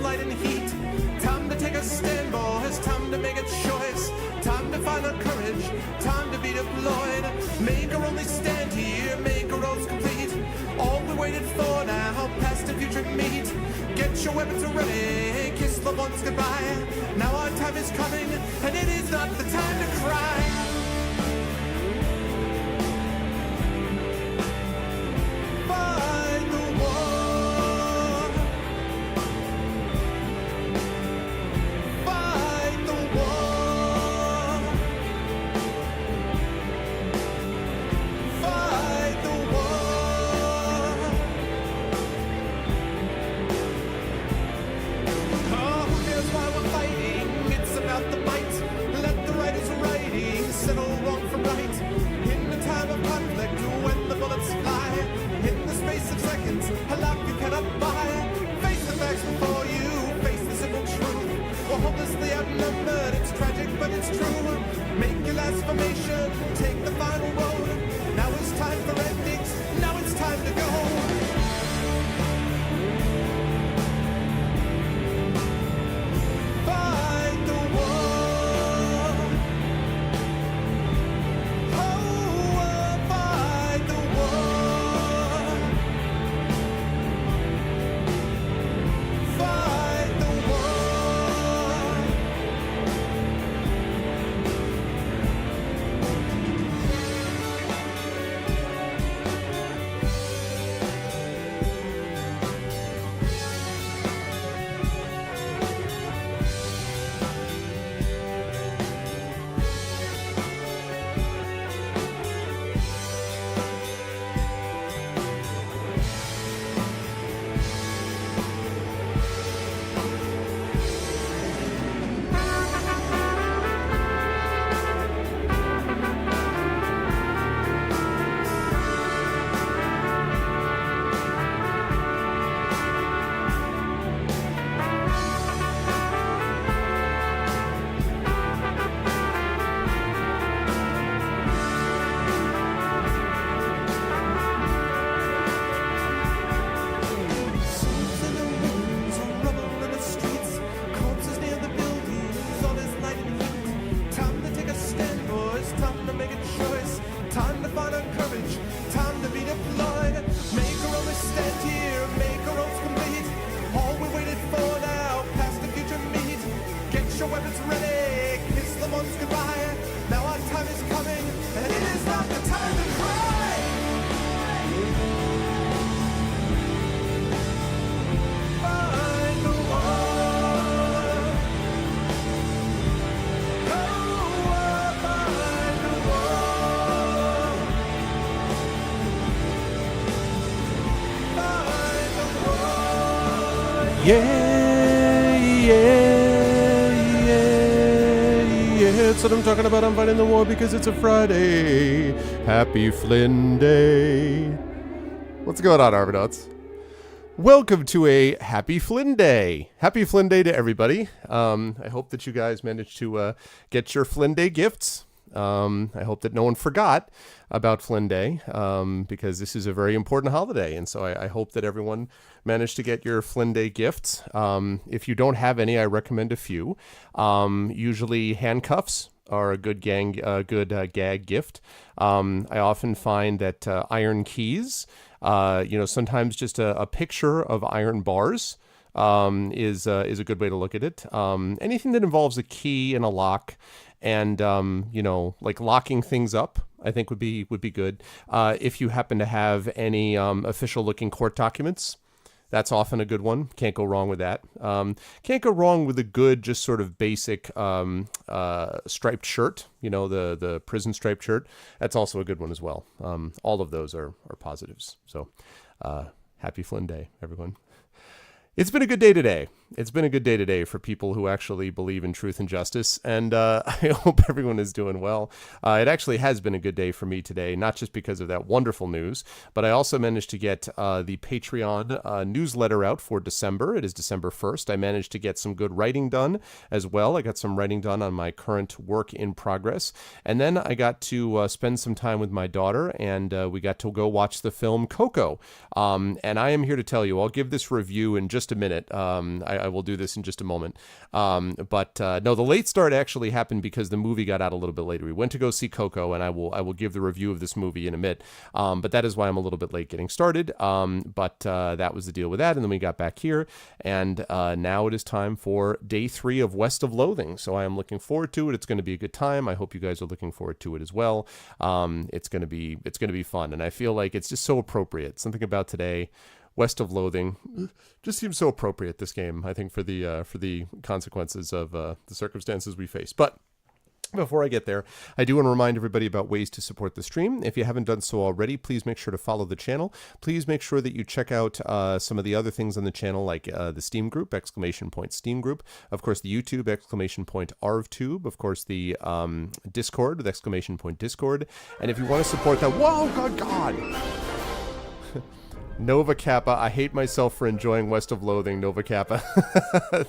light and heat. Time to take a stand, boys, time to make a choice. Time to find our courage, time to be deployed. Make our only stand here, make our roads complete. All we waited for now, past and future meet. Get your weapons ready, kiss the ones goodbye. Now our time is coming, and it is not the time to cry. Outnumbered, it's tragic but it's true. Make your last formation, take the final road. Now it's time for endings, now it's time to go. Fight the war. Oh, fight the war. Fight the war. That's what I'm talking about. I'm fighting the war because it's a Friday. Happy Flynn Day. What's going on, Argonauts? Welcome to a Happy Flynn Day. Happy Flynn Day to everybody. I hope that you guys managed to get your Flynn Day gifts. I hope that no one forgot about Flynn Day, because this is a very important holiday. And so I hope that everyone managed to get your Flynn Day gifts. If you don't have any, I recommend a few. Usually handcuffs are a good gag gift. I often find that iron keys, sometimes just a picture of iron bars is a good way to look at it. Anything that involves a key and a lock, and like locking things up, I think would be good. If you happen to have any official looking court documents, that's often a good one. Can't go wrong with that. Can't go wrong with a good, just sort of basic striped shirt. The prison striped shirt. That's also a good one as well. All of those are positives. So happy Flynn Day, everyone. It's been a good day today. It's been a good day today for people who actually believe in truth and justice, and I hope everyone is doing well. It actually has been a good day for me today, not just because of that wonderful news, but I also managed to get the Patreon newsletter out for December. It is December 1st. I managed to get some good writing done as well. I got some writing done on my current work in progress, and then I got to spend some time with my daughter, and we got to go watch the film Coco. And I am here to tell you, I'll give this review in just a minute. I will do this in just a moment. But no, the late start actually happened because the movie got out a little bit later. We went to go see Coco, and I will give the review of this movie in a bit. But that is why I'm a little bit late getting started. But that was the deal with that. And then we got back here, and now it is time for day 3 of West of Loathing. So I am looking forward to it. It's going to be a good time. I hope you guys are looking forward to it as well. It's going to be fun, and I feel like it's just so appropriate. Something about today, West of Loathing, just seems so appropriate, this game, I think, for the consequences of the circumstances we face. But before I get there, I do want to remind everybody about ways to support the stream. If you haven't done so already, please make sure to follow the channel. Please make sure that you check out some of the other things on the channel, like the Steam group, !Steam group. Of course, the YouTube, !ArvTube. Of course, the Discord, with ! Discord. And if you want to support that, whoa, God! Nova Kappa, I hate myself for enjoying West of Loathing, Nova Kappa.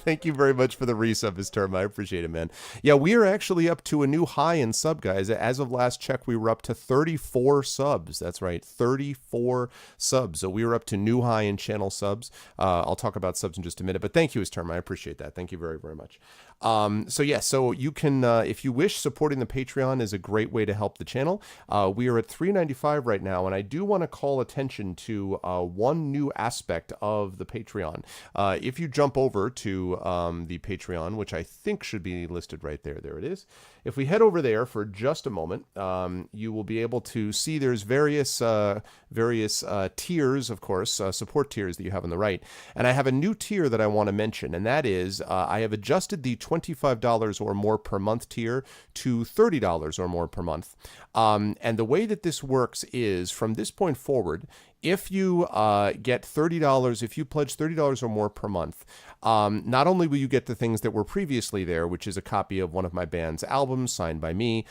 Thank you very much for the resub this term. I appreciate it, man. Yeah, we are actually up to a new high in sub, guys. As of last check, we were up to 34 subs. That's right, 34 subs. So we were up to new high in channel subs. I'll talk about subs in just a minute, but thank you, Term. I appreciate that. Thank you very, very much. So you can, if you wish, supporting the Patreon is a great way to help the channel. We are at $3.95 right now, and I do want to call attention to one new aspect of the Patreon. If you jump over to the Patreon, which I think should be listed right there. There it is. If we head over there for just a moment, you will be able to see there's various tiers, of course, support tiers that you have on the right. And I have a new tier that I want to mention, and that is I have adjusted the $25 or more per month tier to $30 or more per month. And the way that this works is, from this point forward, if you get $30, if you pledge $30 or more per month, not only will you get the things that were previously there, which is a copy of one of my band's albums signed by me,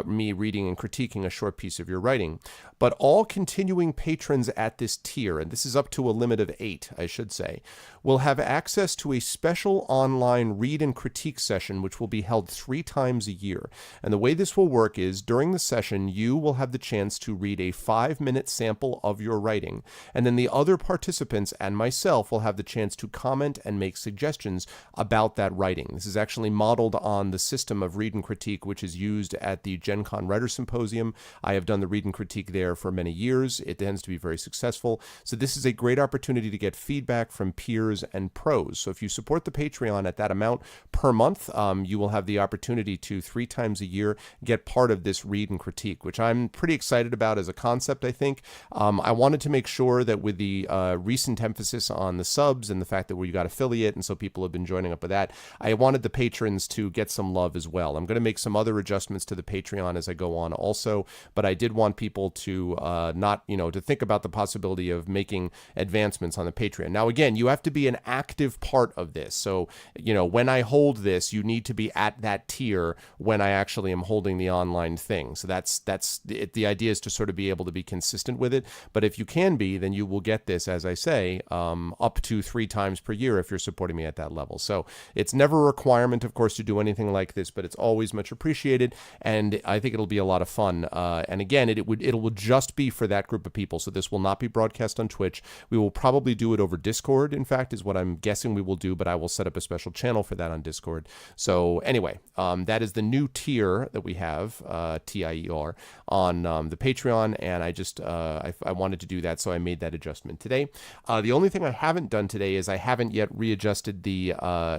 me reading and critiquing a short piece of your writing, but all continuing patrons at this tier, and this is up to a limit of 8, I should say, will have access to a special online read and critique session, which will be held 3 times a year. And the way this will work is, during the session, you will have the chance to read a 5-minute sample of your writing, and then the other participants and myself will have the chance to comment and make suggestions about that writing. This is actually modeled on the system of read and critique, which is used at the Gen Con Writer Symposium. I have done the read and critique there for many years. It tends to be very successful. So this is a great opportunity to get feedback from peers and pros. So if you support the Patreon at that amount per month, you will have the opportunity to 3 times a year get part of this read and critique, which I'm pretty excited about as a concept, I think. I wanted to make sure that with the recent emphasis on the subs and the fact that we got affiliate, and so people have been joining up with that, I wanted the patrons to get some love as well. I'm going to make some other adjustments to the Patreon as I go on also, but I did want people to to think about the possibility of making advancements on the Patreon. Now, again, you have to be an active part of this. So, when I hold this, you need to be at that tier when I actually am holding the online thing. So that's the idea, is to sort of be able to be consistent with it. But if you can be, then you will get this, as I say, up to 3 times per year if you're supporting me at that level. So it's never a requirement, of course, to do anything like this, but it's always much appreciated, and I think it'll be a lot of fun. And again, it will just be for that group of people. So this will not be broadcast on Twitch. We will probably do it over Discord, in fact, is what I'm guessing we will do, but I will set up a special channel for that on Discord. So anyway, that is the new tier that we have, TIER, on the Patreon, and I wanted to do that, so I made that adjustment today. The only thing I haven't done today is I haven't yet readjusted the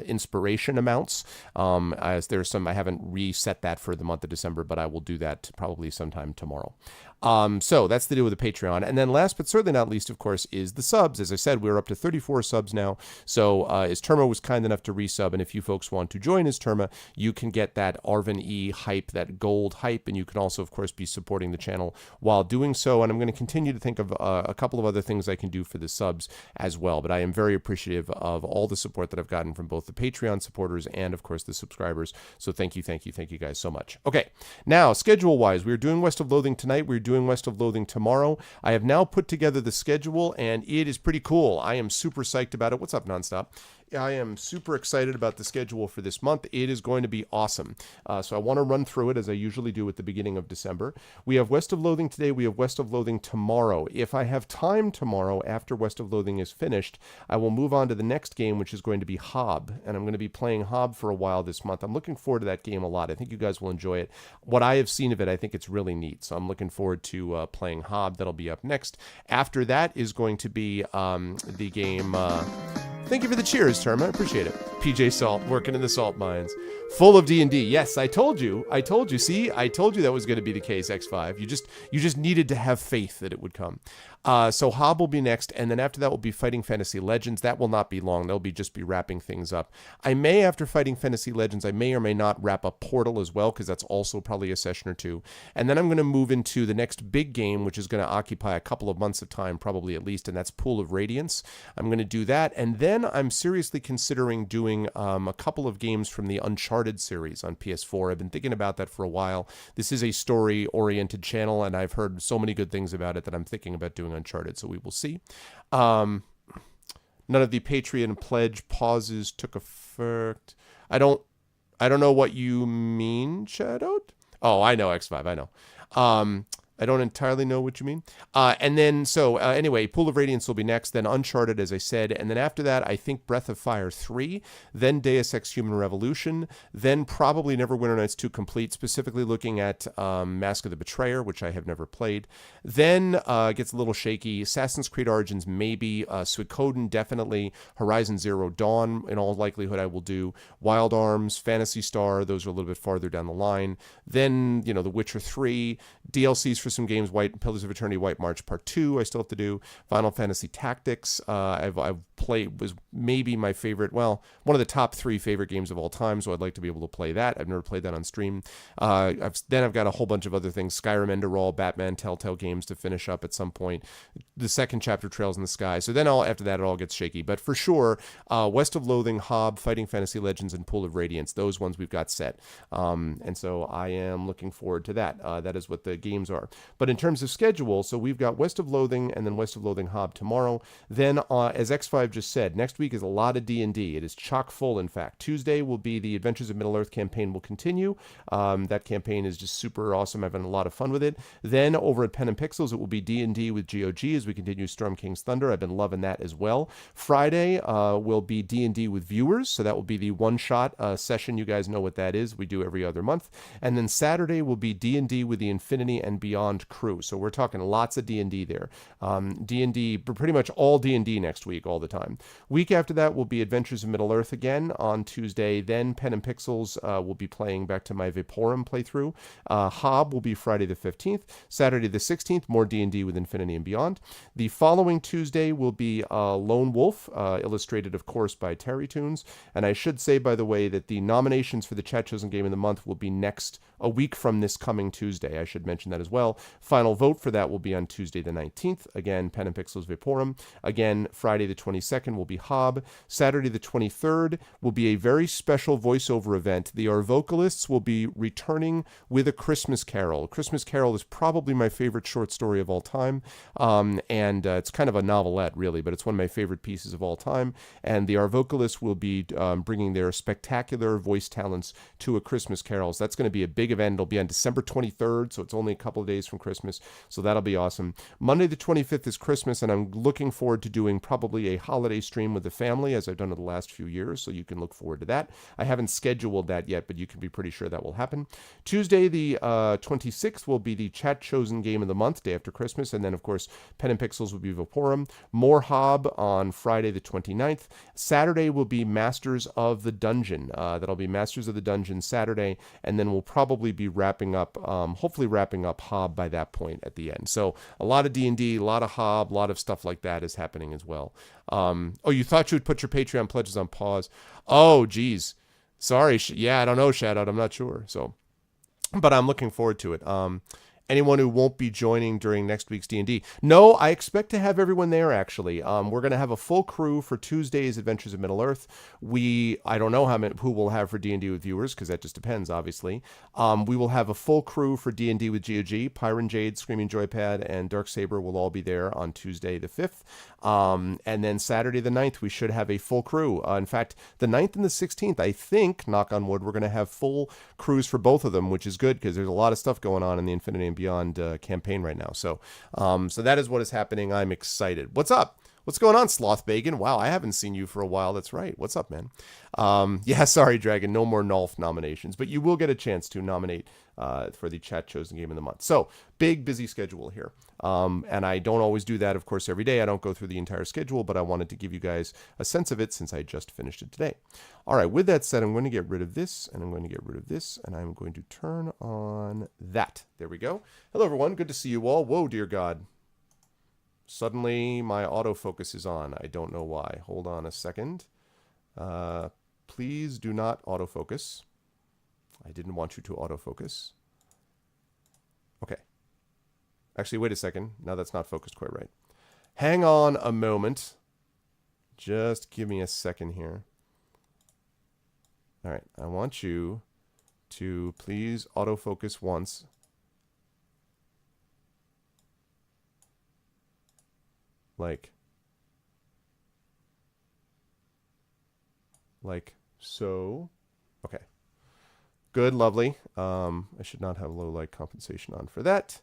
inspiration amounts. As there's some, I haven't reset that for the month of December, but I will do that probably sometime tomorrow. So that's the deal with the Patreon. And then last but certainly not least, of course, is the subs. As I said, we're up to 34 subs now. So Terma was kind enough to resub, and if you folks want to join Terma, you can get that Arvin E hype, that gold hype, and you can also, of course, be supporting the channel while doing so. And I'm going to continue to think of a couple of other things I can do for the subs as well. But I am very appreciative of all the support that I've gotten from both the Patreon supporters and, of course, the subscribers. So thank you guys so much. Okay, now, schedule-wise, we're doing West of Loathing tonight. We're doing West of Loathing tomorrow. I have now put together the schedule, and it is pretty cool. I am super psyched about it. What's up, Nonstop? I am super excited about the schedule for this month. It is going to be awesome. So I want to run through it as I usually do at the beginning of December. We have West of Loathing today. We have West of Loathing tomorrow. If I have time tomorrow after West of Loathing is finished, I will move on to the next game, which is going to be Hob. And I'm going to be playing Hob for a while this month. I'm looking forward to that game a lot. I think you guys will enjoy it. What I have seen of it, I think it's really neat. So I'm looking forward to playing Hob. That'll be up next. After that is going to be the game... Thank you for the cheers, Term. I appreciate it. PJ Salt, working in the salt mines. Full of D&D. Yes, I told you. See, I told you that was going to be the case, X5. You just needed to have faith that it would come. So Hob will be next, and then after that will be Fighting Fantasy Legends. That will not be long. They'll just be wrapping things up. I may, after Fighting Fantasy Legends, I may or may not wrap up Portal as well, because that's also probably a session or two. And then I'm going to move into the next big game, which is going to occupy a couple of months of time, probably at least, and that's Pool of Radiance. I'm going to do that, and then I'm seriously considering doing a couple of games from the Uncharted series on PS4. I've been thinking about that for a while. This is a story-oriented channel, and I've heard so many good things about it that I'm thinking about doing Uncharted, so we will see. None of the Patreon pledge pauses took effect. I don't know what you mean, Shadowed. Oh, I know, X5, I know. I don't entirely know what you mean. And then, anyway, Pool of Radiance will be next, then Uncharted, as I said, and then after that, I think Breath of Fire 3, then Deus Ex Human Revolution, then probably Neverwinter Nights 2 Complete, specifically looking at Mask of the Betrayer, which I have never played. Then gets a little shaky. Assassin's Creed Origins, maybe. Suikoden, definitely. Horizon Zero Dawn, in all likelihood, I will do. Wild Arms, Phantasy Star, those are a little bit farther down the line. Then, The Witcher 3, DLCs for some games, Pillars of Eternity, White March Part 2, I still have to do. Final Fantasy Tactics, I've played, was maybe my favorite, well, one of the top 3 favorite games of all time, so I'd like to be able to play that. I've never played that on stream. I've got a whole bunch of other things, Skyrim, Enderall, Batman, Telltale games to finish up at some point. The second chapter, Trails in the Sky. So then after that, it all gets shaky. But for sure, West of Loathing, Hob, Fighting Fantasy Legends, and Pool of Radiance, those ones we've got set. And so I am looking forward to that. That is what the games are. But in terms of schedule, so we've got West of Loathing and then West of Loathing Hob tomorrow. Then, as X5 just said, next week is a lot of D&D. It is chock full, in fact. Tuesday will be the Adventures of Middle-earth campaign will continue. That campaign is just super awesome. I've had a lot of fun with it. Then over at Pen and Pixels, it will be D&D with GOG as we continue Storm King's Thunder. I've been loving that as well. Friday will be D&D with viewers, so that will be the one-shot session. You guys know what that is. We do every other month. And then Saturday will be D&D with the Infinity and Beyond crew. So we're talking lots of D&D there. D&D, pretty much all D&D next week, all the time. Week after that will be Adventures of Middle-earth again on Tuesday. Then Pen and Pixels will be playing back to my Vaporum playthrough. Hob will be Friday the 15th. Saturday the 16th, more D&D with Infinity and Beyond. The following Tuesday will be Lone Wolf, illustrated, of course, by Terry Toons. And I should say, by the way, that the nominations for the Chat Chosen Game of the Month will be a week from this coming Tuesday. I should mention that as well. Final vote for that will be on Tuesday the 19th. Again, Pen and Pixels Vaporum. Again, Friday the 22nd will be Hob. Saturday the 23rd will be a very special voiceover event. The Our Vocalists will be returning with A Christmas Carol. A Christmas Carol is probably my favorite short story of all time. And it's kind of a novelette, really, but it's one of my favorite pieces of all time. And the Our Vocalists will be bringing their spectacular voice talents to A Christmas Carol. So that's going to be a big event. It'll be on December 23rd, so it's only a couple of days from Christmas. So that'll be awesome. Monday the 25th is Christmas, and I'm looking forward to doing probably a holiday stream with the family, as I've done in the last few years, so you can look forward to that. I haven't scheduled that yet, but you can be pretty sure that will happen. Tuesday the 26th will be the Chat Chosen Game of the Month, day after Christmas, and then, of course, Pen and Pixels will be Vaporum. More Hob on Friday the 29th. Saturday will be Masters of the Dungeon. That'll be Masters of the Dungeon Saturday, and then we'll probably be wrapping up, hopefully wrapping up Hob by that point at the end. So a lot of D&D, a lot of Hob, a lot of stuff like that is happening as well. Oh, you thought you would put your Patreon pledges on pause. Oh, geez. Sorry. Yeah, I don't know, Shadow. I'm not sure. So, but I'm looking forward to it. anyone who won't be joining during next week's D&D. No, I expect to have everyone there, actually. We're going to have a full crew for Tuesday's Adventures of Middle-earth. I don't know who we'll have for D&D with viewers, because that just depends, obviously. We will have a full crew for D&D with GOG. Pyron Jade, Screaming Joypad, and Darksaber will all be there on Tuesday the 5th. And then Saturday the 9th, we should have a full crew. In fact, the 9th and the 16th, I think, knock on wood, we're going to have full crews for both of them, which is good because there's a lot of stuff going on in the Infinity and Beyond campaign right now. So that is what is happening. I'm excited. What's up? What's going on, Sloth Bacon? Wow, I haven't seen you for a while. That's right. What's up, man? Yeah, sorry, Dragon. No more Nulf nominations, but you will get a chance to nominate for the Chat Chosen Game of the Month. So, big, busy schedule here. And I don't always do that, of course, every day. I don't go through the entire schedule, but I wanted to give you guys a sense of it since I just finished it today. All right, with that said, I'm going to get rid of this, and I'm going to get rid of this, and I'm going to turn on that. There we go. Hello, everyone. Good to see you all. Whoa, dear God. Suddenly, my autofocus is on. I don't know why. Hold on a second. Please do not autofocus. I didn't want you to autofocus. Okay. Actually, wait a second. Now that's not focused quite right. Hang on a moment. Just give me a second here. All right. I want you to please autofocus once. Like so. Okay. Good, lovely. I should not have low light compensation on for that.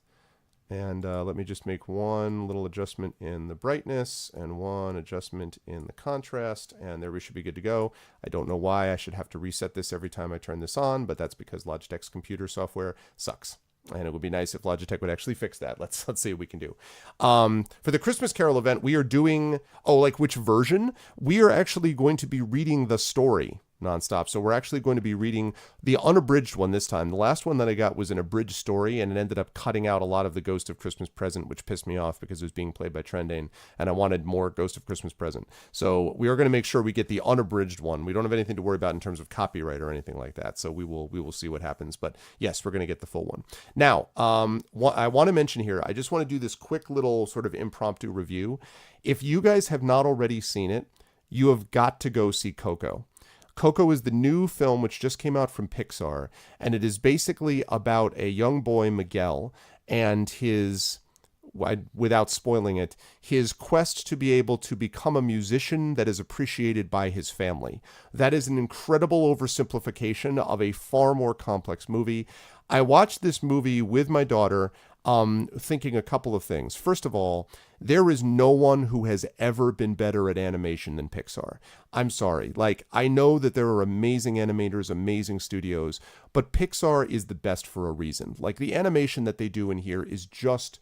And let me just make one little adjustment in the brightness and one adjustment in the contrast, and there we should be good to go. I don't know why I should have to reset this every time I turn this on, but that's because Logitech's computer software sucks. And it would be nice if Logitech would actually fix that. Let's see what we can do. For the Christmas Carol event, we are doing, which version? We are actually going to be reading the story nonstop. So we're actually going to be reading the unabridged one this time. The last one that I got was an abridged story, and it ended up cutting out a lot of the Ghost of Christmas Present, which pissed me off because it was being played by Trendane, and I wanted more Ghost of Christmas Present. So we are going to make sure we get the unabridged one. We don't have anything to worry about in terms of copyright or anything like that. So we will see what happens. But yes, we're going to get the full one. Now, I want to mention here, I just want to do this quick little sort of impromptu review. If you guys have not already seen it, you have got to go see Coco. Coco is the new film which just came out from Pixar, and it is basically about a young boy, Miguel, and his, without spoiling it, his quest to be able to become a musician that is appreciated by his family. That is an incredible oversimplification of a far more complex movie. I watched this movie with my daughter, thinking a couple of things. First of all, there is no one who has ever been better at animation than Pixar. I'm sorry. I know that there are amazing animators, amazing studios, but Pixar is the best for a reason. The animation that they do in here is just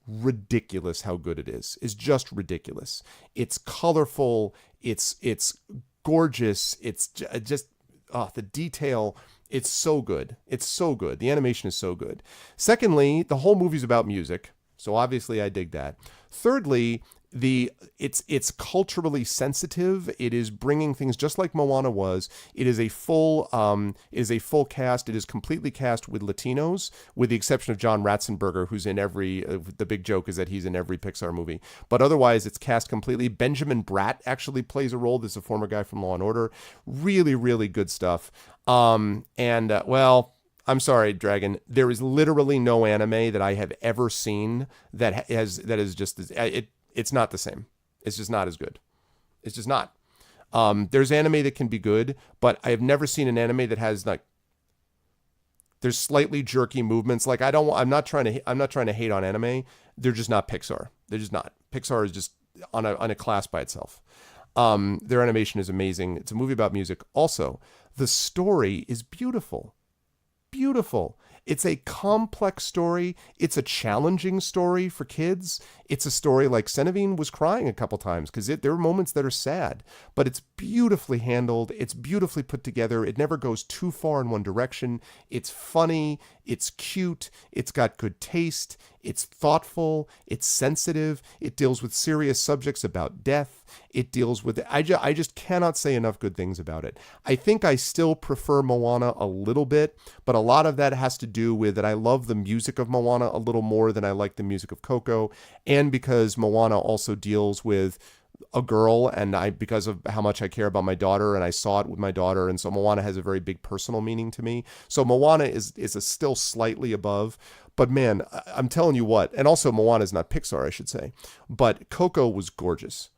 ridiculous how good it is. It's just ridiculous. It's colorful. It's gorgeous. It's just the detail. It's so good. It's so good. The animation is so good. Secondly, the whole movie's about music. So obviously I dig that. Thirdly, it's culturally sensitive. It is bringing things just like Moana was. It is a full cast. It is completely cast with Latinos, with the exception of John Ratzenberger, who's in every. The big joke is that he's in every Pixar movie, but otherwise it's cast completely. Benjamin Bratt actually plays a role. This is a former guy from Law and Order. Really, really good stuff. I'm sorry, Dragon. There is literally no anime that I have ever seen that is just it's not the same. It's just not as good. It's just not. There's anime that can be good, but I have never seen an anime that has there's slightly jerky movements. I'm not trying to hate on anime. They're just not Pixar. They're just not. Pixar is just on a class by itself. Their animation is amazing. It's a movie about music. Also, the story is beautiful. Beautiful. It's a complex story. It's a challenging story for kids. It's a story like Senevine was crying a couple times because there are moments that are sad, but it's beautifully handled. It's beautifully put together. It never goes too far in one direction. It's funny. It's cute. It's got good taste. It's thoughtful. It's sensitive. It deals with serious subjects about death. It deals with... I just cannot say enough good things about it. I think I still prefer Moana a little bit, but a lot of that has to do with that I love the music of Moana a little more than I like the music of Coco, and because Moana also deals with a girl, and because of how much I care about my daughter, and I saw it with my daughter, and so Moana has a very big personal meaning to me. So Moana is still slightly above, but man, I'm telling you what, and also Moana is not Pixar, I should say, but Coco was gorgeous.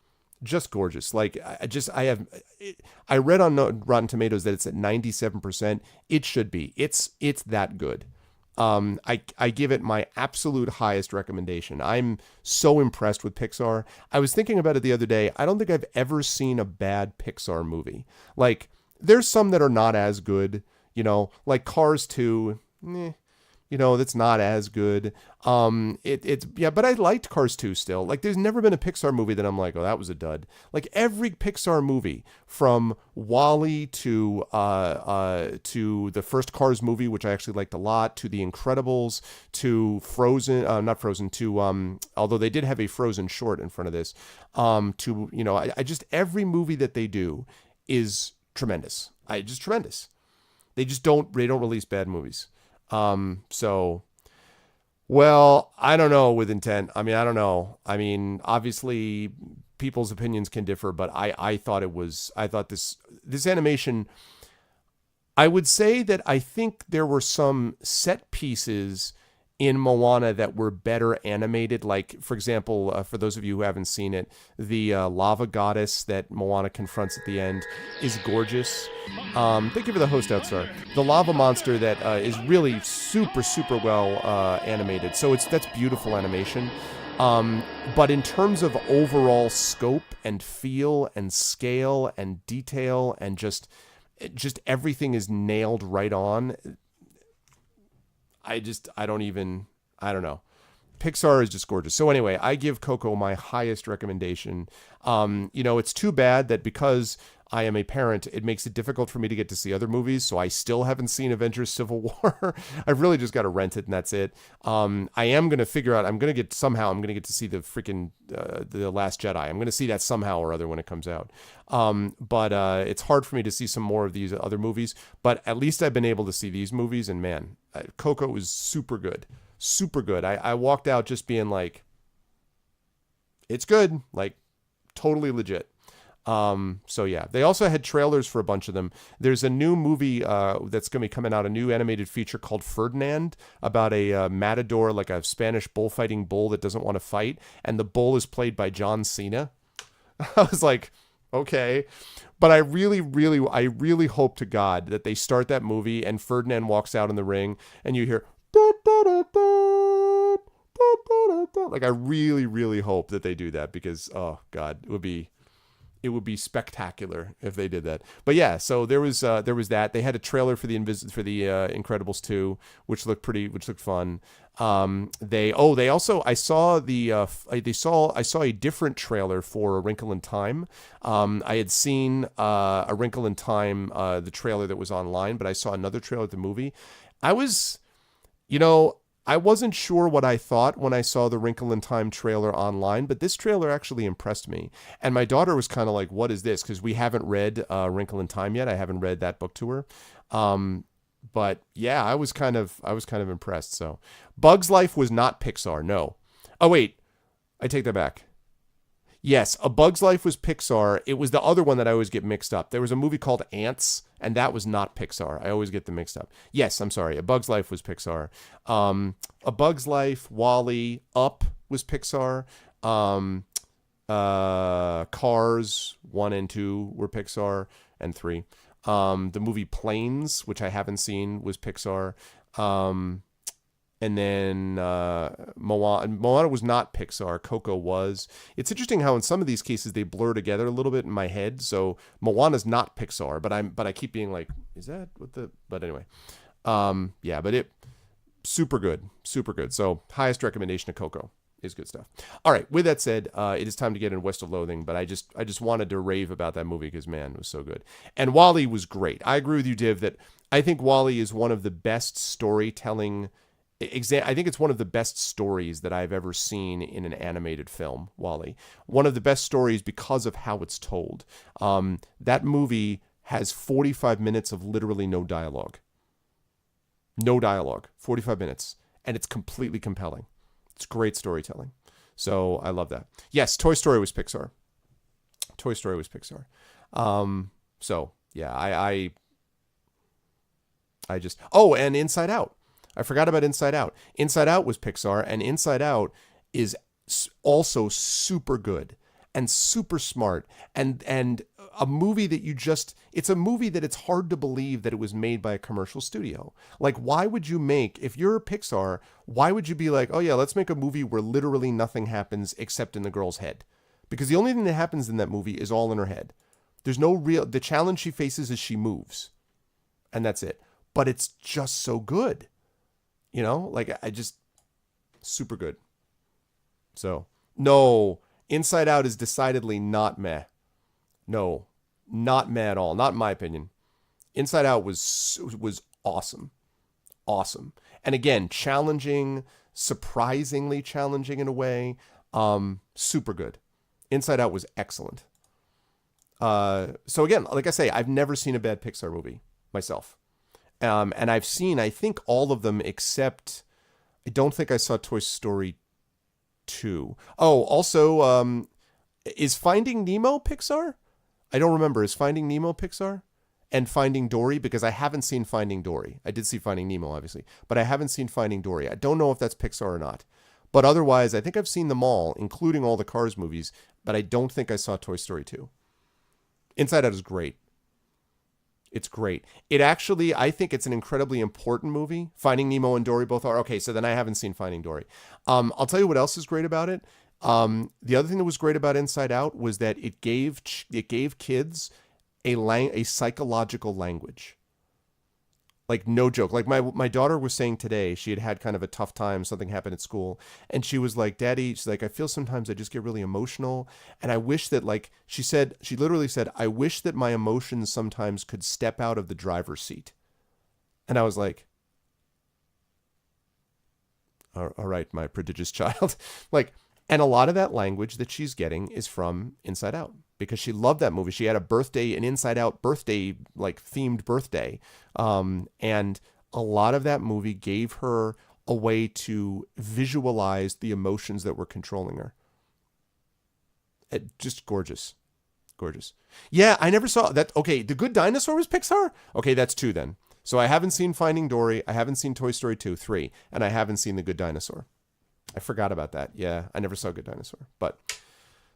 Just gorgeous. Like I read on Rotten Tomatoes that it's at 97%. It should be. It's that good. I give it my absolute highest recommendation. I'm so impressed with Pixar. I was thinking about it the other day. I don't think I've ever seen a bad Pixar movie. Like, there's some that are not as good, like Cars 2, that's not as good. But I liked Cars 2 still. Like, there's never been a Pixar movie that I'm like, oh, that was a dud. Like, every Pixar movie, from WALL-E to the first Cars movie, which I actually liked a lot, to The Incredibles, to Frozen, not Frozen, to although they did have a Frozen short in front of this, I just, every movie that they do is tremendous. Tremendous. They don't release bad movies. Well, I don't know with intent. I don't know. Obviously people's opinions can differ, but I thought this animation, I would say that I think there were some set pieces in Moana that were better animated. Like, for example, for those of you who haven't seen it, the lava goddess that Moana confronts at the end is gorgeous. Thank you for the host out, sir. The lava monster that is really super, super well animated. So that's beautiful animation. But in terms of overall scope and feel and scale and detail and just everything is nailed right on. I don't know. Pixar is just gorgeous. So anyway, I give Coco my highest recommendation. It's too bad that because I am a parent, it makes it difficult for me to get to see other movies. So I still haven't seen Avengers Civil War. I've really just got to rent it and that's it. I am going to figure out, I'm going to get to see the freaking, The Last Jedi. I'm going to see that somehow or other when it comes out. But it's hard for me to see some more of these other movies, but at least I've been able to see these movies, and man, Coco was super good. Super good. I walked out just being like, it's good, like totally legit. So yeah, they also had trailers for a bunch of them. There's a new movie that's going to be coming out, a new animated feature called Ferdinand, about a matador, like a Spanish bullfighting bull that doesn't want to fight, and the bull is played by John Cena. I was like, okay. But I really hope to God that they start that movie and Ferdinand walks out in the ring and you hear da, da, da, da, da, da, da. Like, I really hope that they do that, because oh God, it would be spectacular if they did that. But yeah, so there was that. They had a trailer for the Incredibles 2, which looked fun. They also, I saw a different trailer for A Wrinkle in Time. I had seen A Wrinkle in Time, the trailer that was online, but I saw another trailer at the movie. I wasn't sure what I thought when I saw the Wrinkle in Time trailer online, but this trailer actually impressed me. And my daughter was kind of like, what is this? Because we haven't read Wrinkle in Time yet. I haven't read that book to her. But yeah, I was kind of impressed. So Bug's Life was not Pixar. No. Oh, wait, I take that back. Yes, A Bug's Life was Pixar. It was the other one that I always get mixed up. There was a movie called Ants, and that was not Pixar. I always get them mixed up. Yes, I'm sorry. A Bug's Life was Pixar. A Bug's Life, WALL-E, Up was Pixar. Cars 1 and 2 were Pixar, and 3. The movie Planes, which I haven't seen, was Pixar. And then Moana was not Pixar. Coco was. It's interesting how in some of these cases they blur together a little bit in my head. So Moana's not Pixar, but I keep being like, is that what the? But anyway, yeah. But it super good. So highest recommendation of Coco is good stuff. All right. With that said, it is time to get in West of Loathing. But I just wanted to rave about that movie because man, it was so good. And WALL-E was great. I agree with you, Div, that I think WALL-E is one of the best storytelling. I think it's one of the best stories that I've ever seen in an animated film. WALL-E, one of the best stories because of how it's told. That movie has 45 minutes of literally no dialogue. No dialogue. 45 minutes, and it's completely compelling. It's great storytelling. So I love that. Yes, Toy Story was Pixar. Toy Story was Pixar. So yeah, I just, oh, and Inside Out. I forgot about Inside Out. Inside Out was Pixar, and Inside Out is also super good and super smart, and a movie that it's a movie that it's hard to believe that it was made by a commercial studio. Like, why would you make, if you're Pixar, why would you be like, oh yeah, let's make a movie where literally nothing happens except in the girl's head? Because the only thing that happens in that movie is all in her head. There's no the challenge she faces is she moves, and that's it. But it's just so good. You know, like super good. So, no, Inside Out is decidedly not meh. No, not meh at all. Not in my opinion. Inside Out was awesome. Awesome. And again, challenging, surprisingly challenging in a way. Super good. Inside Out was excellent. So again, like I say, I've never seen a bad Pixar movie myself. And I've seen, I think, all of them except, I don't think I saw Toy Story 2. Oh, also, is Finding Nemo Pixar? I don't remember. Is Finding Nemo Pixar? And Finding Dory? Because I haven't seen Finding Dory. I did see Finding Nemo, obviously. But I haven't seen Finding Dory. I don't know if that's Pixar or not. But otherwise, I think I've seen them all, including all the Cars movies. But I don't think I saw Toy Story 2. Inside Out is great. It's great. It actually, I think it's an incredibly important movie. Finding Nemo and Dory both are. Okay, so then I haven't seen Finding Dory. I'll tell you what else is great about it. The other thing that was great about Inside Out was that it gave kids a psychological language. Like, no joke. Like, my daughter was saying today, she had kind of a tough time. Something happened at school. And she was like, Daddy, she's like, I feel sometimes I just get really emotional. And I wish that, like, she literally said, I wish that my emotions sometimes could step out of the driver's seat. And I was like, all right, my prodigious child. Like, and a lot of that language that she's getting is from Inside Out. Because she loved that movie. She had an Inside Out birthday, like themed birthday. And a lot of that movie gave her a way to visualize the emotions that were controlling her. Just gorgeous. Gorgeous. Yeah, I never saw that. Okay, The Good Dinosaur was Pixar? Okay, that's 2 then. So I haven't seen Finding Dory. I haven't seen Toy Story 2, 3. And I haven't seen The Good Dinosaur. I forgot about that. Yeah, I never saw Good Dinosaur. But,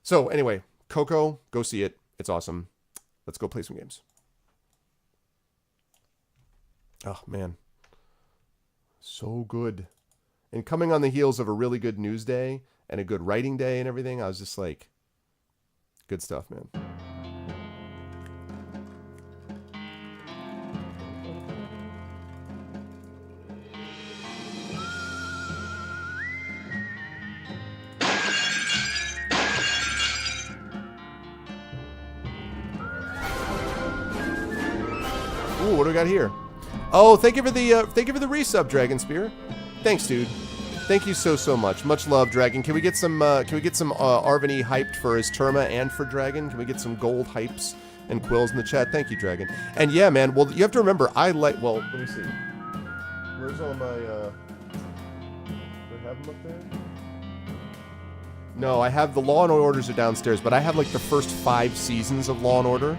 so anyway, Coco, go see it. It's awesome. Let's go play some games. Oh, man. So good. And coming on the heels of a really good news day and a good writing day and everything, I was just like, good stuff, man. Ooh, what do we got here? Oh, thank you for the resub, Dragon Spear. Thanks, dude. Thank you so much. Much love, Dragon. Can we get some Arvany hyped for his Terma and for Dragon? Can we get some gold hypes and quills in the chat? Thank you, Dragon. And yeah, man. Well, you have to remember, well, let me see. Where's all my? Do I have them up there? No, I have the Law and Orders are downstairs, but I have like the first 5 seasons of Law and Order.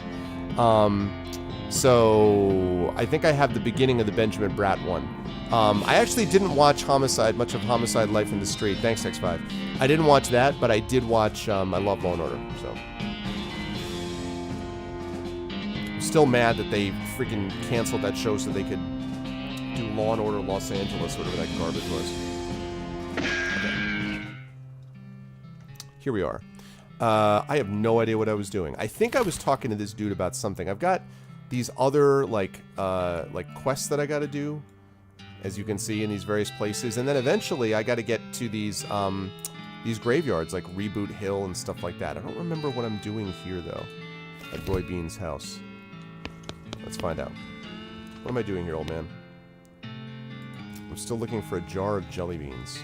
So I think I have the beginning of the Benjamin Bratt one. I actually didn't watch much of Homicide: Life in the Street. Thanks, X5. I didn't watch that, but I did watch, I love Law & Order, so. I'm still mad that they freaking canceled that show so they could do Law & Order Los Angeles, whatever that garbage was. Okay. Here we are. I have no idea what I was doing. I think I was talking to this dude about something. I've got these other like quests that I got to do, as you can see in these various places, and then eventually I got to get to these graveyards like Reboot Hill and stuff like that. I don't remember what I'm doing here though, at Roy Bean's house. Let's find out. What am I doing here, old man? I'm still looking for a jar of jelly beans.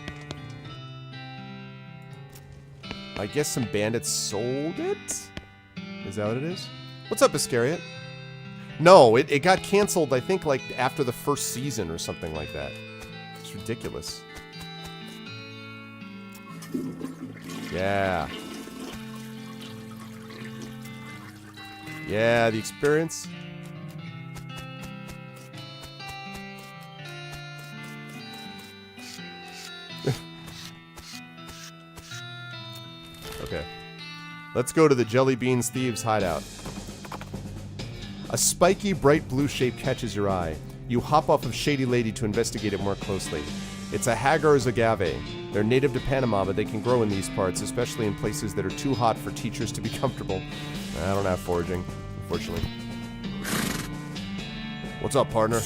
I guess some bandits sold it? Is that what it is? What's up, Iscariot? No, it got canceled, I think, like, after the first season or something like that. It's ridiculous. Yeah. Yeah, the experience. Okay. Let's go to the Jelly Beans Thieves' hideout. A spiky, bright blue shape catches your eye. You hop off of Shady Lady to investigate it more closely. It's a Hagar's agave. They're native to Panama, but they can grow in these parts, especially in places that are too hot for teachers to be comfortable. I don't have foraging, unfortunately. What's up, partner?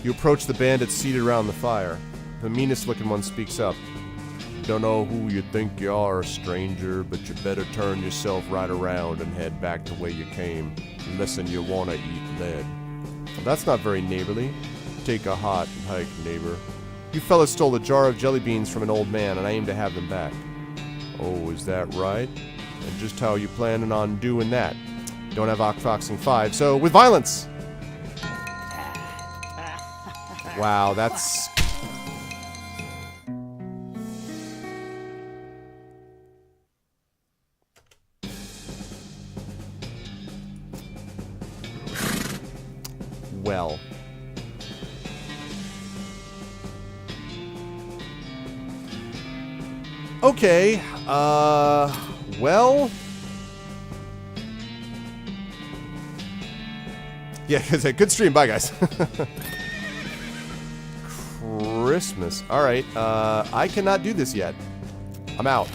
You approach the bandits seated around the fire. The meanest-looking one speaks up. Don't know who you think you are, stranger, but you better turn yourself right around and head back the way you came, unless you want to eat lead. Well, that's not very neighborly. Take a hot hike, neighbor. You fellas stole a jar of jelly beans from an old man, and I aim to have them back. Oh, is that right? And just how you planning on doing that? Don't have Outfoxing 5, so with violence! Wow, that's... well. Okay, well... yeah, good stream, bye guys. Christmas. Alright, I cannot do this yet. I'm out.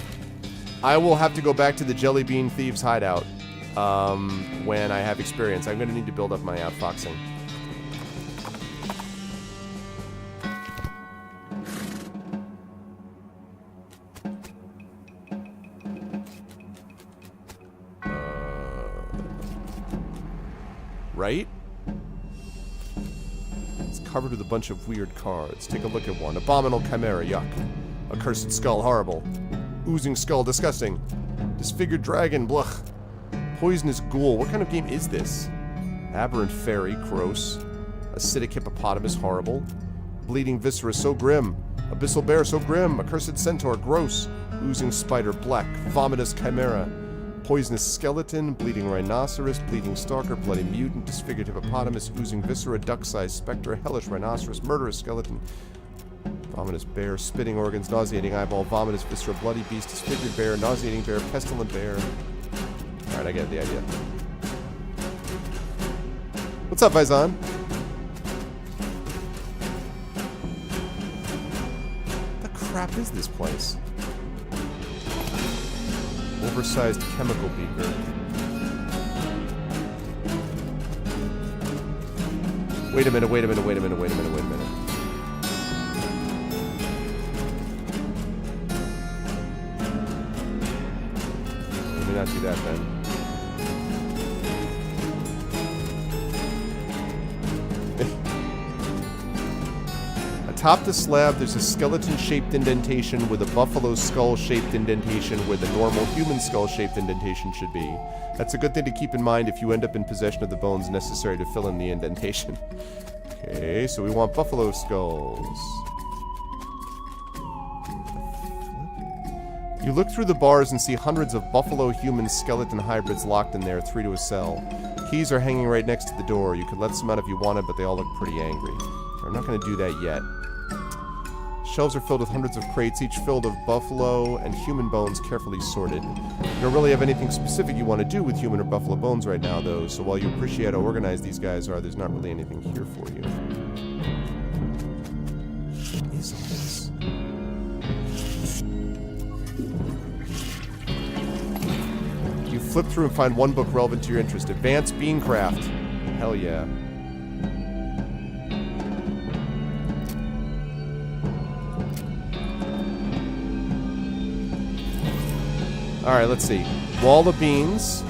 I will have to go back to the Jelly Bean Thieves' hideout when I have experience. I'm going to need to build up my outfoxing. Right? It's covered with a bunch of weird cards. Take a look at one. Abominable Chimera, yuck. Accursed Skull, horrible. Oozing Skull, disgusting. Disfigured Dragon, blech. Poisonous Ghoul, what kind of game is this? Aberrant Fairy, gross. Acidic Hippopotamus, horrible. Bleeding Viscera, so grim. Abyssal Bear, so grim. Accursed Centaur, gross. Oozing Spider, black. Vomitous Chimera. Poisonous Skeleton, Bleeding Rhinoceros, Bleeding Stalker, Bloody Mutant, Disfigured Hippopotamus, Oozing Viscera, Duck-Sized Spectre, Hellish Rhinoceros, Murderous Skeleton, Vomitous Bear, Spitting Organs, Nauseating Eyeball, Vomitous Viscera, Bloody Beast, Disfigured Bear, Nauseating Bear, Pestilent Bear. Alright, I get the idea. What's up, Faizan? What the crap is this place? Oversized chemical beaker. Wait a minute, wait a minute, wait a minute, wait a minute, wait a minute. Let me not do that then. Atop the slab, there's a skeleton-shaped indentation with a buffalo skull-shaped indentation where the normal human skull-shaped indentation should be. That's a good thing to keep in mind if you end up in possession of the bones necessary to fill in the indentation. Okay, so we want buffalo skulls. You look through the bars and see hundreds of buffalo-human skeleton hybrids locked in there, 3 to a cell. Keys are hanging right next to the door. You could let some out if you wanted, but they all look pretty angry. I'm not going to do that yet. Shelves are filled with hundreds of crates, each filled of buffalo and human bones carefully sorted. You don't really have anything specific you want to do with human or buffalo bones right now, though, so while you appreciate how organized these guys are, there's not really anything here for you. What is all this? You flip through and find one book relevant to your interest. Advanced Beancraft. Hell yeah. Alright, let's see. Wall of beans.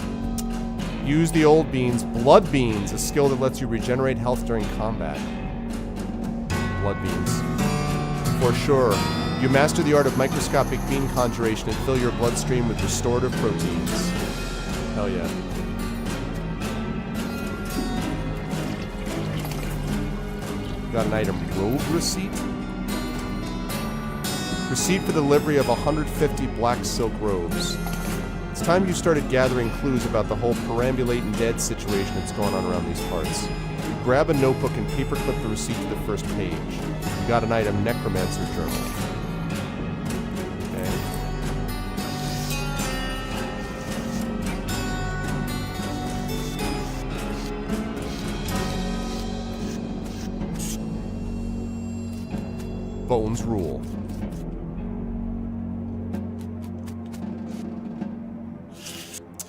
Use the old beans. Blood beans, a skill that lets you regenerate health during combat. Blood beans. For sure. You master the art of microscopic bean conjuration and fill your bloodstream with restorative proteins. Hell yeah. Got an item. Robe receipt? Receipt for delivery of 150 black silk robes. It's time you started gathering clues about the whole perambulating dead situation that's going on around these parts. You grab a notebook and paperclip the receipt to the first page. You got an item. Necromancer journal. Bones rule.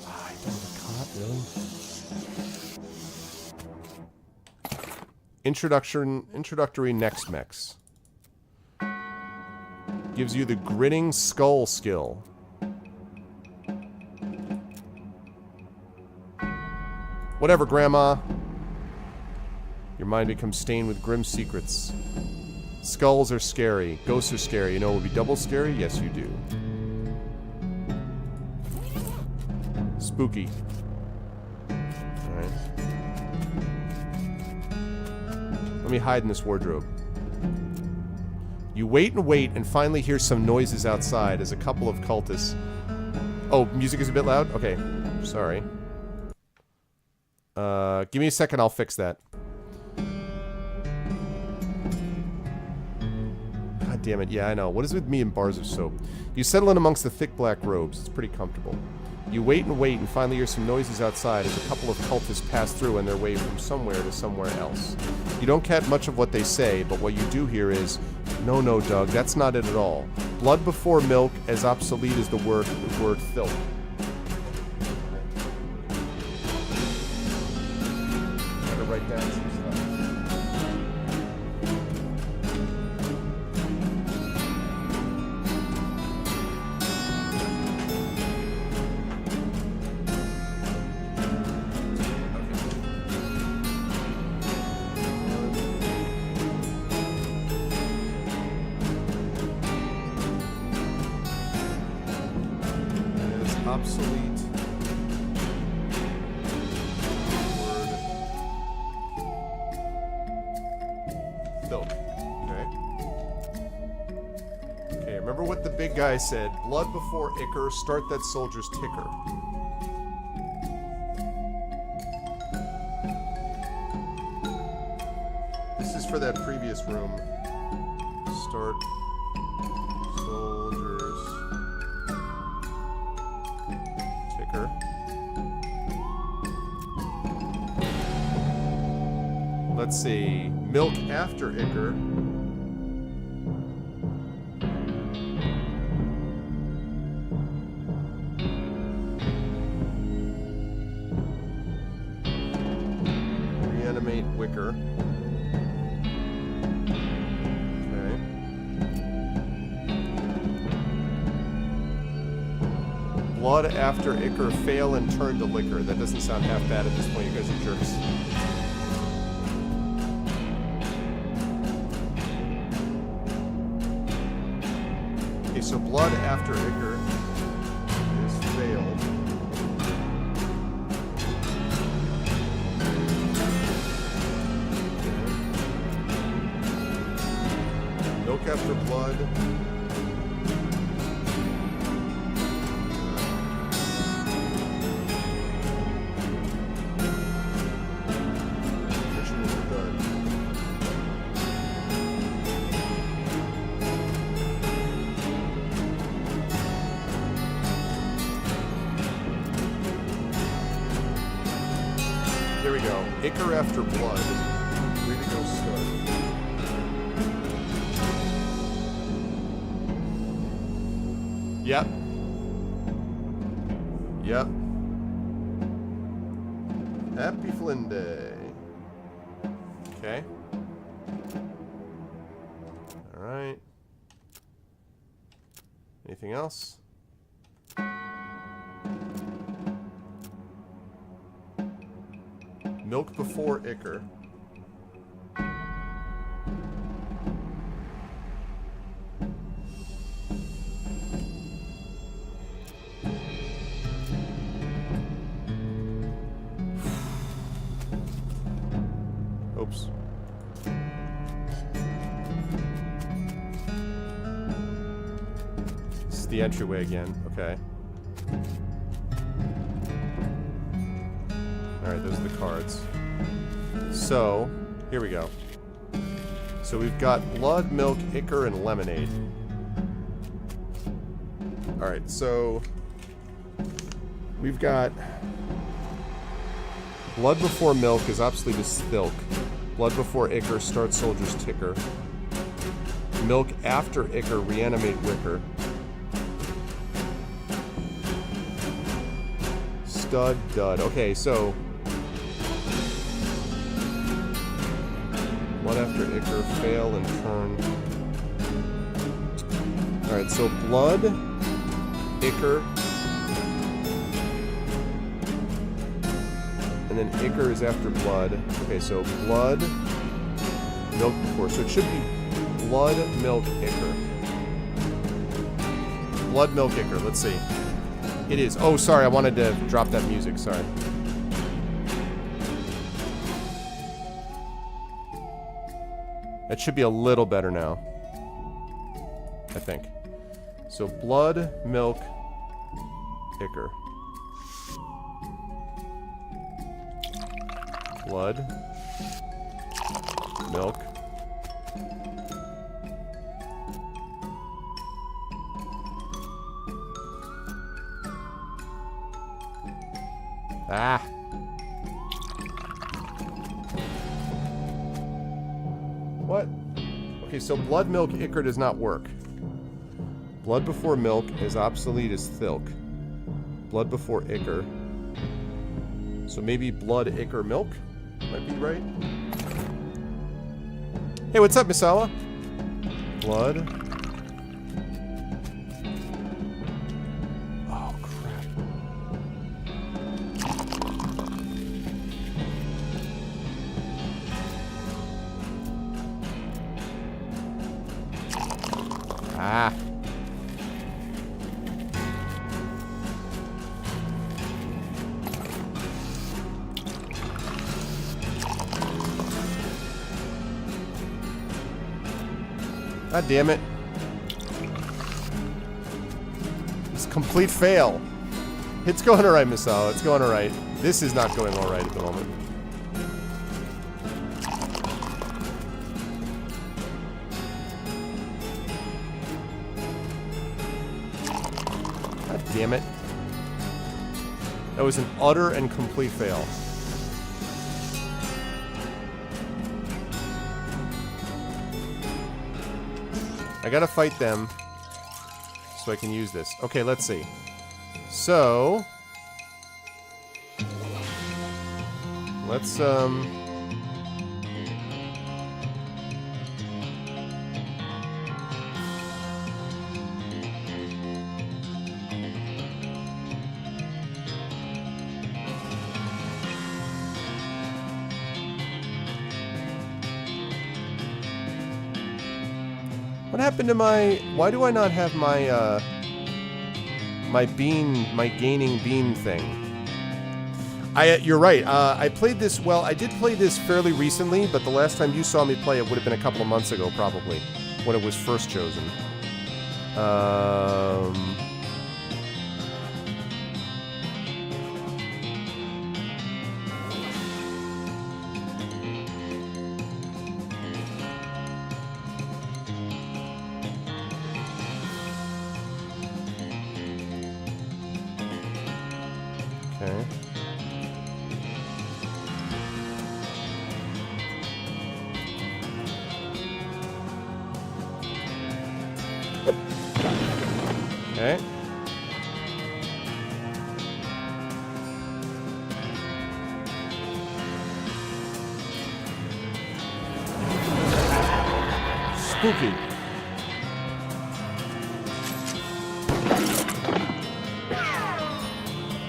I don't have a cot, really? Introductory Next Mex. Gives you the Grinning Skull skill. Whatever, Grandma. Your mind becomes stained with grim secrets. Skulls are scary. Ghosts are scary. You know what would be double scary? Yes, you do. Spooky. Alright. Let me hide in this wardrobe. You wait and finally hear some noises outside as a couple of cultists... Oh, music is a bit loud? Okay. Sorry. Give me a second, I'll fix that. Damn it, yeah, I know. What is with me and bars of soap? You settle in amongst the thick black robes. It's pretty comfortable. You wait and finally hear some noises outside as a couple of cultists pass through on their way from somewhere to somewhere else. You don't catch much of what they say, but what you do hear is, no, Doug, that's not it at all. Blood before milk, as obsolete as the word filth. Gotta write down some stuff. Obsolete word filth. Okay, remember what the big guy said. Blood before ichor, start that soldier's ticker. This is for that previous room. Start soldier's ticker. Let's see. Milk after ichor. Reanimate wicker. Okay. Blood after ichor, fail and turn to liquor. That doesn't sound half bad at this point. You guys are jerks. Okay, so blood after ichor is failed. Milk after blood. Rituals are done. There we go. Ichor after blood. Ready to go start. Yep. Yep. Happy Flynn Day. Okay. Alright. Anything else? Milk before Ichor. Oops. This is the entryway again. Okay. Alright, those are the cards. So, here we go. So we've got blood, milk, ichor, and lemonade. Alright, so we've got blood before milk is obsolete as Thilk. Blood before ichor starts soldier's ticker. Milk after ichor reanimate wicker. Stud dud. Okay, so blood after ichor fail and turn. Alright, so blood, ichor, and then ichor is after blood. Okay, so blood, milk before. So it should be blood, milk, ichor. Blood, milk, ichor. Let's see. It is. Oh, sorry. I wanted to drop that music. Sorry. That should be a little better now. I think. So blood, milk, ichor. Blood, milk, ah. What? Okay, so blood, milk, ichor does not work. Blood before milk is obsolete as Thilk. Blood before ichor. So maybe blood, ichor, milk might be right. Hey, what's up, Misawa? Blood. Oh, crap. Ah. God damn it. It's a complete fail. It's going alright, Misao. It's going alright. This is not going alright at the moment. God damn it. That was an utter and complete fail. I gotta fight them so I can use this. Okay, let's see. So let's what happened to my... Why do I not have my, my gaining bean thing? You're right. I played this... Well, I did play this fairly recently, but the last time you saw me play it would have been a couple of months ago, probably, when it was first chosen. Okay. Okay. Spooky.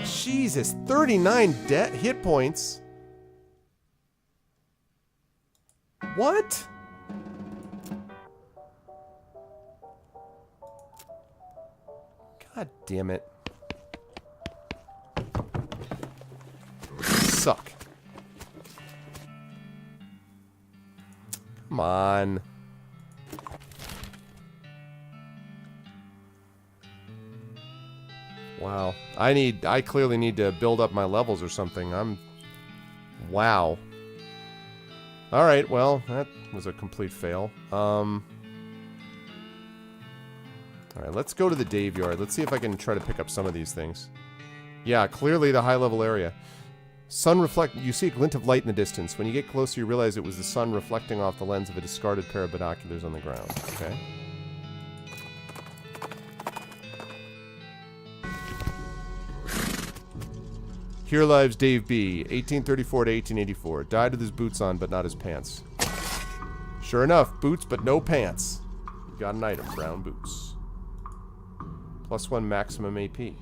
Jesus, 39 hit points. What? God damn it. Suck. Come on. Wow. I clearly need to build up my levels or something. Wow. Alright, well, that was a complete fail. Alright, let's go to the Dave Yard. Let's see if I can try to pick up some of these things. Yeah, clearly the high-level area. Sun reflect. You see a glint of light in the distance. When you get closer, you realize it was the sun reflecting off the lens of a discarded pair of binoculars on the ground. Okay. Here lives Dave B., 1834 to 1884. Died with his boots on, but not his pants. Sure enough, boots, but no pants. You got an item, brown boots. +1 maximum AP.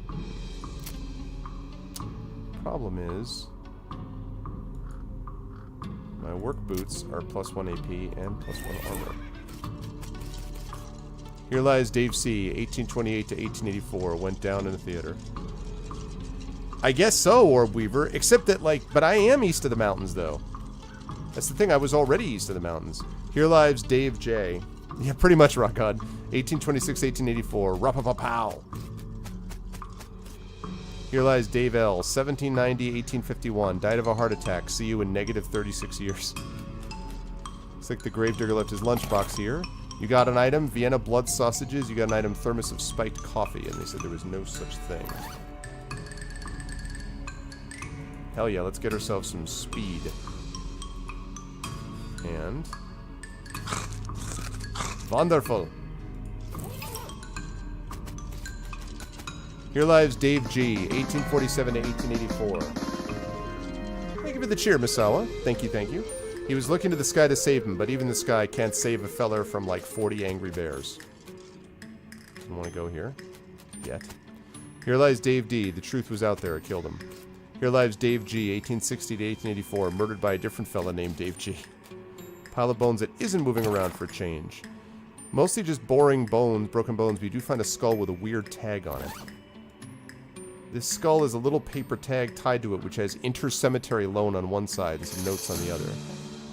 Problem is, my work boots are +1 AP and +1 armor. Here lies Dave C., 1828 to 1884. Went down in a theater. I guess so, Orb Weaver. Except that, like, but I am east of the mountains, though. That's the thing, I was already east of the mountains. Here lives Dave J. Yeah, pretty much, Rock God. 1826, 1884. Rapapapow. Here lies Dave L. 1790, 1851. Died of a heart attack. See you in negative 36 years. Looks like the gravedigger left his lunchbox here. You got an item, Vienna blood sausages. You got an item, thermos of spiked coffee. And they said there was no such thing. Hell yeah, let's get ourselves some speed. And... wonderful. Here lives Dave G., 1847 to 1884. Thank you for the cheer, Misawa. Thank you, thank you. He was looking to the sky to save him, but even the sky can't save a feller from like 40 angry bears. Didn't want to go here. Yet. Here lies Dave D. The truth was out there, it killed him. Here lives Dave G., 1860 to 1884, murdered by a different fella named Dave G. Pile of bones that isn't moving around for a change. Mostly just boring bones, broken bones, but you do find a skull with a weird tag on it. This skull has a little paper tag tied to it, which has Inter-Cemetery Loan on one side and some notes on the other.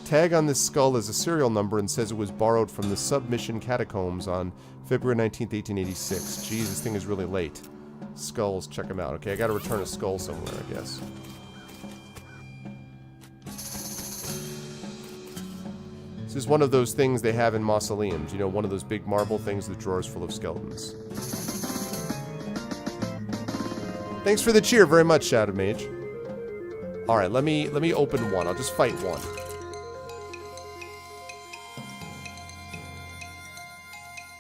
Tag on this skull is a serial number and says it was borrowed from the Submission Catacombs on February 19th, 1886. Jeez, this thing is really late. Skulls, check them out. Okay, I gotta return a skull somewhere, I guess. This is one of those things they have in mausoleums. You know, one of those big marble things with drawers full of skeletons. Thanks for the cheer very much, Shadow Mage. Alright, let me open one. I'll just fight one.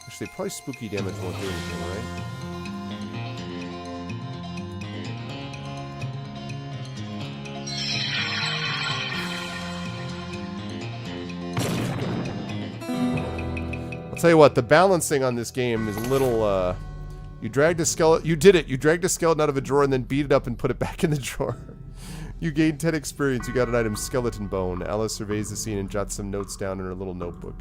Actually, probably spooky damage won't do anything, right? I'll tell you what, the balancing on this game is a little, you dragged a skeleton, you did it, you dragged a skeleton out of a drawer and then beat it up and put it back in the drawer. You gained 10 experience, you got an item, skeleton bone. Alice surveys the scene and jots some notes down in her little notebook.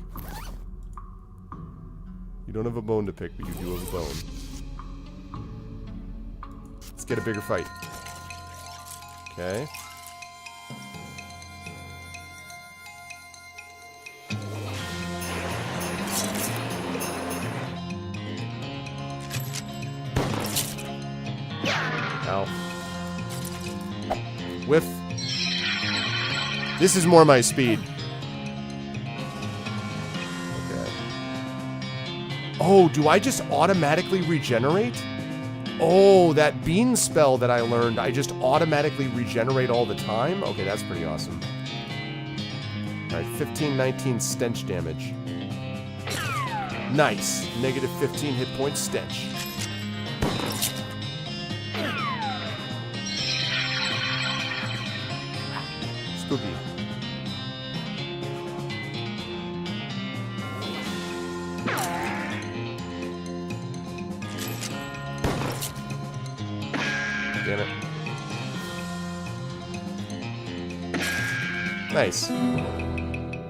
You don't have a bone to pick, but you do have a bone. Let's get a bigger fight. Okay. Ow. Whiff. This is more my speed. Okay. Oh, do I just automatically regenerate? Oh, that bean spell that I learned, I just automatically regenerate all the time? Okay, that's pretty awesome. Alright, 15, 19 stench damage. Nice. Negative 15 hit points stench. Spooky. Damn it.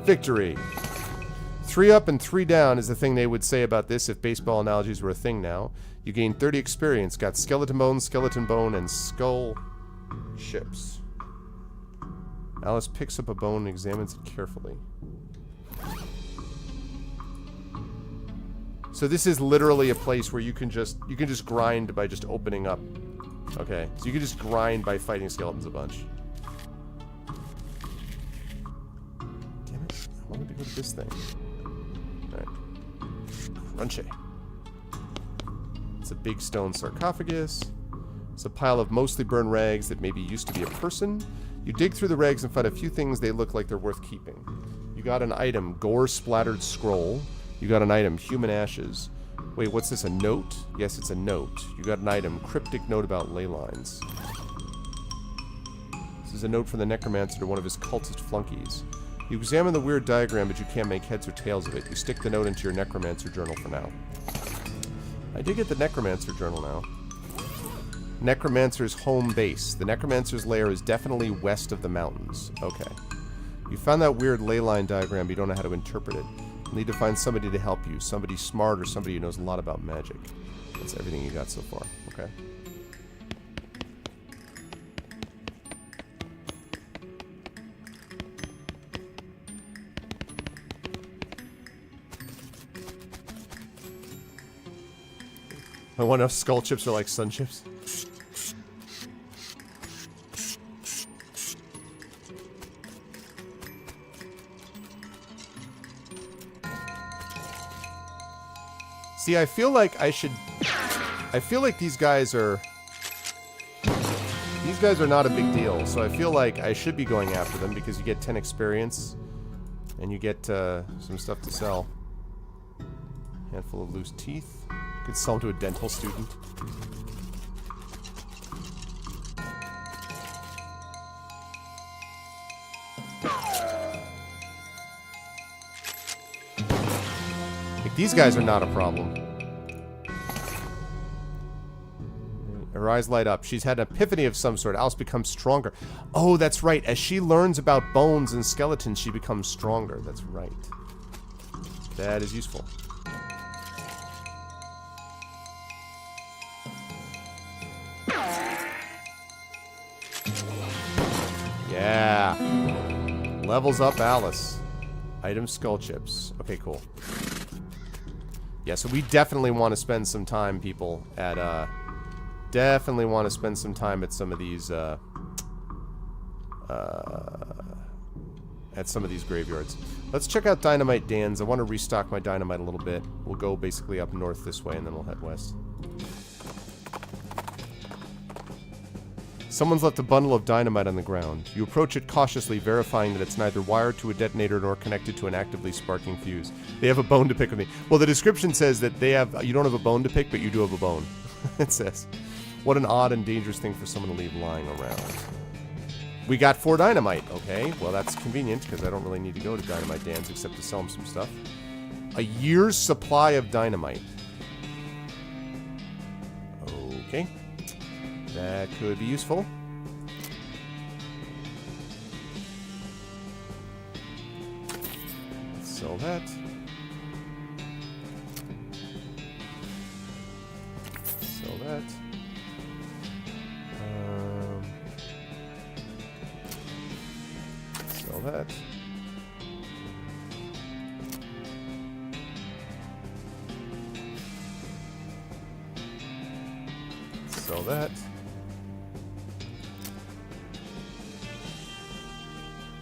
Victory. 3 up and 3 down is the thing they would say about this if baseball analogies were a thing now. You gain 30 experience. Got skeleton bone, and skull chips. Alice picks up a bone and examines it carefully. So this is literally a place where you can just grind by just opening up. Okay, so you can just grind by fighting skeletons a bunch. Damn it! I wanted to go to this thing. All right, crunchy. It's a big stone sarcophagus. It's a pile of mostly burned rags that maybe used to be a person. You dig through the rags and find a few things they look like they're worth keeping. You got an item, gore-splattered scroll. You got an item, human ashes. Wait, what's this, a note? Yes, it's a note. You got an item, cryptic note about ley lines. This is a note from the necromancer to one of his cultist flunkies. You examine the weird diagram, but you can't make heads or tails of it. You stick the note into your necromancer journal for now. I did get the necromancer journal now. Necromancer's home base. The necromancer's lair is definitely west of the mountains. Okay. You found that weird ley line diagram, but you don't know how to interpret it. You need to find somebody to help you. Somebody smart or somebody who knows a lot about magic. That's everything you got so far. Okay. I wonder if skull chips are like sun chips. See, I feel like these guys are not a big deal, so I feel like I should be going after them because you get 10 experience and you get some stuff to sell. Handful of loose teeth. Could sell them to a dental student. Like, these guys are not a problem. Her eyes light up. She's had an epiphany of some sort. Alice becomes stronger. Oh, that's right. As she learns about bones and skeletons, she becomes stronger. That's right. That is useful. Yeah. Levels up Alice. Item skull chips. Okay, cool. Yeah, so we definitely want to spend some time, people, at, definitely want to spend some time at some of these, graveyards. Let's check out Dynamite Dan's. I want to restock my dynamite a little bit. We'll go basically up north this way, and then we'll head west. Someone's left a bundle of dynamite on the ground. You approach it cautiously, verifying that it's neither wired to a detonator nor connected to an actively sparking fuse. They have a bone to pick with me. Well, the description says that you don't have a bone to pick, but you do have a bone. It says. What an odd and dangerous thing for someone to leave lying around. We got 4 dynamite. Okay, well that's convenient, because I don't really need to go to Dynamite Dan's except to sell them some stuff. A year's supply of dynamite. Okay. That could be useful. Let's sell that. Sell that. Sell that. Sell that.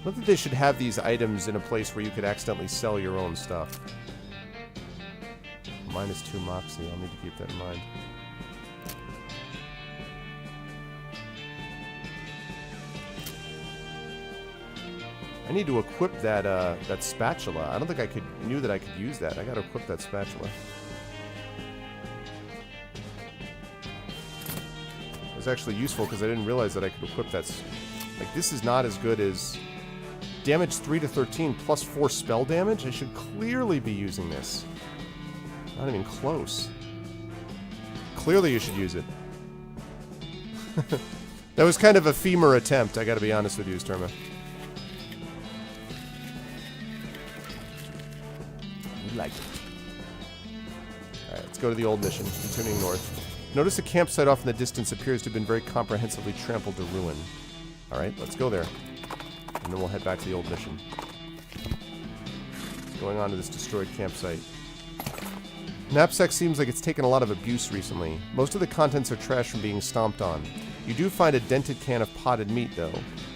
Not that they should have these items in a place where you could accidentally sell your own stuff. -2 Moxie. I'll need to keep that in mind. I need to equip that that spatula. I don't think I knew that I could use that. I gotta equip that spatula. It was actually useful because I didn't realize that I could equip that. Like, this is not as good as damage 3 to 13 plus 4 spell damage. I should clearly be using this. Not even close. Clearly you should use it. That was kind of a femur attempt, I gotta be honest with you, Sturma. Let's go to the old mission, continuing north. Notice the campsite off in the distance appears to have been very comprehensively trampled to ruin. Alright, let's go there. And then we'll head back to the old mission. Going on to this destroyed campsite. Knapsack seems like it's taken a lot of abuse recently. Most of the contents are trash from being stomped on. You do find a dented can of potted meat, though.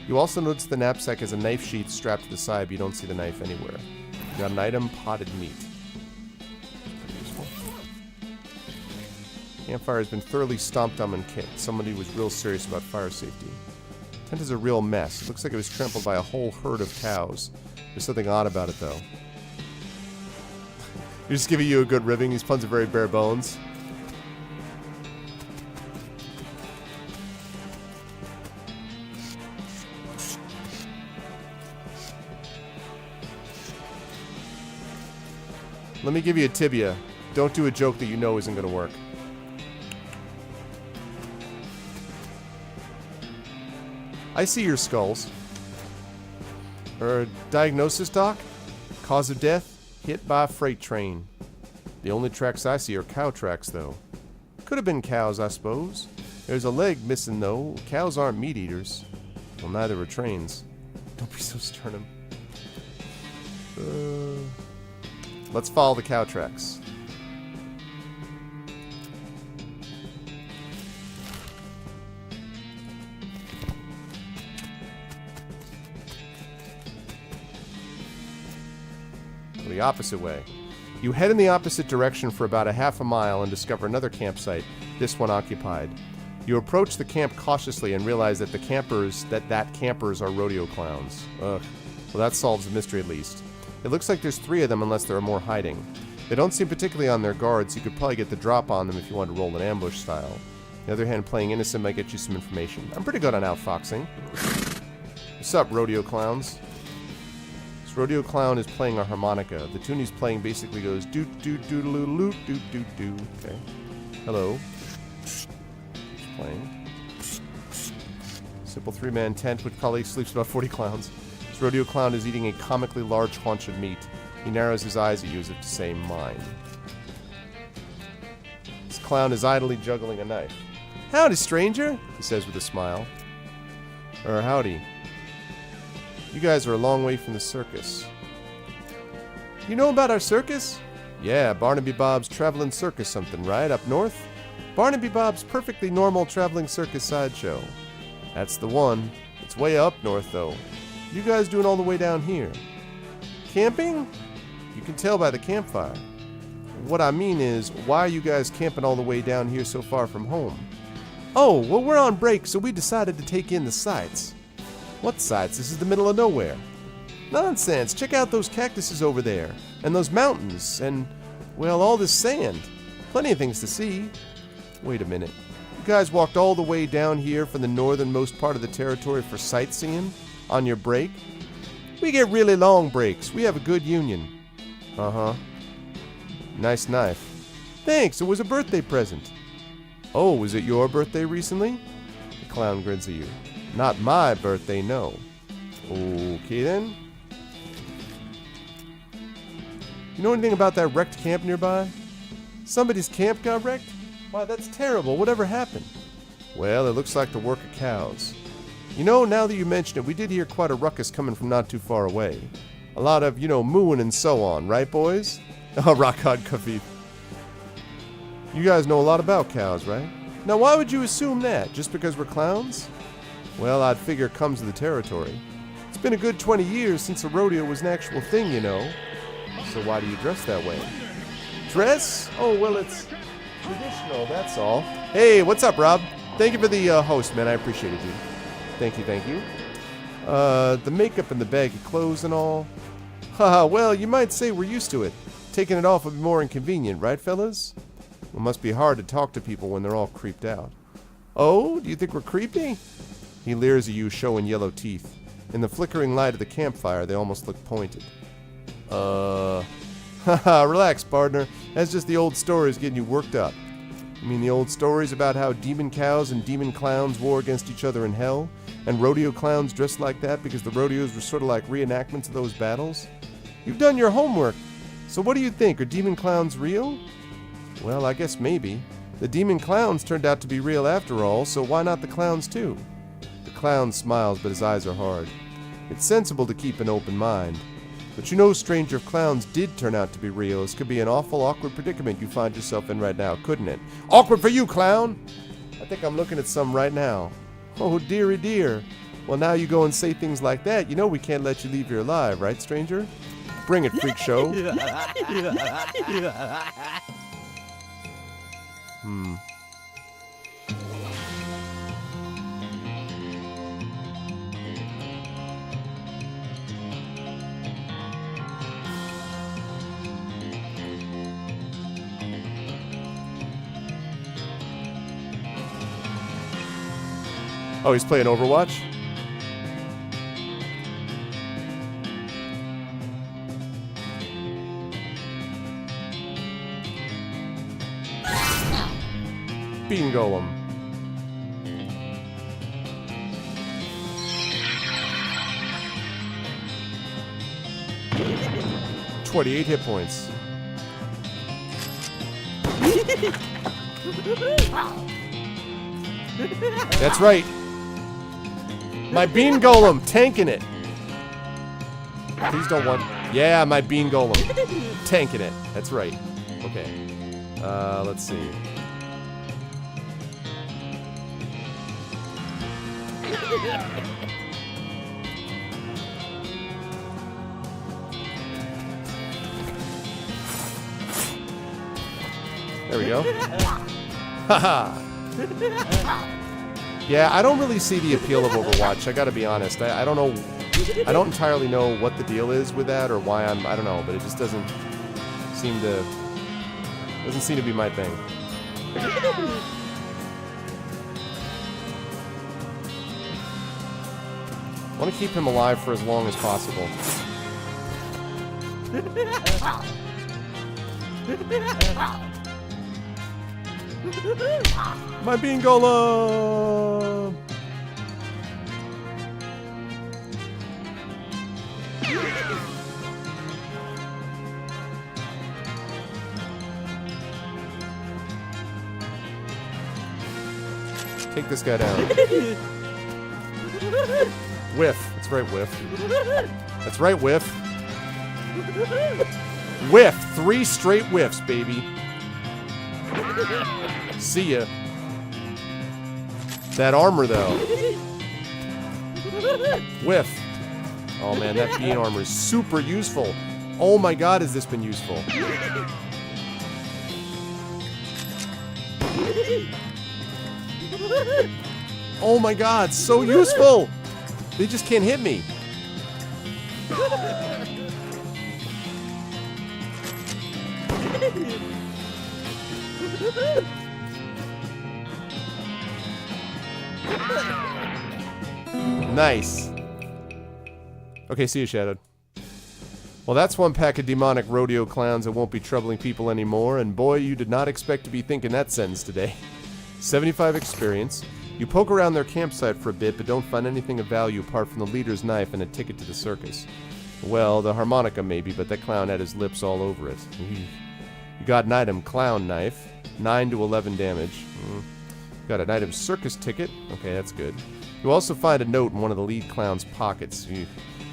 You also notice the knapsack has a knife sheath strapped to the side, but you don't see the knife anywhere. You got an item, potted meat. Pretty useful. Campfire has been thoroughly stomped on and kicked. Somebody was real serious about fire safety. Tent is a real mess. It looks like it was trampled by a whole herd of cows. There's something odd about it, though. You're just giving you a good ribbing. These puns are very bare bones. Let me give you a tibia. Don't do a joke that you know isn't going to work. I see your skulls. Diagnosis, Doc? Cause of death? Hit by a freight train. The only tracks I see are cow tracks, though. Could have been cows, I suppose. There's a leg missing, though. Cows aren't meat eaters. Well, neither are trains. Don't be so stern. Let's follow the cow tracks. The opposite way. You head in the opposite direction for about a half a mile and discover another campsite, this one occupied. You approach the camp cautiously and realize that the campers are rodeo clowns. Ugh. Well, that solves the mystery at least. It looks like there's 3 of them unless there are more hiding. They don't seem particularly on their guard, so you could probably get the drop on them if you want to roll an ambush style. On the other hand, playing innocent might get you some information. I'm pretty good on outfoxing. What's up, rodeo clowns? This rodeo clown is playing a harmonica. The tune he's playing basically goes doot doot doodaloo loot doot doot doo. Okay. Hello. He's playing. Simple 3-man tent which probably sleeps about 40 clowns. This rodeo clown is eating a comically large haunch of meat. He narrows his eyes at you as if to say mine. This clown is idly juggling a knife. Howdy, stranger, he says with a smile. Howdy. You guys are a long way from the circus. You know about our circus? Yeah, Barnaby Bob's traveling circus something, right? Up north? Barnaby Bob's perfectly normal traveling circus sideshow. That's the one. It's way up north, though. You guys doing all the way down here? Camping? You can tell by the campfire. What I mean is, why are you guys camping all the way down here so far from home? Oh, well, we're on break, so we decided to take in the sights. What sights? This is the middle of nowhere. Nonsense. Check out those cactuses over there. And those mountains. And, well, all this sand. Plenty of things to see. Wait a minute. You guys walked all the way down here from the northernmost part of the territory for sightseeing? On your break? We get really long breaks. We have a good union. Uh-huh. Nice knife. Thanks. It was a birthday present. Oh, was it your birthday recently? The clown grins at you. Not my birthday, no. Okay, then. You know anything about that wrecked camp nearby? Somebody's camp got wrecked? Why, that's terrible. Whatever happened? Well, it looks like the work of cows. You know, now that you mention it, we did hear quite a ruckus coming from not too far away. A lot of, mooing and so on, right, boys? Oh, rock on, Kafif. You guys know a lot about cows, right? Now, why would you assume that? Just because we're clowns? Well, I'd figure it comes to the territory. It's been a good 20 years since a rodeo was an actual thing, you know. So why do you dress that way? Dress? Oh, well, it's traditional, that's all. Hey, what's up, Rob? Thank you for the host, man. I appreciate it, dude. Thank you. The makeup and the bag of clothes and all. Haha, well, you might say we're used to it. Taking it off would be more inconvenient, right, fellas? It must be hard to talk to people when they're all creeped out. Oh, do you think we're creepy? He leers at you, showing yellow teeth. In the flickering light of the campfire, they almost look pointed. Haha, relax, partner. That's just the old stories getting you worked up. You mean the old stories about how demon cows and demon clowns war against each other in hell? And rodeo clowns dressed like that because the rodeos were sort of like reenactments of those battles? You've done your homework. So what do you think? Are demon clowns real? Well, I guess maybe. The demon clowns turned out to be real after all, so why not the clowns too? The clown smiles, but his eyes are hard. It's sensible to keep an open mind. But you know, stranger, if clowns did turn out to be real, this could be an awful awkward predicament you find yourself in right now, couldn't it? Awkward for you, clown! I think I'm looking at some right now. Oh, dearie dear. Well, now you go and say things like that, you know we can't let you leave here alive, right, stranger? Bring it, freak show. Oh, he's playing Overwatch? Bean Golem. $28 hit points. That's right. My Bean Golem, tanking it. Please don't want... Yeah, my Bean Golem. Tanking it. That's right. Okay. Let's see. There we go. Haha. Yeah, I don't really see the appeal of Overwatch. I gotta be honest. I don't know. I don't entirely know what the deal is with that or why I don't know, but it just doesn't seem to be my thing. I want to keep him alive for as long as possible. My Bean Golem! Take this guy down. Whiff. That's right, whiff. That's right, whiff. Whiff. 3 straight whiffs, baby. See ya. That armor, though. Whiff. Oh, man, that bean armor is super useful. Oh, my God, has this been useful. Oh, my God, so useful. They just can't hit me. Nice. Okay, see you, Shadowed. Well, that's one pack of demonic rodeo clowns that won't be troubling people anymore, and boy, you did not expect to be thinking that sentence today. 75 experience. You poke around their campsite for a bit, but don't find anything of value apart from the leader's knife and a ticket to the circus. Well, the harmonica maybe, but that clown had his lips all over it. You got an item, clown knife, 9 to 11 damage. Got an item, circus ticket. Okay, that's good. You also find a note in one of the lead clown's pockets.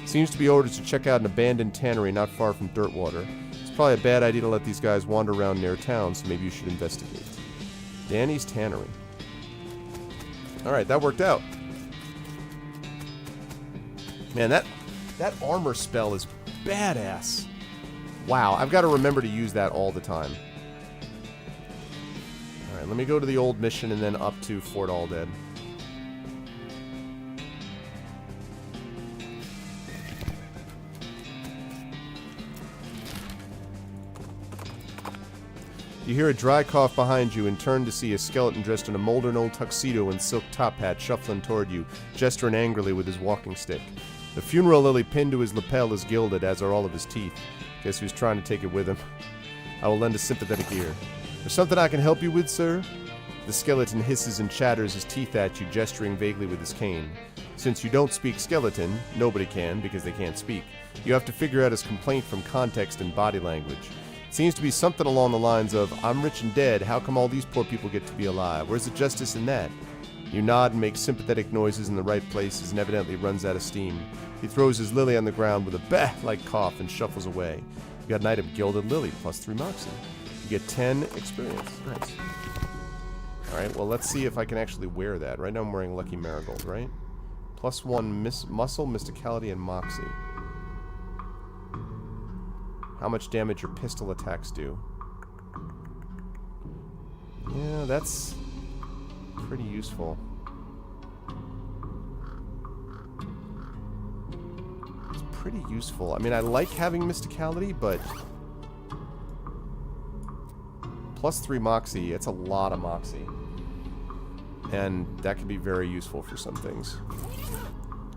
Seems to be orders to check out an abandoned tannery not far from Dirtwater. It's probably a bad idea to let these guys wander around near town, so maybe you should investigate. Danny's Tannery. Alright, that worked out. Man, that armor spell is badass. Wow, I've got to remember to use that all the time. Alright, let me go to the old mission and then up to Fort Aldead. You hear a dry cough behind you and turn to see a skeleton dressed in a modern old tuxedo and silk top hat shuffling toward you, gesturing angrily with his walking stick. The funeral lily pinned to his lapel is gilded, as are all of his teeth. Guess he was trying to take it with him. I will lend a sympathetic ear. There's something I can help you with, sir? The skeleton hisses and chatters his teeth at you, gesturing vaguely with his cane. Since you don't speak skeleton, nobody can, because they can't speak. You have to figure out his complaint from context and body language. It seems to be something along the lines of, I'm rich and dead, how come all these poor people get to be alive? Where's the justice in that? You nod and make sympathetic noises in the right places and evidently runs out of steam. He throws his lily on the ground with a bah-like cough and shuffles away. You got an item, Gilded Lily, plus 3 moxie. You get 10 experience. Nice. Alright, well let's see if I can actually wear that. Right now I'm wearing Lucky Marigold, right? Plus 1 muscle, mysticality, and moxie. How much damage your pistol attacks do. Yeah, that's pretty useful. It's pretty useful. I mean, I like having mysticality, but plus 3 moxie, it's a lot of moxie. And that can be very useful for some things.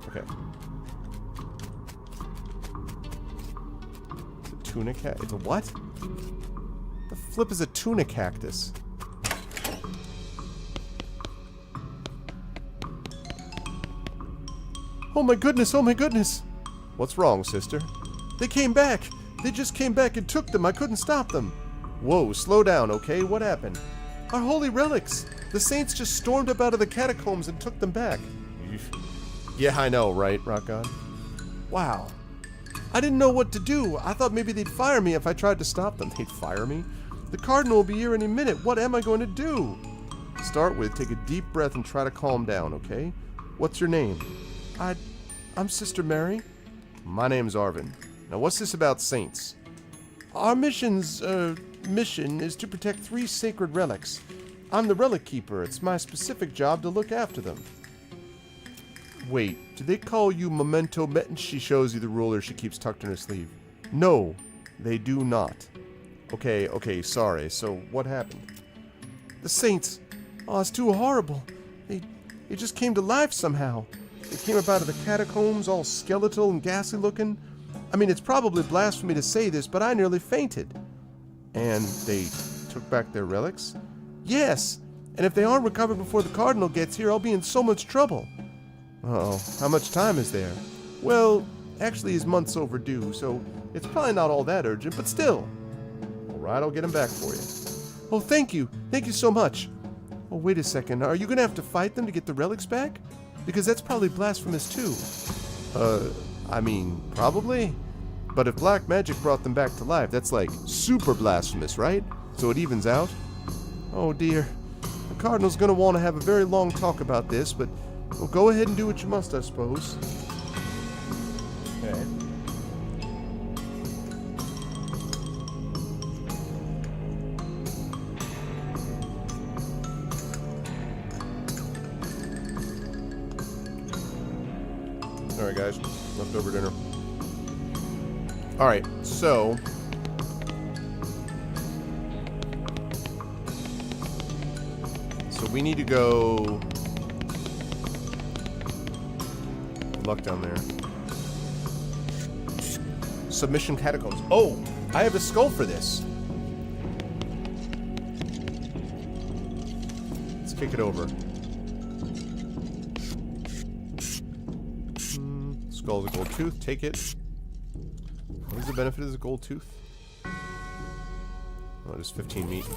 Okay. It's a tuna cat. It's a what? The flip is a tuna cactus. Oh my goodness, oh my goodness! What's wrong, sister? They came back! They just came back and took them. I couldn't stop them. Whoa, slow down, okay? What happened? Our holy relics! The saints just stormed up out of the catacombs and took them back. Yeah, I know, right, Rock God? Wow. I didn't know what to do. I thought maybe they'd fire me if I tried to stop them. They'd fire me? The cardinal will be here any minute. What am I going to do? Start with, take a deep breath and try to calm down, okay? What's your name? I'm Sister Mary. My name's Arvin. Now, what's this about saints? Our mission is to protect 3 sacred relics. I'm the relic keeper. It's my specific job to look after them. Wait, do they call you Memento She shows you the ruler she keeps tucked in her sleeve. No, they do not. Okay, sorry. So, what happened? The saints. Oh, it's too horrible. They just came to life somehow. They came up out of the catacombs, all skeletal and ghastly looking. I mean, it's probably blasphemy to say this, but I nearly fainted. And they took back their relics? Yes, and if they aren't recovered before the cardinal gets here, I'll be in so much trouble. Uh-oh, how much time is there? Well, actually he's months overdue, so it's probably not all that urgent, but still. Alright, I'll get him back for you. Oh, thank you so much. Oh, wait a second, are you gonna have to fight them to get the relics back? Because that's probably blasphemous too. I mean, probably. But if black magic brought them back to life, that's like super blasphemous, right? So it evens out? Oh dear. The cardinal's gonna want to have a very long talk about this, but well, go ahead and do what you must, I suppose. Okay. Alright guys, leftover dinner. Alright, so we need to go. Good luck down there. Submission catacombs. Oh, I have a skull for this. Let's kick it over. Skull of a gold tooth. Take it. What is the benefit of the gold tooth? Oh, just 15 meat.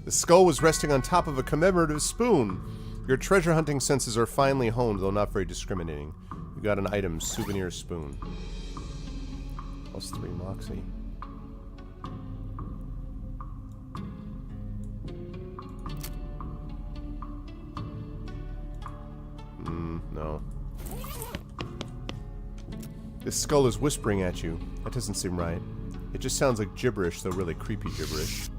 The skull was resting on top of a commemorative spoon. Your treasure hunting senses are finely honed, though not very discriminating. You got an item, souvenir spoon. Plus 3 moxie. No. This skull is whispering at you. That doesn't seem right. It just sounds like gibberish, though really creepy gibberish.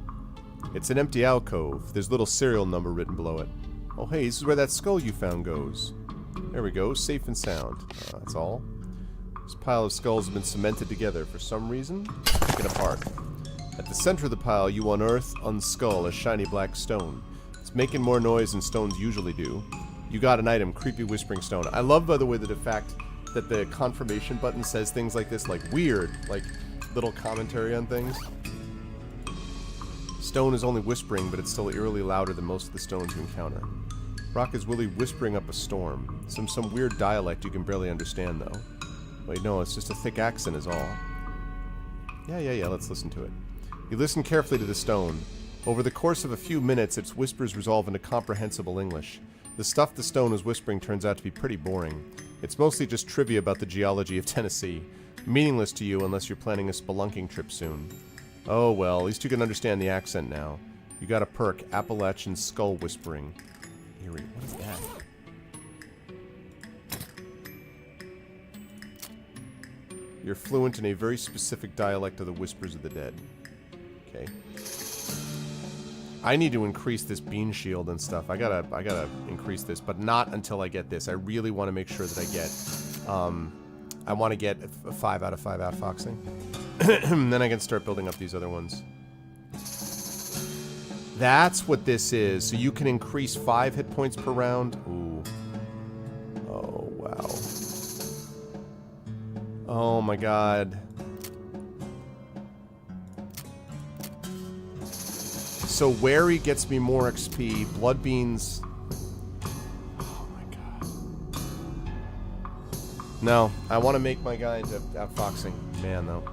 It's an empty alcove. There's a little serial number written below it. Oh hey, this is where that skull you found goes. There we go, safe and sound. That's all. This pile of skulls has been cemented together for some reason. Take it apart. At the center of the pile, you unskull a shiny black stone. It's making more noise than stones usually do. You got an item, creepy whispering stone. I love, by the way, the fact that the confirmation button says things like this, like weird, like little commentary on things. Stone is only whispering, but it's still eerily louder than most of the stones you encounter. Rock is really whispering up a storm. Some weird dialect you can barely understand, though. Wait, no, it's just a thick accent is all. Yeah, let's listen to it. You listen carefully to the stone. Over the course of a few minutes, its whispers resolve into comprehensible English. The stuff the stone is whispering turns out to be pretty boring. It's mostly just trivia about the geology of Tennessee. Meaningless to you unless you're planning a spelunking trip soon. Oh well, at least you can understand the accent now. You got a perk, Appalachian Skull Whispering. Eerie, what is that? You're fluent in a very specific dialect of the whispers of the dead. Okay. I need to increase this bean shield and stuff. I gotta increase this, but not until I get this. I really want to make sure that I get, I want to get a 5 out of 5 outfoxing. Then I can start building up these other ones. That's what this is. So you can increase 5 hit points per round. Ooh. Oh, wow. Oh my god. So Wary gets me more XP. Blood Beans. Oh my god. No, I want to make my guy into outfoxing. Man, though.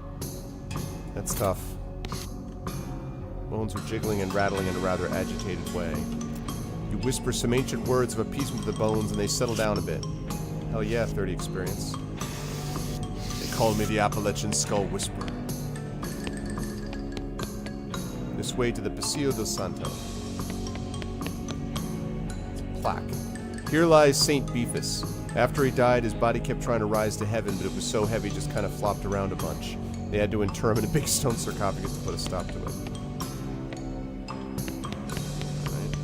That's tough. Bones are jiggling and rattling in a rather agitated way. You whisper some ancient words of appeasement to the bones and they settle down a bit. Hell yeah, 30 experience. They call me the Appalachian Skull Whisperer. This way to the Paseo del Santo. It's a plaque. Here lies Saint Beefus. After he died, his body kept trying to rise to heaven, but it was so heavy it just kind of flopped around a bunch. They had to inter him in a big stone sarcophagus to put a stop to it. Right.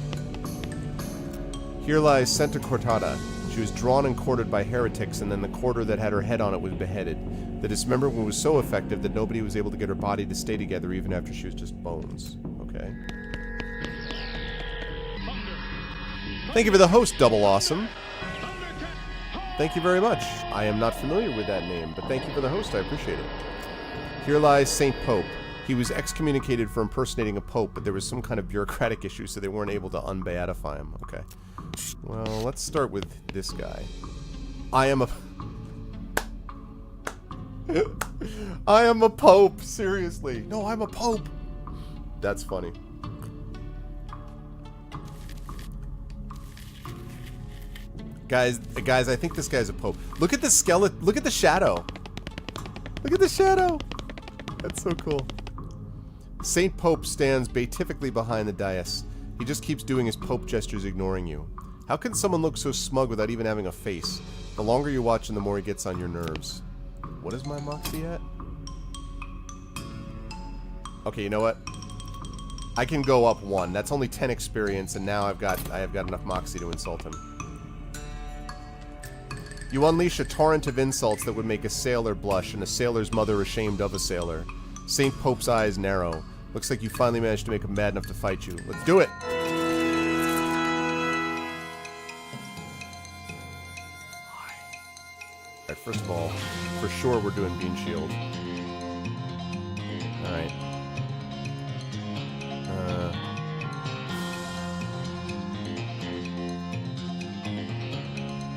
Here lies Santa Cortada. She was drawn and quartered by heretics, and then the quarter that had her head on it was beheaded. The dismemberment was so effective that nobody was able to get her body to stay together even after she was just bones. Okay. Thank you for the host, Double Awesome. Thank you very much. I am not familiar with that name, but thank you for the host. I appreciate it. Here lies Saint Pope. He was excommunicated for impersonating a pope, but there was some kind of bureaucratic issue, so they weren't able to unbeatify him. Okay. Well, let's start with this guy. I am a... I am a pope, seriously. No, I'm a pope. That's funny. Guys, I think this guy's a pope. Look at the skeleton. Look at the shadow. Look at the shadow. That's so cool. Saint Pope stands beatifically behind the dais. He just keeps doing his pope gestures, ignoring you. How can someone look so smug without even having a face? The longer you watch him, the more he gets on your nerves. What is my moxie at? Okay, you know what? I can go up 1. That's only 10 experience, and now I have got enough moxie to insult him. You unleash a torrent of insults that would make a sailor blush and a sailor's mother ashamed of a sailor. Saint Pope's eyes narrow. Looks like you finally managed to make him mad enough to fight you. Let's do it! Alright, first of all, for sure we're doing Bean Shield. Alright.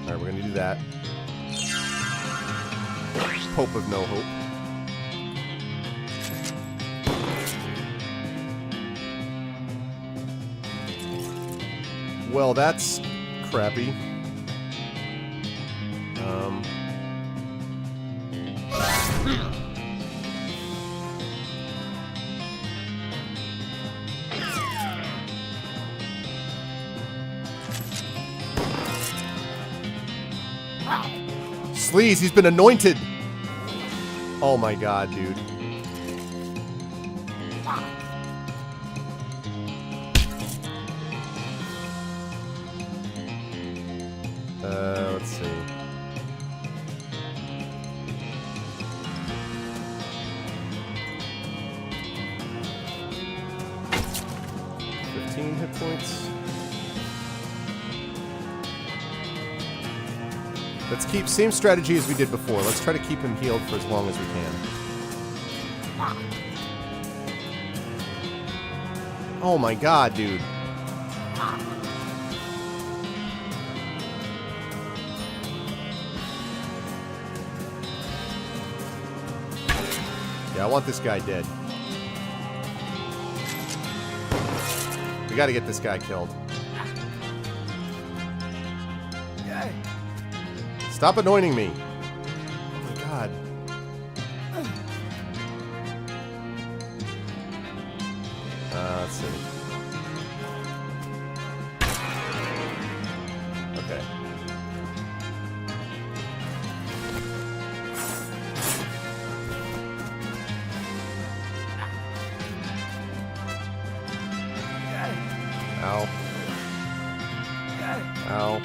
Alright, we're gonna do that. Pope of No Hope. Well, that's crappy. Sleaze, he's been anointed! Oh my god, dude. Let's see. Hit points. Let's keep same strategy as we did before. Let's try to keep him healed for as long as we can. Oh my god, dude. Yeah, I want this guy dead. We gotta get this guy killed. Stop anointing me. Oh my god. Let's see. Okay. Ow. Ow.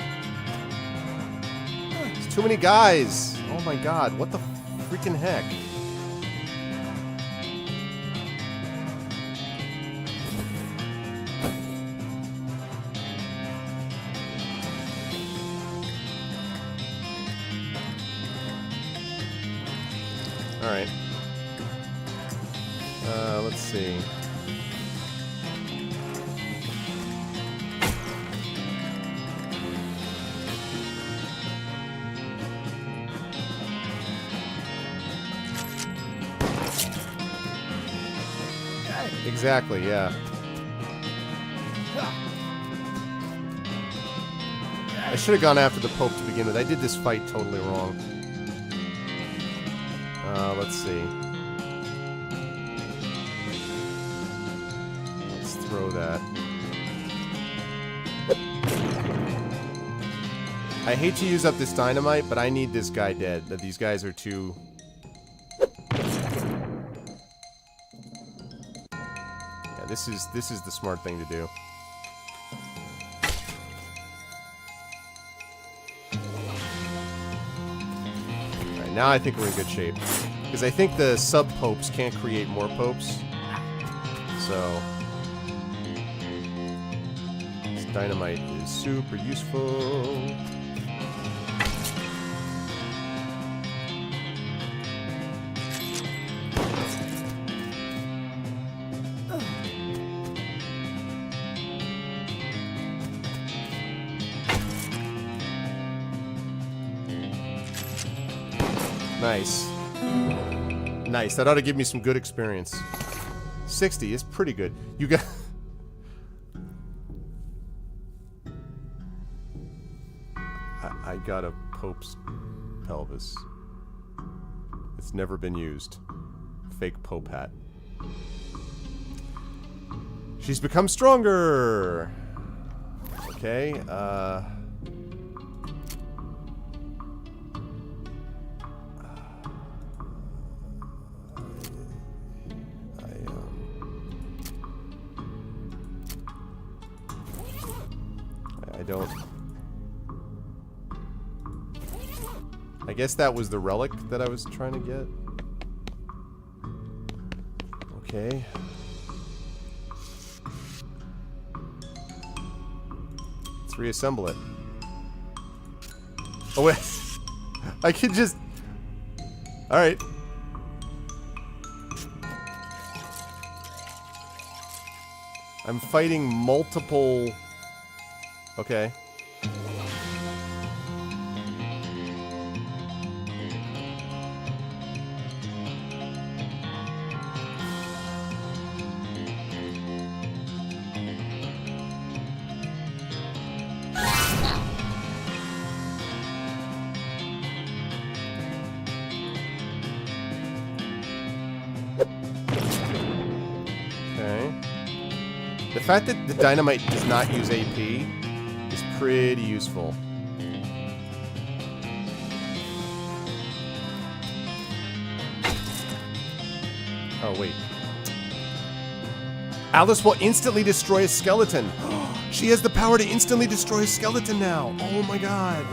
There's too many guys. Oh my god, what the freaking heck? Alright. Let's see. Exactly, yeah. I should have gone after the Pope to begin with. I did this fight totally wrong. Let's see. Let's throw that. I hate to use up this dynamite, but I need this guy dead. That these guys are too... Yeah, this is the smart thing to do. Alright, now I think we're in good shape. Because I think the sub-popes can't create more popes. So... this dynamite is super useful. Nice. Nice. That ought to give me some good experience. 60 is pretty good. You got... I got a Pope's pelvis. It's never been used. Fake Pope hat. She's become stronger! Okay, I don't... I guess that was the relic that I was trying to get. Okay. Let's reassemble it. Oh wait. I can just... Alright. I'm fighting multiple... Okay. The fact that the dynamite does not use AP is pretty useful. Oh, wait. Alice will instantly destroy a skeleton. She has the power to instantly destroy a skeleton now. Oh my god.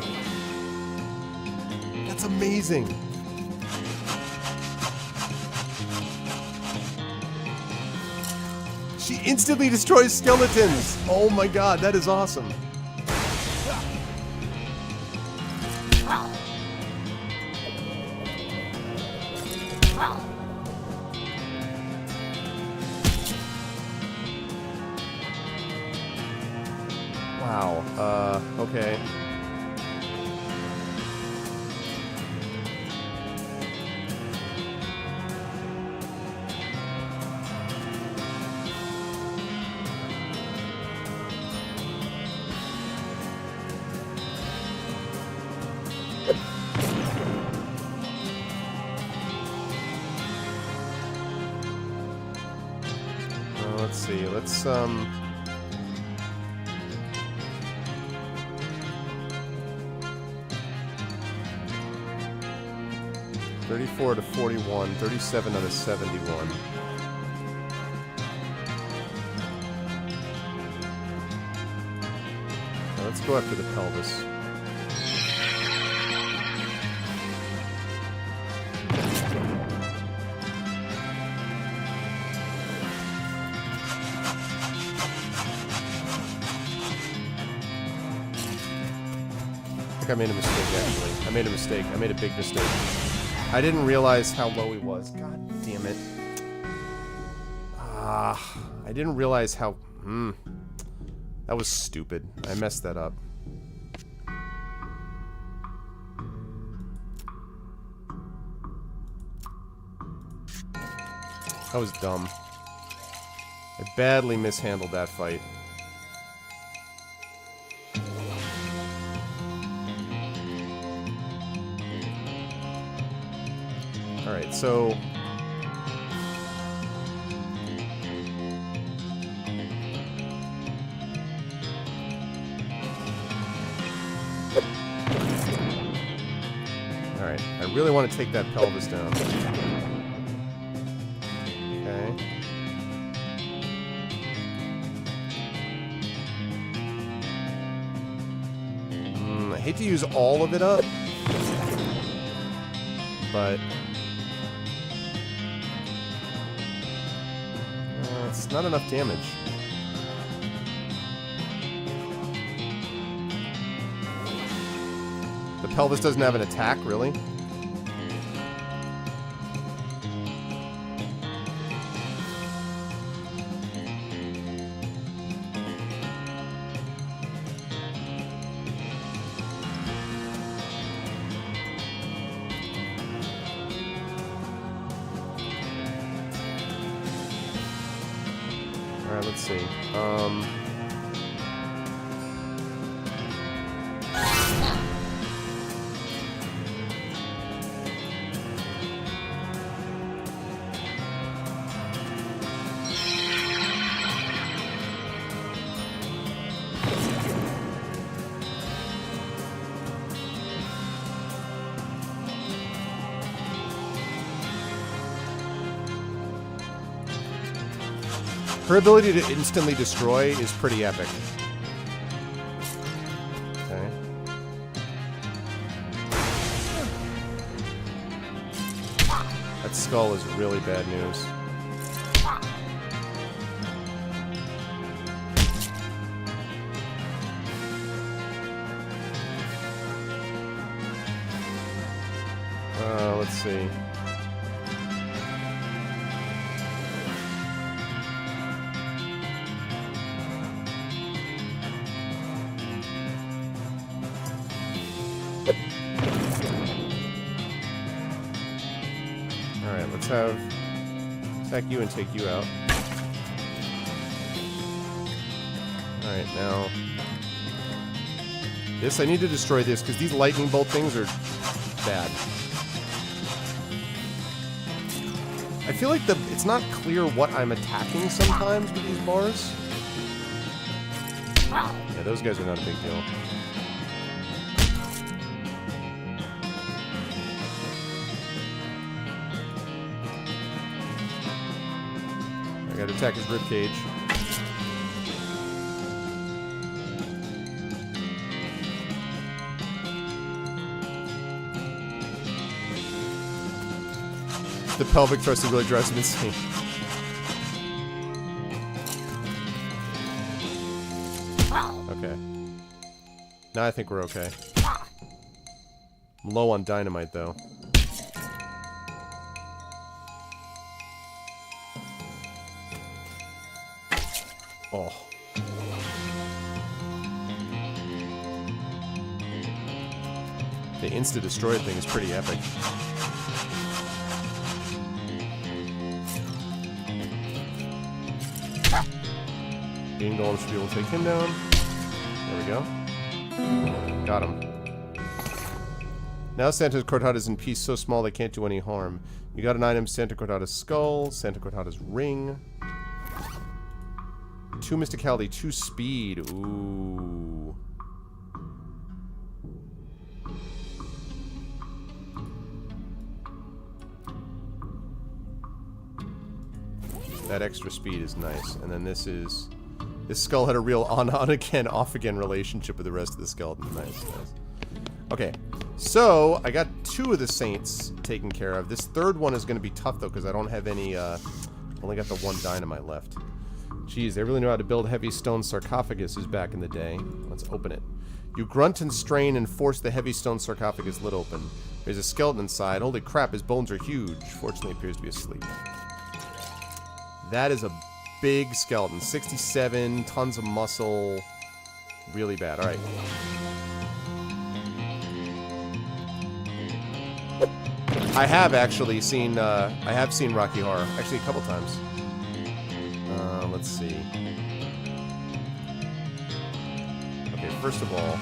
That's amazing. She instantly destroys skeletons! Oh my god, that is awesome. Wow, okay. let's see. Let's 34 to 41, 37 out of 71. Now let's go after the pelvis. I made a mistake, actually. I made a mistake. I made a big mistake. I didn't realize how low he was. God damn it. I didn't realize how... That was stupid. I messed that up. That was dumb. I badly mishandled that fight. Alright, so... Alright, I really want to take that pelvis down. Okay. I hate to use all of it up, but... it's not enough damage. The pelvis doesn't have an attack, really? Alright, let's see. Her ability to instantly destroy is pretty epic. Okay. That skull is really bad news. Let's see. Alright, let's have attack you and take you out. Alright, now this, I need to destroy this because these lightning bolt things are bad. I feel like it's not clear what I'm attacking sometimes with these bars. Yeah, those guys are not a big deal. I gotta attack his ribcage. The pelvic thrust really drives him insane. Okay. Now I think we're okay. I'm low on dynamite, though. Oh. The insta-destroy thing is pretty epic. Being Golem should be able to take him down. There we go. Got him. Now Santa Cortada's in peace so small they can't do any harm. You got an item, Santa Cortada's skull, Santa Cortada's ring. 2 mysticality, 2 speed. Ooh. That extra speed is nice. And then this skull had a real on-again, off-again relationship with the rest of the skeleton. Nice, nice. Okay, so I got 2 of the saints taken care of. This third one is going to be tough, though, because I don't have any, only got the 1 dynamite left. Jeez, they really know how to build heavy stone sarcophaguses back in the day. Let's open it. You grunt and strain and force the heavy stone sarcophagus lid open. There's a skeleton inside. Holy crap, his bones are huge. Fortunately, appears to be asleep. That is a big skeleton. 67, tons of muscle. Really bad. Alright. I have actually seen, Rocky Horror. Actually, a couple times. Let's see. Okay, first of all...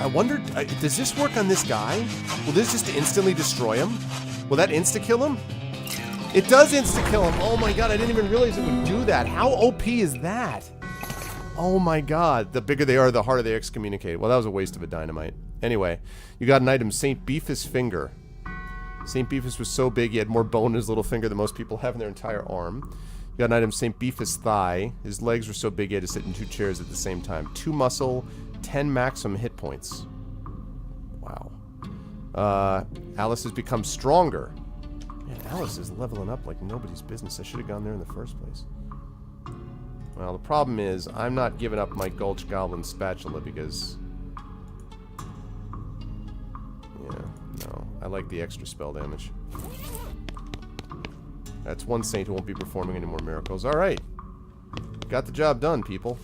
I wonder, does this work on this guy? Will this just instantly destroy him? Will that insta-kill him? It does insta-kill him! Oh my god, I didn't even realize it would do that. How OP is that? Oh my god. The bigger they are, the harder they excommunicate. Well, that was a waste of a dynamite. Anyway, you got an item, St. Beefus' finger. St. Beefus was so big, he had more bone in his little finger than most people have in their entire arm. You got an item, St. Beefus' thigh. His legs were so big he had to sit in 2 chairs at the same time. 2 muscle, 10 maximum hit points. Wow. Alice has become stronger. Man, Alice is leveling up like nobody's business. I should have gone there in the first place. Well, the problem is, I'm not giving up my Gulch Goblin spatula because... Yeah, no. I like the extra spell damage. That's 1 saint who won't be performing any more miracles. Alright. Got the job done, people.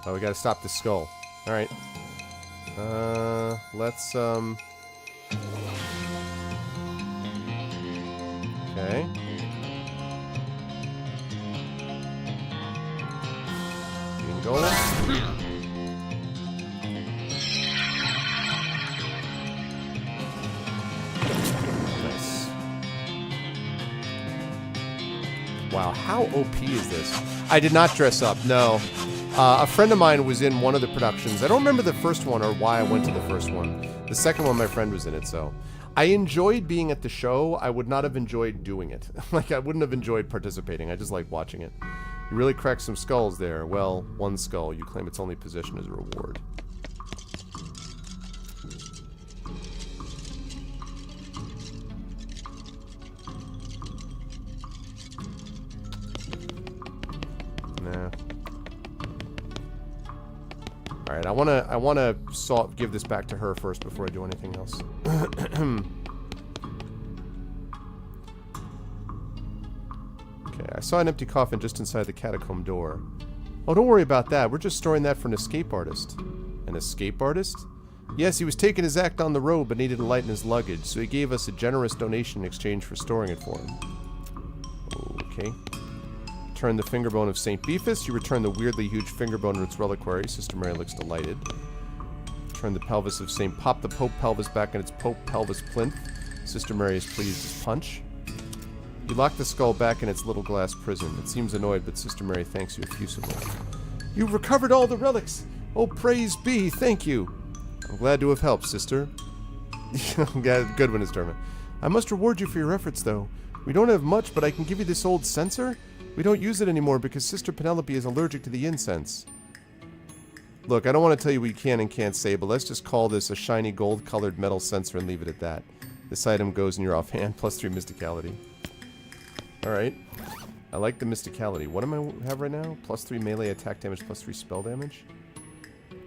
Oh, we gotta stop the skull. Alright. Let's, Okay. Green golem. Nice. Wow, how OP is this? I did not dress up, no. A friend of mine was in one of the productions. I don't remember the first one or why I went to the first one. The second one, my friend was in it, so... I enjoyed being at the show. I would not have enjoyed doing it. Like, I wouldn't have enjoyed participating. I just like watching it. You really cracked some skulls there. Well, 1 skull. You claim its only possession as a reward. Nah. Alright, I wanna give this back to her first before I do anything else. Okay, I saw an empty coffin just inside the catacomb door. Oh, don't worry about that. We're just storing that for an escape artist. An escape artist? Yes, he was taking his act on the road but needed to lighten his luggage, so he gave us a generous donation in exchange for storing it for him. Okay. Return the fingerbone of St. Beefus. You return the weirdly huge fingerbone in its reliquary. Sister Mary looks delighted. Return the pelvis of St. Pop the Pope pelvis back in its Pope pelvis plinth. Sister Mary is pleased as punch. You lock the skull back in its little glass prison. It seems annoyed, but Sister Mary thanks you effusively. You've recovered all the relics! Oh, praise be, thank you! I'm glad to have helped, sister. Good one, Dermot. I must reward you for your efforts, though. We don't have much, but I can give you this old censer. We don't use it anymore because Sister Penelope is allergic to the incense. Look, I don't want to tell you what you can and can't say, but let's just call this a shiny gold-colored metal censer and leave it at that. This item goes in your offhand, +3 mysticality. Alright. I like the mysticality. What am I have right now? +3 melee attack damage, +3 spell damage?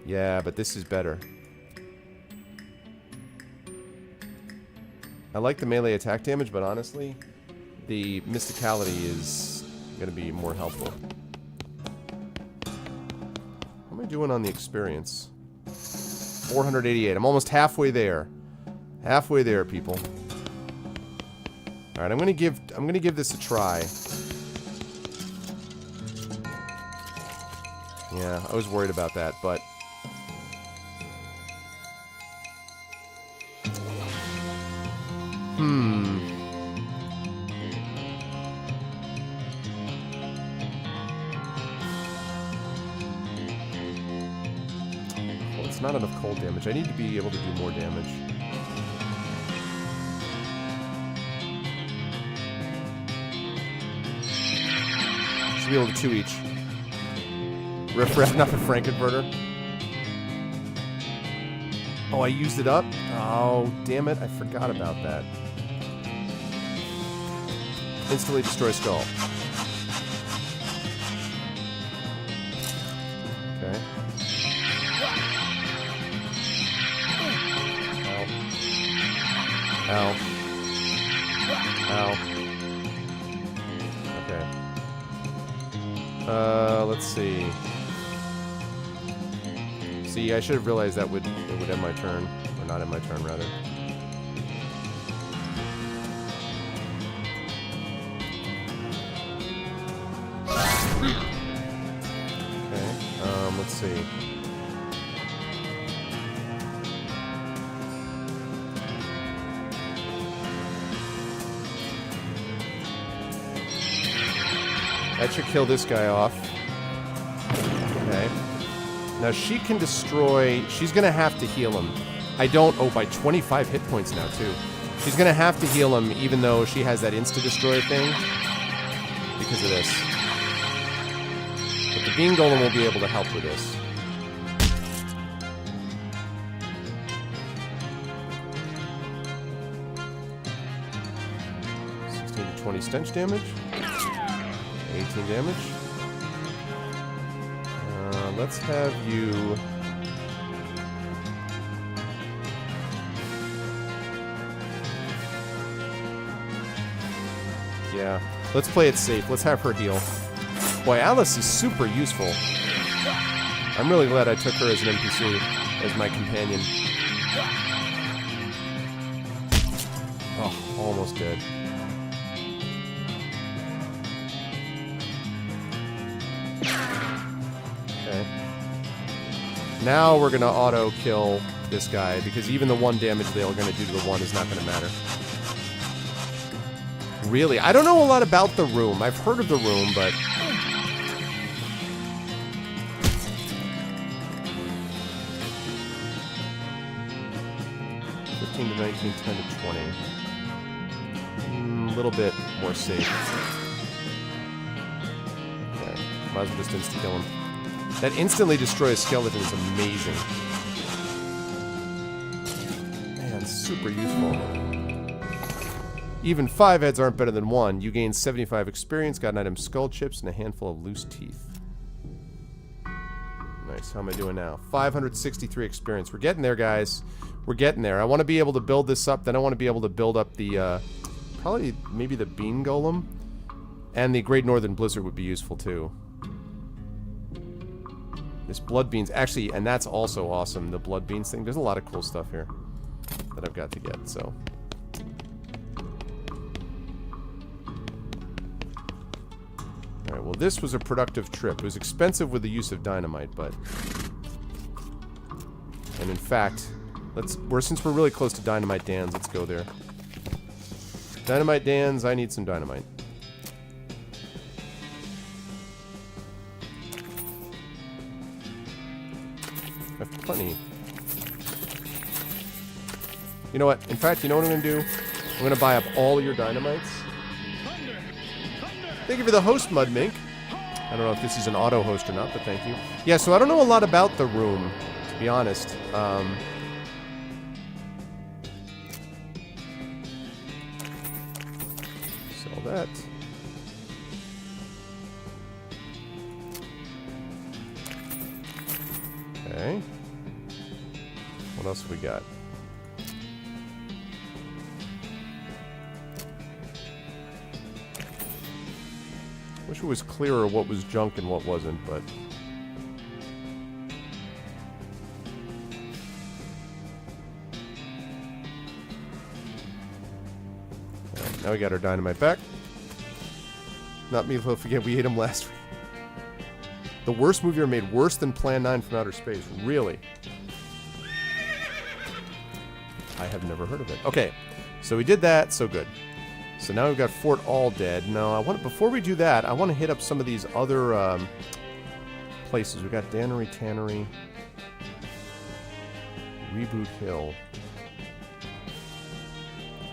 Yeah, but this is better. I like the melee attack damage, but honestly, the mysticality is going to be more helpful. How am I doing on the experience? 488. I'm almost halfway there. Halfway there, people. All right, I'm gonna give this a try. Yeah, I was worried about that, but... Well, it's not enough cold damage. I need to be able to do more damage. Should be able to 2 each. Riff-raff, not the Frankenverter. Oh, I used it up? Oh, damn it. I forgot about that. Instantly destroy skull. Okay. Ow. Ow. Okay. Let's see. See, I should have realized that it would end my turn. Or not end my turn, rather. Okay, let's see. That should kill this guy off. Okay. Now she can destroy... She's going to have to heal him. I don't... Oh, by 25 hit points now, too. She's going to have to heal him, even though she has that insta-destroy thing. Because of this. But the Bean Golem will be able to help with this. To 20 stench damage. 18 damage. Let's have you... Yeah. Let's play it safe. Let's have her heal. Boy, Alice is super useful. I'm really glad I took her as an NPC, as my companion. Oh, almost dead. Now we're going to auto-kill this guy, because even the 1 damage they are going to do to the 1 is not going to matter. Really? I don't know a lot about the room. I've heard of the room, but... $15 to 19, 10 to 20. A little bit more safe. Okay. Might as well just insta-kill him. That instantly destroys skeleton is amazing. Man, super useful. Even 5 heads aren't better than 1. You gain 75 experience, got an item skull chips, and a handful of loose teeth. Nice. How am I doing now? 563 experience. We're getting there, guys. We're getting there. I want to be able to build this up. Then I want to be able to build up the, probably maybe the Bean Golem. And the Great Northern Blizzard would be useful, too. This Blood Beans, actually, and that's also awesome, the Blood Beans thing. There's a lot of cool stuff here that I've got to get, so. Alright, well this was a productive trip. It was expensive with the use of dynamite, but... And in fact, since we're really close to Dynamite Dan's, let's go there. Dynamite Dan's, I need some dynamite. I have plenty. You know what? In fact, you know what I'm going to do? I'm going to buy up all your dynamites. Thank you for the host, Mudmink. I don't know if this is an auto host or not, but thank you. Yeah, so I don't know a lot about the room, to be honest. Sell that. Okay. What else have we got? Wish it was clearer what was junk and what wasn't, but... Right, now we got our dynamite back. Not Meatloaf again, we ate him last week. The worst movie ever made, worse than Plan 9 from Outer Space. Really? I have never heard of it. Okay, so we did that, so good. So now we've got Fort All Dead. Now, before we do that, I want to hit up some of these other places. We've got Dannery, Tannery, Reboot Hill.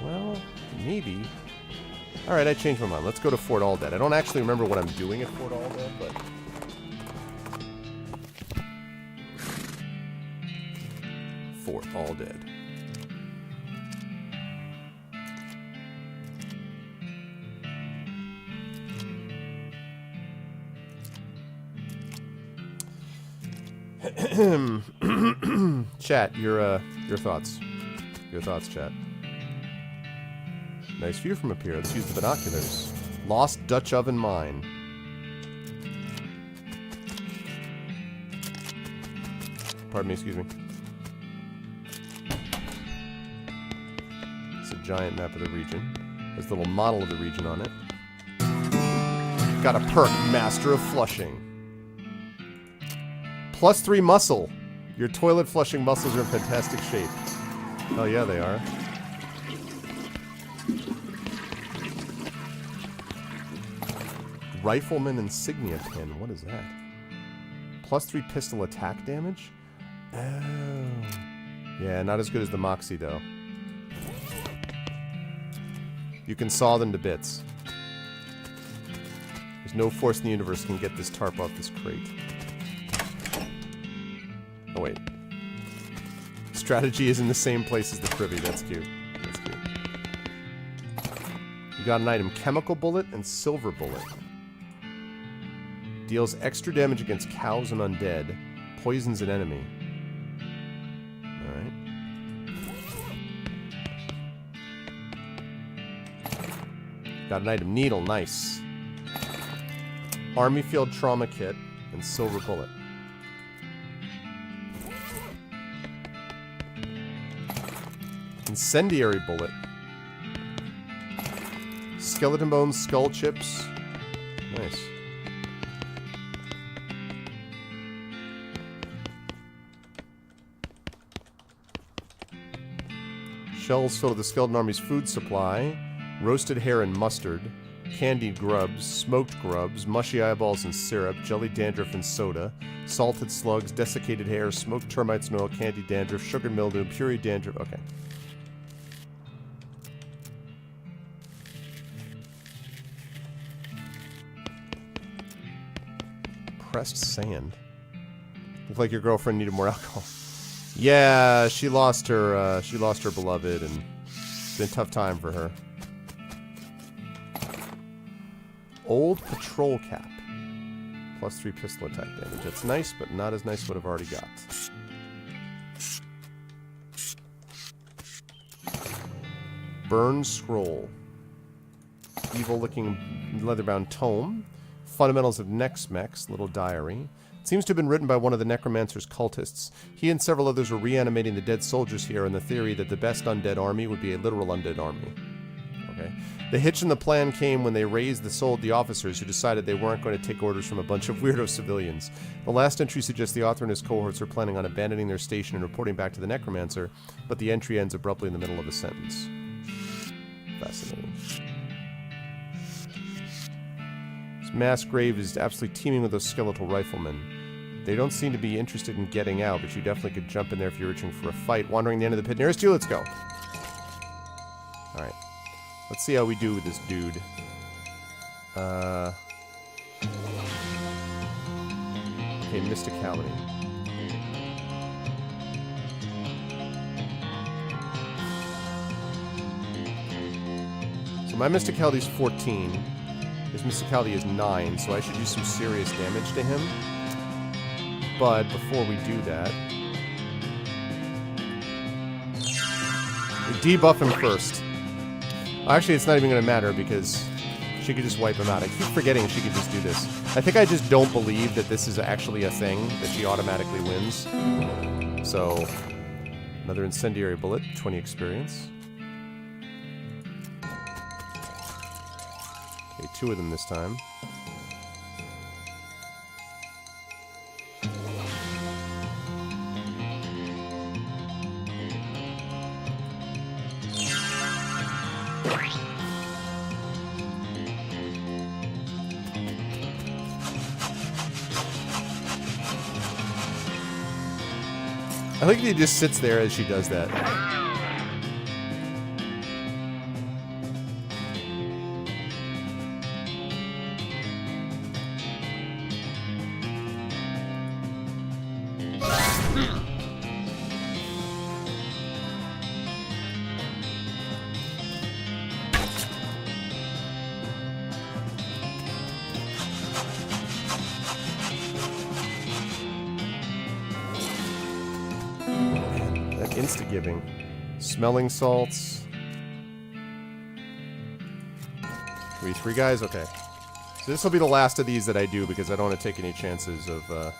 Well, maybe. Alright, I changed my mind. Let's go to Fort All Dead. I don't actually remember what I'm doing at Fort All Dead, but... Fort All Dead. Chat, your thoughts. Your thoughts, chat. Nice view from up here. Let's use the binoculars. Lost Dutch Oven Mine. Pardon me, excuse me. It's a giant map of the region. There's a little model of the region on it. Got a perk, Master of Flushing. +3 muscle. Your toilet flushing muscles are in fantastic shape. Oh yeah, they are. Rifleman Insignia Pin. What is that? +3 pistol attack damage? Oh. Yeah, not as good as the Moxie, though. You can saw them to bits. There's no force in the universe can get this tarp off this crate. Oh, wait. Strategy is in the same place as the privy. That's cute. That's cute. You got an item. Chemical Bullet and Silver Bullet. Deals extra damage against cows and undead. Poisons an enemy. Alright. Got an item. Needle. Nice. Army Field Trauma Kit and Silver Bullet. Incendiary Bullet. Skeleton Bones, Skull Chips. Nice. Shells filled with the Skeleton Army's food supply. Roasted hare and mustard. Candied grubs, smoked grubs, mushy eyeballs and syrup, jellied dandruff and soda, salted slugs, desiccated hair, smoked termites and oil, candied dandruff, sugar mildew, puree dandruff. Okay. Pressed sand. Looked like your girlfriend needed more alcohol. Yeah, she lost her beloved, and it's been a tough time for her. Old patrol cap. +3 pistol attack damage. That's nice, but not as nice as what I've already got. Burn scroll. Evil-looking leather-bound tome. Fundamentals of Nexmex, little diary. It seems to have been written by one of the Necromancer's cultists. He and several others were reanimating the dead soldiers here on the theory that the best undead army would be a literal undead army. Okay. The hitch in the plan came when they raised the officers who decided they weren't going to take orders from a bunch of weirdo civilians. The last entry suggests the author and his cohorts are planning on abandoning their station and reporting back to the Necromancer, but the entry ends abruptly in the middle of a sentence. Fascinating. This mass grave is absolutely teeming with those skeletal riflemen. They don't seem to be interested in getting out, but you definitely could jump in there if you're reaching for a fight. Wandering the end of the pit nearest you, let's go. Alright. Let's see how we do with this dude. Okay, Mysticality. So my Mysticality is 14. His Mysticality is 9, so I should do some serious damage to him. But before we do that, we debuff him first. Actually, it's not even going to matter because she could just wipe him out. I keep forgetting she could just do this. I think I just don't believe that this is actually a thing, that she automatically wins. So, another Incendiary Bullet, 20 experience. Okay, 2 of them this time. I think he just sits there as she does that. Insta-giving. Smelling salts. We 3 guys? Okay. So this will be the last of these that I do because I don't want to take any chances of, let's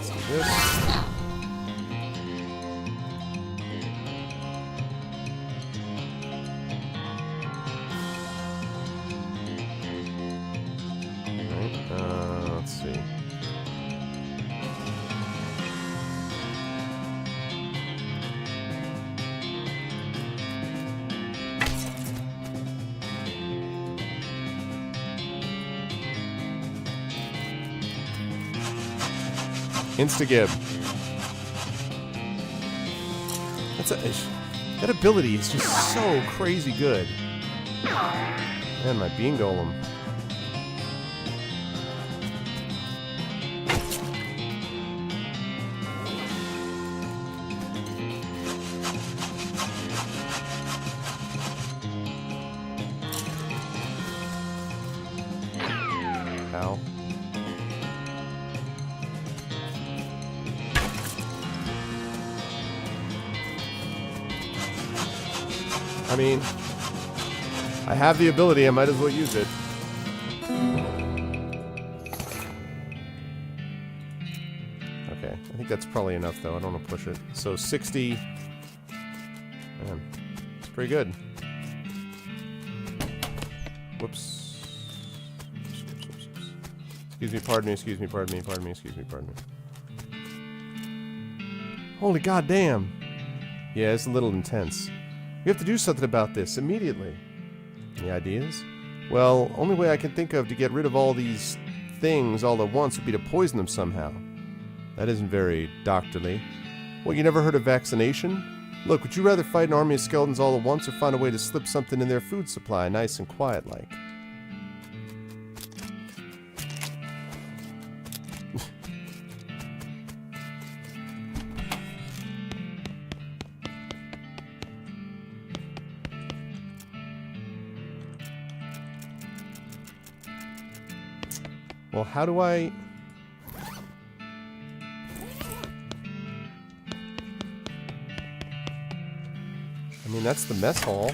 do this. Alright, let's see. Insta-gib. That ability is just so crazy good. Man, my bean golem. Ow. I mean, I have the ability, I might as well use it. Okay, I think that's probably enough though, I don't want to push it. So 60, man, it's pretty good. Whoops. Excuse me, pardon me, excuse me, pardon me, pardon me, excuse me, pardon me. Holy goddamn. Yeah, it's a little intense. We have to do something about this immediately. Any ideas? Well, only way I can think of to get rid of all these things all at once would be to poison them somehow. That isn't very doctorly. Well, you never heard of vaccination? Look, would you rather fight an army of skeletons all at once or find a way to slip something in their food supply, nice and quiet like? Well, how do I... I mean, that's the mess hall.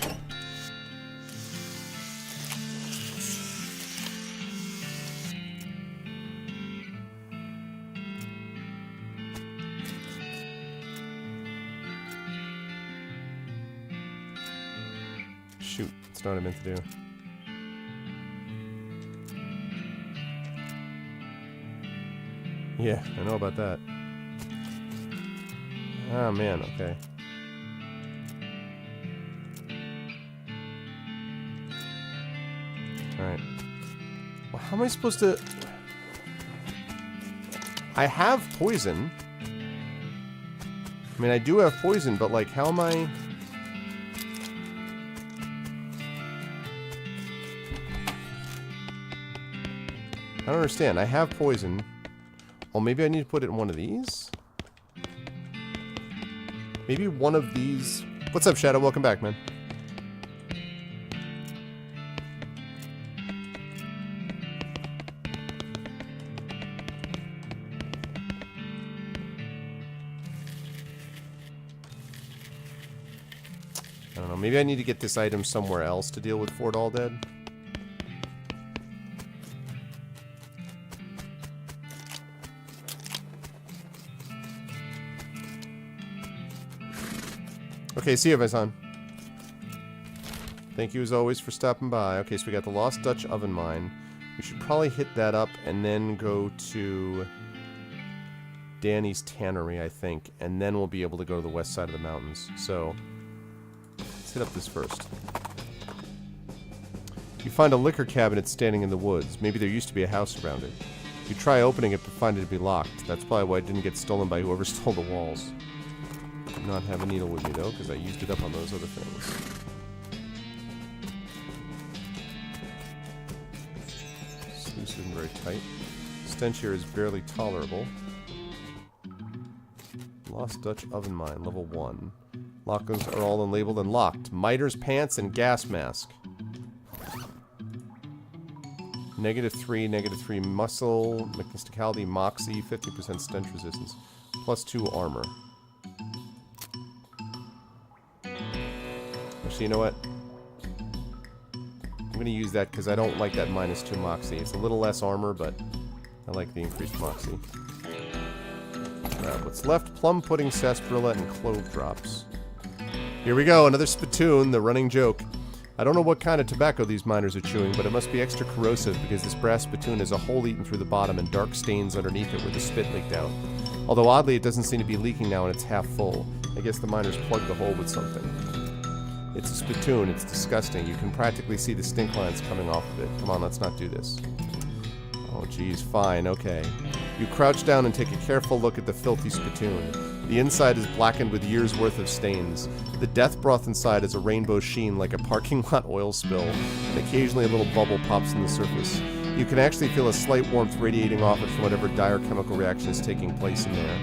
Shoot, that's not what I meant to do. Yeah, I know about that. Oh man, okay. Alright. Well, how am I supposed to... I have poison. I mean, I do have poison, but like, how am I... I don't understand. I have poison. Oh, maybe I need to put it in one of these? Maybe one of these... What's up, Shadow? Welcome back, man. I don't know. Maybe I need to get this item somewhere else to deal with Fort All Dead. Okay, see you, Vaison. Thank you as always for stopping by. Okay, so we got the Lost Dutch Oven Mine. We should probably hit that up and then go to Danny's Tannery, I think. And then we'll be able to go to the west side of the mountains. So, let's hit up this first. You find a liquor cabinet standing in the woods. Maybe there used to be a house around it. You try opening it but find it to be locked. That's probably why it didn't get stolen by whoever stole the walls. Do not have a needle with me though, because I used it up on those other things. Sluice isn't very tight. Stench here is barely tolerable. Lost Dutch oven mine, level 1. Lockers are all unlabeled and locked. Miter's pants and gas mask. -3 muscle, mysticality, moxie, 50% stench resistance, +2 armor. Actually, you know what? I'm gonna use that because I don't like that -2 moxie. It's a little less armor, but I like the increased moxie. What's left? Plum pudding, sarsaparilla, and clove drops. Here we go, another spittoon, the running joke. I don't know what kind of tobacco these miners are chewing, but it must be extra corrosive because this brass spittoon has a hole eaten through the bottom and dark stains underneath it where the spit leaked out. Although oddly, it doesn't seem to be leaking now and it's half full. I guess the miners plugged the hole with something. It's a spittoon, it's disgusting. You can practically see the stink lines coming off of it. Come on, let's not do this. Oh geez, fine, okay. You crouch down and take a careful look at the filthy spittoon. The inside is blackened with years' worth of stains. The death broth inside is a rainbow sheen like a parking lot oil spill, and occasionally a little bubble pops in the surface. You can actually feel a slight warmth radiating off it from whatever dire chemical reaction is taking place in there.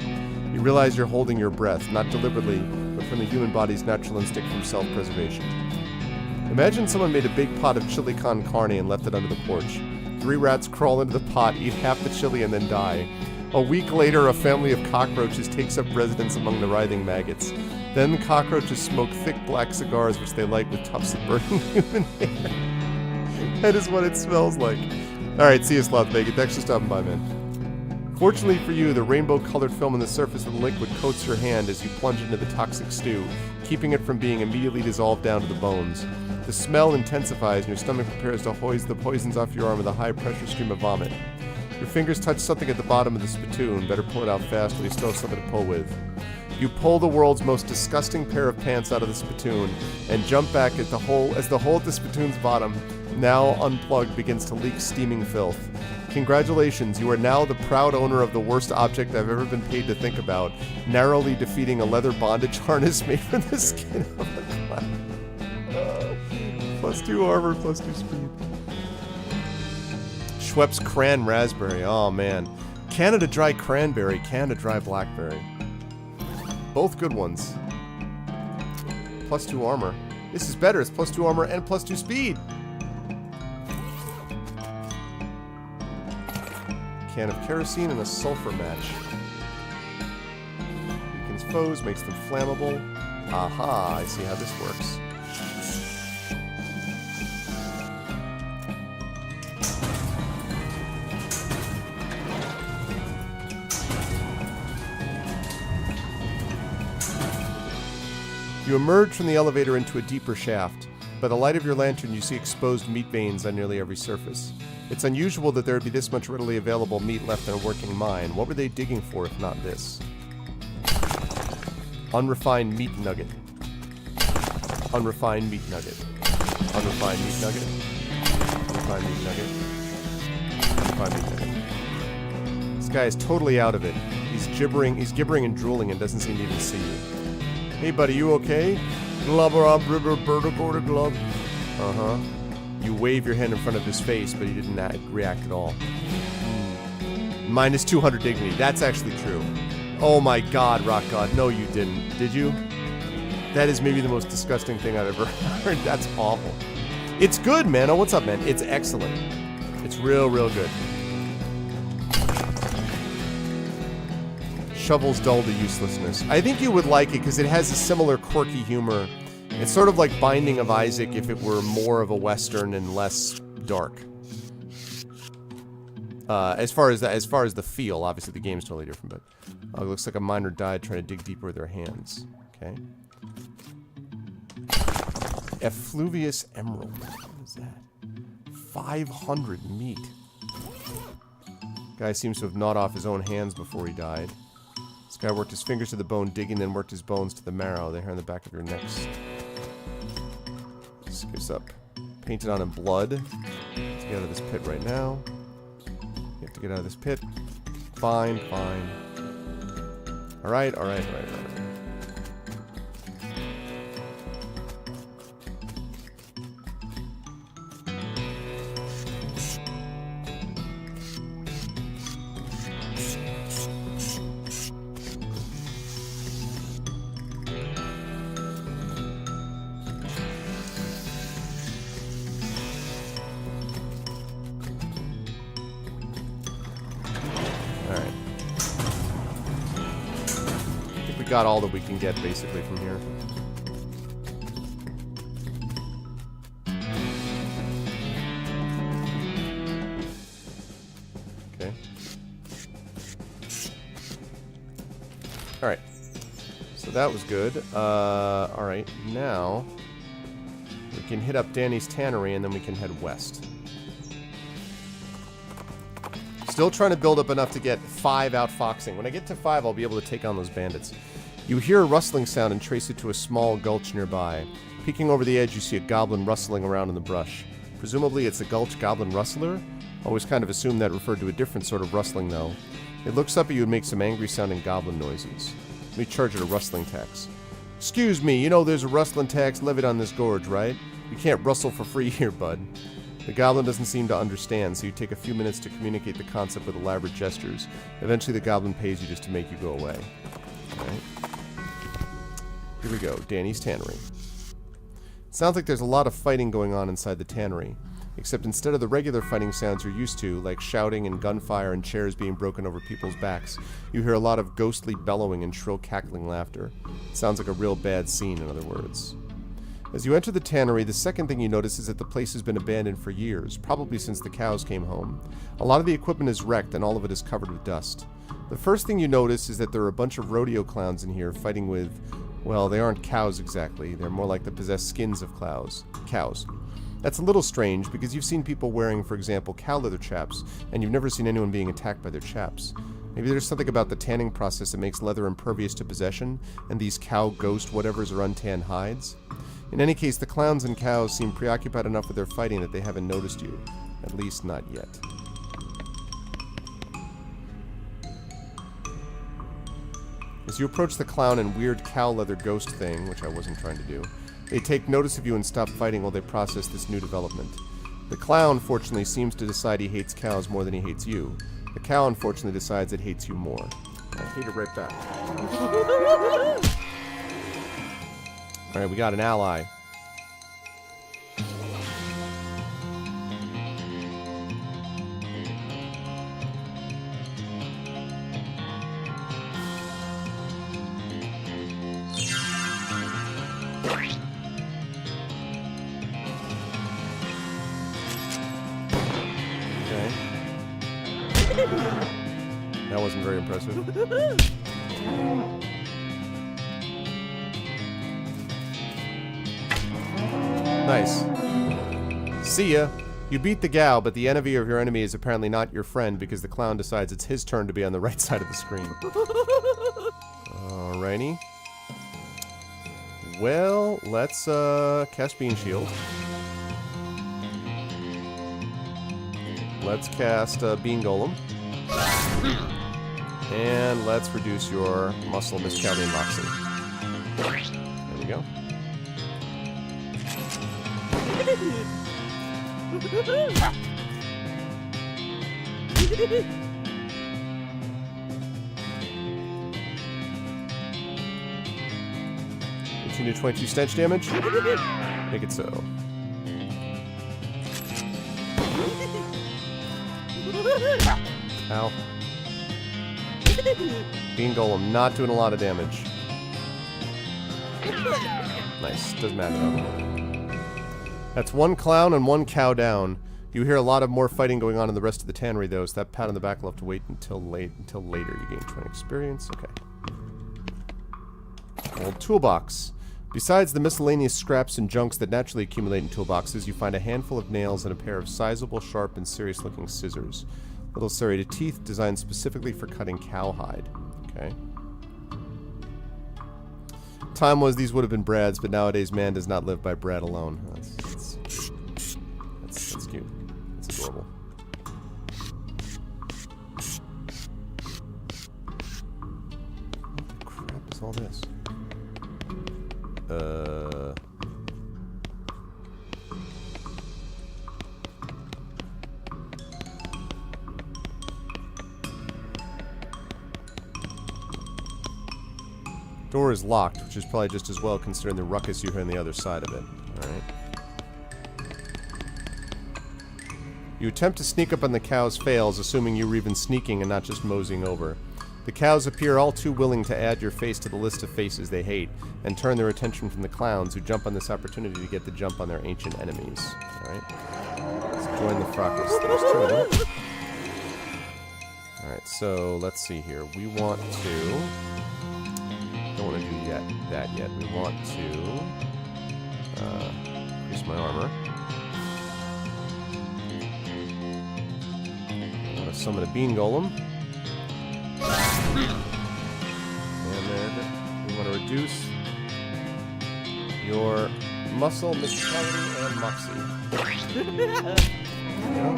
You realize you're holding your breath, not deliberately, but from the human body's natural instinct from self-preservation. Imagine someone made a big pot of chili con carne and left it under the porch. 3 rats crawl into the pot, eat half the chili, and then die. A week later, a family of cockroaches takes up residence among the writhing maggots. Then the cockroaches smoke thick black cigars which they light with tufts of burning human hair. That is what it smells like. Alright, see you, Sloth Bacon. Thanks for stopping by, man. Fortunately for you, the rainbow-colored film on the surface of the liquid coats your hand as you plunge into the toxic stew, keeping it from being immediately dissolved down to the bones. The smell intensifies and your stomach prepares to hoist the poisons off your arm with a high-pressure stream of vomit. Your fingers touch something at the bottom of the spittoon. Better pull it out fast while you still have something to pull with. You pull the world's most disgusting pair of pants out of the spittoon and jump back at the hole as the hole at the spittoon's bottom, now unplugged, begins to leak steaming filth. Congratulations, you are now the proud owner of the worst object I've ever been paid to think about, narrowly defeating a leather bondage harness made from the skin of a clown. +2 armor, +2 speed. Schweppes Cran Raspberry. Oh, man. Canada Dry Cranberry, Canada Dry Blackberry. Both good ones. +2 armor. This is better. It's +2 armor and +2 speed. Can of kerosene and a sulfur match. Weakens foes, makes them flammable. Aha, I see how this works. You emerge from the elevator into a deeper shaft. By the light of your lantern, you see exposed meat veins on nearly every surface. It's unusual that there would be this much readily available meat left in a working mine. What were they digging for if not this? Unrefined meat nugget. Unrefined meat nugget. Unrefined meat nugget. Unrefined meat nugget. Unrefined meat nugget. This guy is totally out of it. He's gibbering and drooling and doesn't seem to even see you. Hey buddy, you okay? Uh-huh. You wave your hand in front of his face, but he didn't react at all. -200 dignity. That's actually true. Oh my god, Rock God. No, you didn't. Did you? That is maybe the most disgusting thing I've ever heard. That's awful. It's good, man. Oh, what's up, man? It's excellent. It's real good. Shovels dull to uselessness. I think you would like it because it has a similar quirky humor. It's sort of like Binding of Isaac if it were more of a Western and less dark. As far as the feel, obviously the game's totally different, but it looks like a miner died trying to dig deeper with their hands. Okay. Effluvious Emerald. What is that? 500 meat. Guy seems to have gnawed off his own hands before he died. This guy worked his fingers to the bone digging, then worked his bones to the marrow. The hair on the back of your necks. This gives up. Painted on in blood. Let's get out of this pit right now. You have to get out of this pit. Fine, fine. Alright, alright, alright, alright. Got all that we can get basically from here. Okay. Alright. So that was good. Alright, now we can hit up Danny's Tannery and then we can head west. Still trying to build up enough to get 5 outfoxing. When I get to 5, I'll be able to take on those bandits. You hear a rustling sound and trace it to a small gulch nearby. Peeking over the edge, you see a goblin rustling around in the brush. Presumably it's a gulch goblin rustler? Always kind of assumed that referred to a different sort of rustling, though. It looks up at you and makes some angry-sounding goblin noises. Let me charge it a rustling tax. Excuse me, you know there's a rustling tax levied on this gorge, right? You can't rustle for free here, bud. The goblin doesn't seem to understand, so you take a few minutes to communicate the concept with elaborate gestures. Eventually the goblin pays you just to make you go away. Alright. Here we go, Danny's Tannery. It sounds like there's a lot of fighting going on inside the tannery, except instead of the regular fighting sounds you're used to, like shouting and gunfire and chairs being broken over people's backs, you hear a lot of ghostly bellowing and shrill cackling laughter. It sounds like a real bad scene, in other words. As you enter the tannery, the second thing you notice is that the place has been abandoned for years, probably since the cows came home. A lot of the equipment is wrecked and all of it is covered with dust. The first thing you notice is that there are a bunch of rodeo clowns in here fighting with, well, they aren't cows exactly. They're more like the possessed skins of cows. That's a little strange because you've seen people wearing, for example, cow leather chaps, and you've never seen anyone being attacked by their chaps. Maybe there's something about the tanning process that makes leather impervious to possession, and these cow ghost whatevers are untanned hides. In any case, the clowns and cows seem preoccupied enough with their fighting that they haven't noticed you. At least not yet. As you approach the clown and weird cow leather ghost thing, which I wasn't trying to do, they take notice of you and stop fighting while they process this new development. The clown, fortunately, seems to decide he hates cows more than he hates you. The cow, unfortunately, decides it hates you more. I hate it right back. Alright, we got an ally. That wasn't very impressive. Nice. See ya. You beat the gal, but the enemy of your enemy is apparently not your friend because the clown decides it's his turn to be on the right side of the screen. Alrighty. Well, let's cast Bean Shield. Let's cast Bean Golem. And let's reduce your muscle, Miss Chaldean Moxie. There we go. Continue 22 stench damage. Make it so. Ow. Bean Golem not doing a lot of damage. Nice. Doesn't matter though. That's one clown and one cow down. You hear a lot of more fighting going on in the rest of the tannery though, so that pat on the back will have to wait until later. You gain 20 experience. Okay. Old toolbox. Besides the miscellaneous scraps and junks that naturally accumulate in toolboxes, you find a handful of nails and a pair of sizable, sharp, and serious-looking scissors. Little serrated teeth designed specifically for cutting cowhide. Okay. Time was these would have been Brad's, but nowadays man does not live by bread alone. That's cute. That's adorable. What's all this? Door is locked, which is probably just as well considering the ruckus you hear on the other side of it. Alright. You attempt to sneak up on the cows fails, assuming you were even sneaking and not just moseying over. The cows appear all too willing to add your face to the list of faces they hate, and turn their attention from the clowns, who jump on this opportunity to get the jump on their ancient enemies. Alright. Let's join the fracas. There's two of them. Alright, so let's see here. We want to... Don't want to do that yet. We want to increase my armor. I want to summon a bean golem. And then we want to reduce your muscle, mysticality, and moxie. There we go.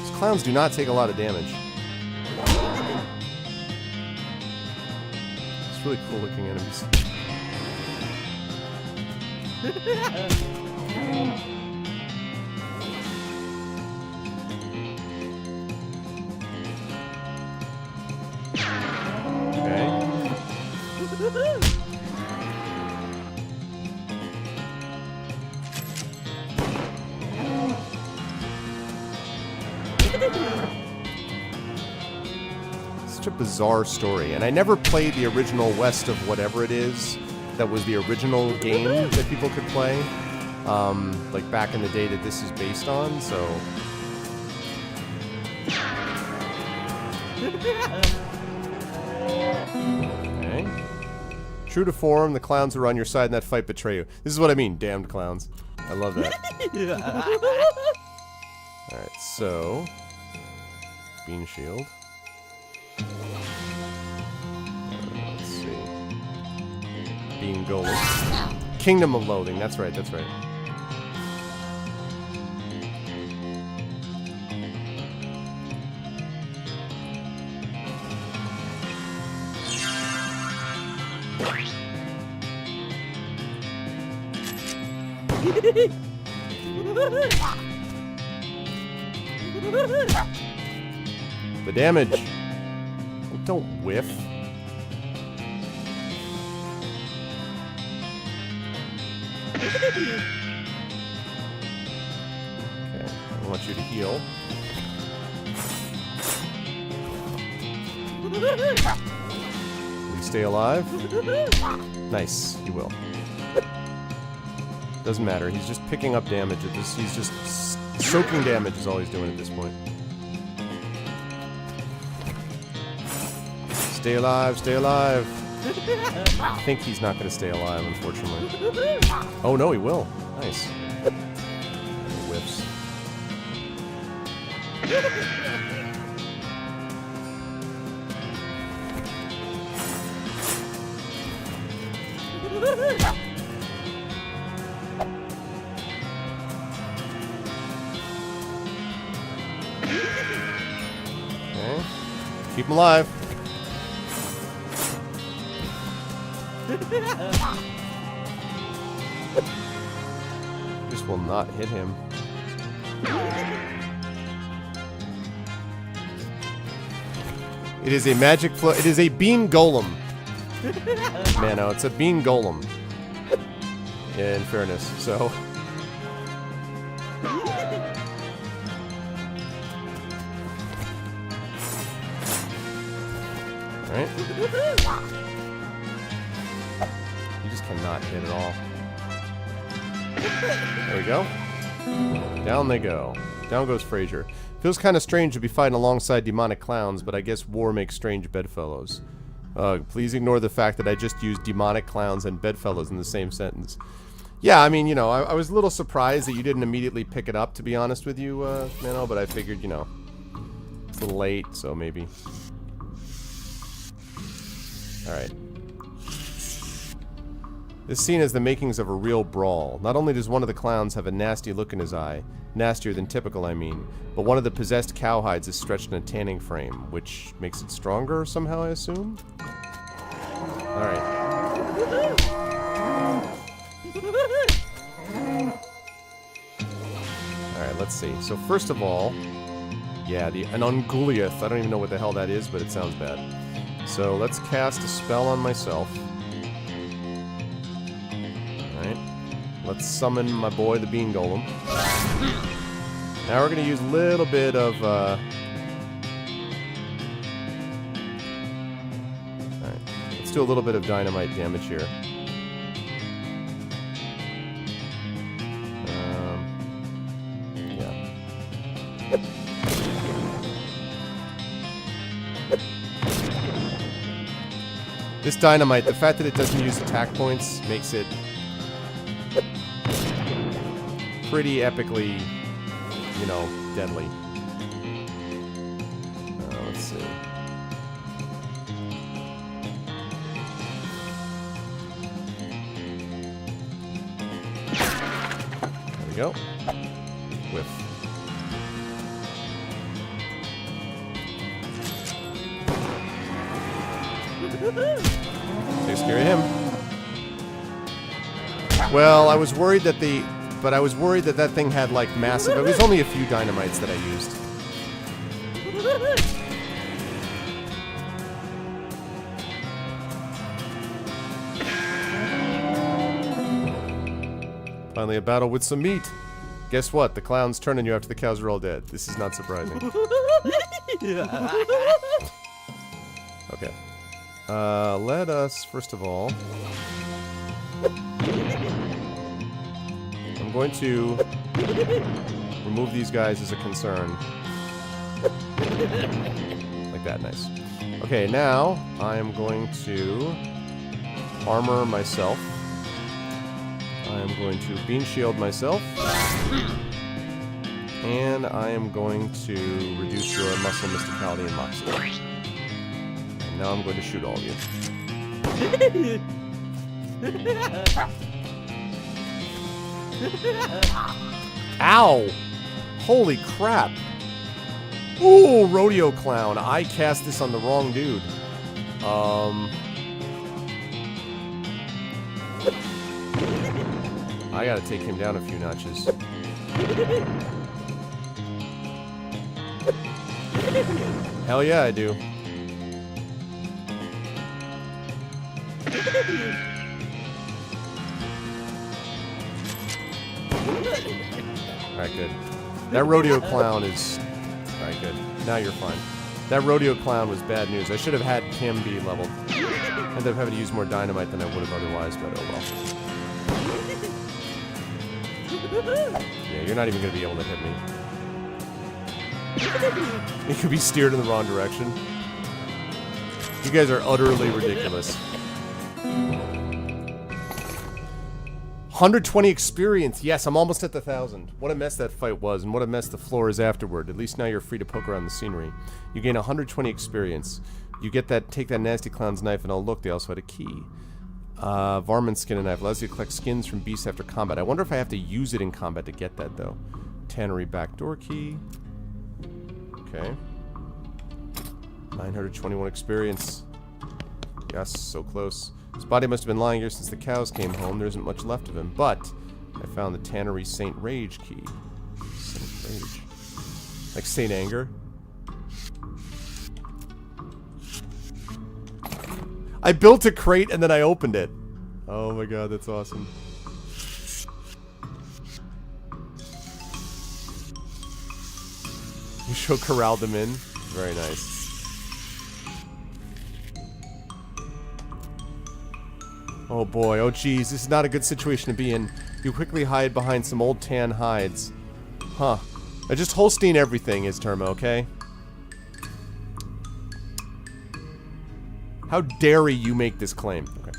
These clowns do not take a lot of damage. It's really cool looking enemies. Okay. Such a bizarre story, and I never played the original West of whatever it is that was the original game that people could play, like back in the day that this is based on, so... Okay. True to form, the clowns who are on your side in that fight betray you. This is what I mean, damned clowns. I love that. Alright, so... Bean shield. Let's see. Bean golem. Kingdom of Loathing, that's right, that's right. The damage. Don't whiff. Okay, I want you to heal. Will you stay alive? Nice, you will. Doesn't matter, he's just picking up damage at this. He's just soaking damage is all he's doing at this point. Stay alive, stay alive. I think he's not going to stay alive, unfortunately. Oh no, he will. Nice. Whiffs. Okay. Keep him alive. This will not hit him. It is a magic flow. It is a bean golem. Man, no, it's a bean golem. In fairness, so. Alright. You just cannot hit at all. There we go. Down they go. Down goes Fraser. Feels kind of strange to be fighting alongside demonic clowns, but I guess war makes strange bedfellows. Please ignore the fact that I just used demonic clowns and bedfellows in the same sentence. Yeah, I mean, you know, I was a little surprised that you didn't immediately pick it up, to be honest with you, Mano, but I figured, you know, it's a little late, so maybe. Alright. This scene has the makings of a real brawl. Not only does one of the clowns have a nasty look in his eye, nastier than typical I mean, but one of the possessed cowhides is stretched in a tanning frame, which makes it stronger somehow, I assume? Alright. Alright, let's see. So first of all, yeah, an Ungoliath. I don't even know what the hell that is, but it sounds bad. So let's cast a spell on myself. Alright. Let's summon my boy, the Bean Golem. Now we're going to use a little bit of... Alright. Let's do a little bit of dynamite damage here. This dynamite, the fact that it doesn't use attack points makes it pretty epically, you know, deadly. Let's see. There we go. Whiff. Takes care of him. Well, I was worried that that thing had like massive. It was only a few dynamites that I used. Finally, a battle with some meat. Guess what? The clown's turning you after the cows are all dead. This is not surprising. Okay. Let us, first of all... I'm going to remove these guys as a concern. Like that, nice. Okay, now I am going to armor myself. I am going to bean shield myself. And I am going to reduce your muscle, mysticality, and moxie. And now I'm going to shoot all of you. Ow! Holy crap! Ooh, rodeo clown. I cast this on the wrong dude. I gotta take him down a few notches. Hell yeah, I do. Alright, good. That rodeo clown is... Alright, good. Now you're fine. That rodeo clown was bad news. I should have had him be leveled. Ended up having to use more dynamite than I would have otherwise, but oh well. Yeah, you're not even going to be able to hit me. It could be steered in the wrong direction. You guys are utterly ridiculous. 120 experience. Yes, I'm almost at the 1,000. What a mess that fight was, and what a mess the floor is afterward. At least now you're free to poke around the scenery. You gain 120 experience. You get that. Take that nasty clown's knife, and oh look, they also had a key. Varmint skin and knife allows you to collect skins from beasts after combat. I wonder if I have to use it in combat to get that though. Tannery backdoor key. Okay. 921 experience. Yes, so close. His body must have been lying here since the cows came home. There isn't much left of him, but I found the Tannery Saint Rage key. Saint Rage. Like Saint Anger. I built a crate and then I opened it. Oh my god, that's awesome. You show corralled them in. Very nice. Oh boy, oh geez, this is not a good situation to be in. You quickly hide behind some old tan hides. Huh. I just Holstein everything is Terma, okay? How dare you make this claim? Okay.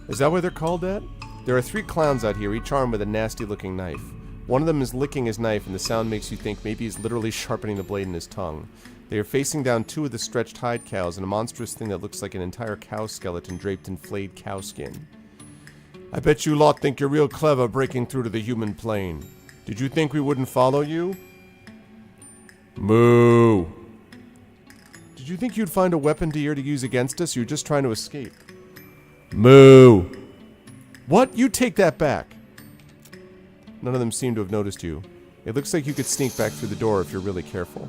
Is that why they're called that? There are 3 clowns out here, each armed with a nasty looking knife. One of them is licking his knife, and the sound makes you think maybe he's literally sharpening the blade in his tongue. They are facing down 2 of the stretched hide cows and a monstrous thing that looks like an entire cow skeleton draped in flayed cow skin. I bet you lot think you're real clever breaking through to the human plane. Did you think we wouldn't follow you? Moo. Did you think you'd find a weapon dear to use against us? You're just trying to escape. Moo. What? You take that back. None of them seem to have noticed you. It looks like you could sneak back through the door if you're really careful.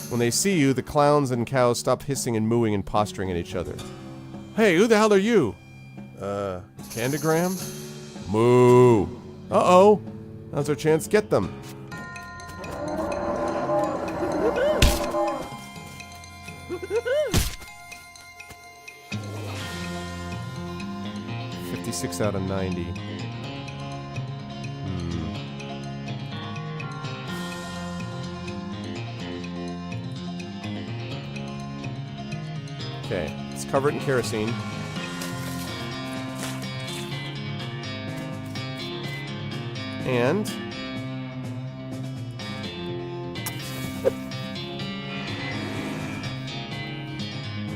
When they see you, the clowns and cows stop hissing and mooing and posturing at each other. Hey, who the hell are you? Candygram? Moo. Uh-oh. Now's our chance. Get them. $56 out of 90. Okay, let's cover it in kerosene. And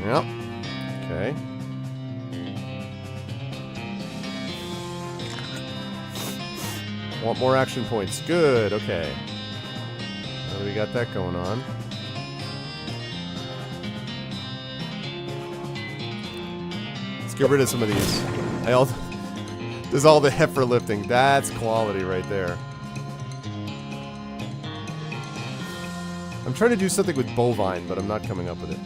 yep. Okay. Want more action points. Good, okay. Now we got that going on. Get rid of some of these. There's all the heifer lifting. That's quality right there. I'm trying to do something with bovine, but I'm not coming up with it.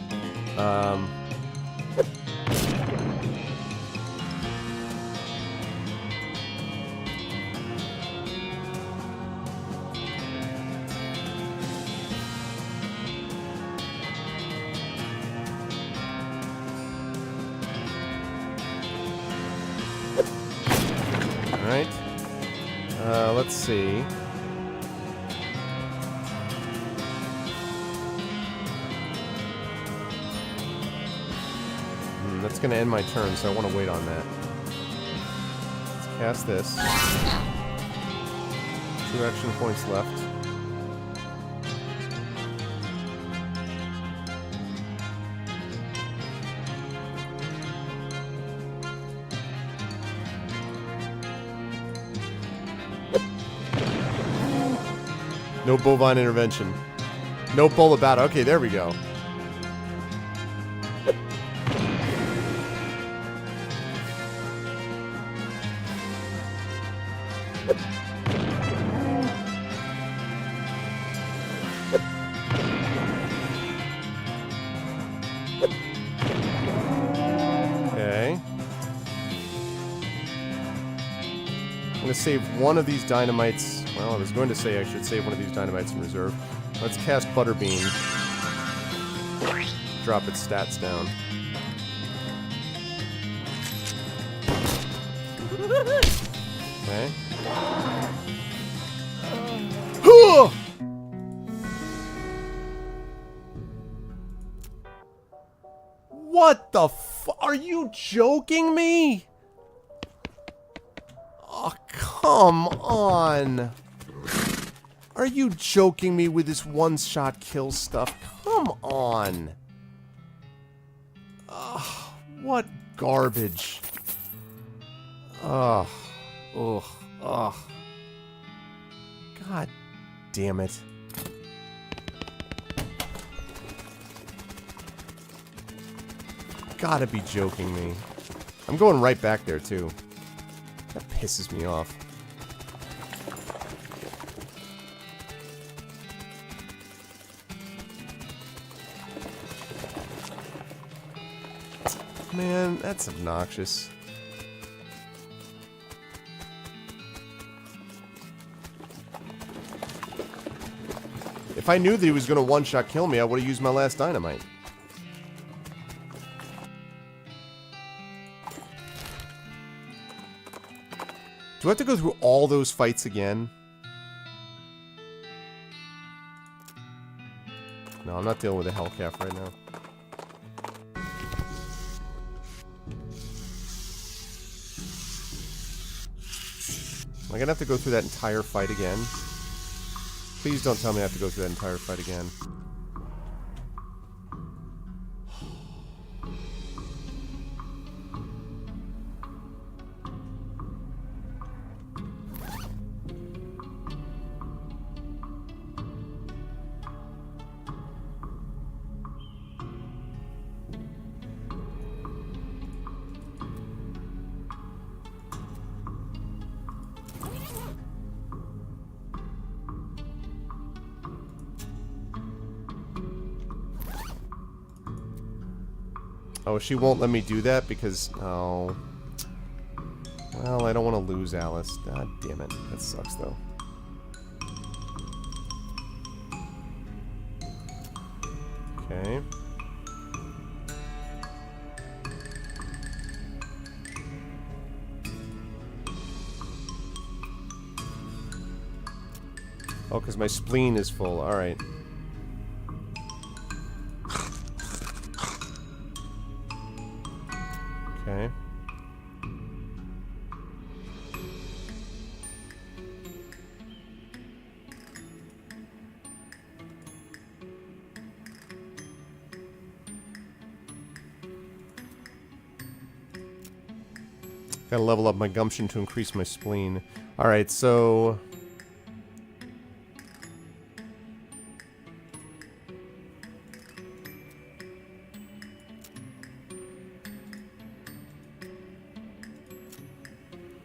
Alright. Let's see. That's going to end my turn, so I want to wait on that. Let's cast this. 2 action points left. No bovine intervention. No bull about it. Okay, there we go. Okay. I'm going to save one of these dynamites. Well, I was going to say I should save one of these dynamites in reserve. Let's cast Butterbean. Drop its stats down. Okay. What the are you joking me? Oh, come on. Are you joking me with this one-shot kill stuff? Come on. Ugh, what garbage. Ugh. Ugh. Ugh. God damn it. Gotta be joking me. I'm going right back there, too. That pisses me off. Man, that's obnoxious. If I knew that he was going to one-shot kill me, I would have used my last dynamite. Do I have to go through all those fights again? No, I'm not dealing with a Hellcalf right now. Am I gonna have to go through that entire fight again? Please don't tell me I have to go through that entire fight again. Oh, she won't let me do that because... Oh. Well, I don't want to lose Alice. God damn it. That sucks, though. Okay. Oh, because my spleen is full. Alright. Okay. Gotta level up my gumption to increase my spleen. Alright, so...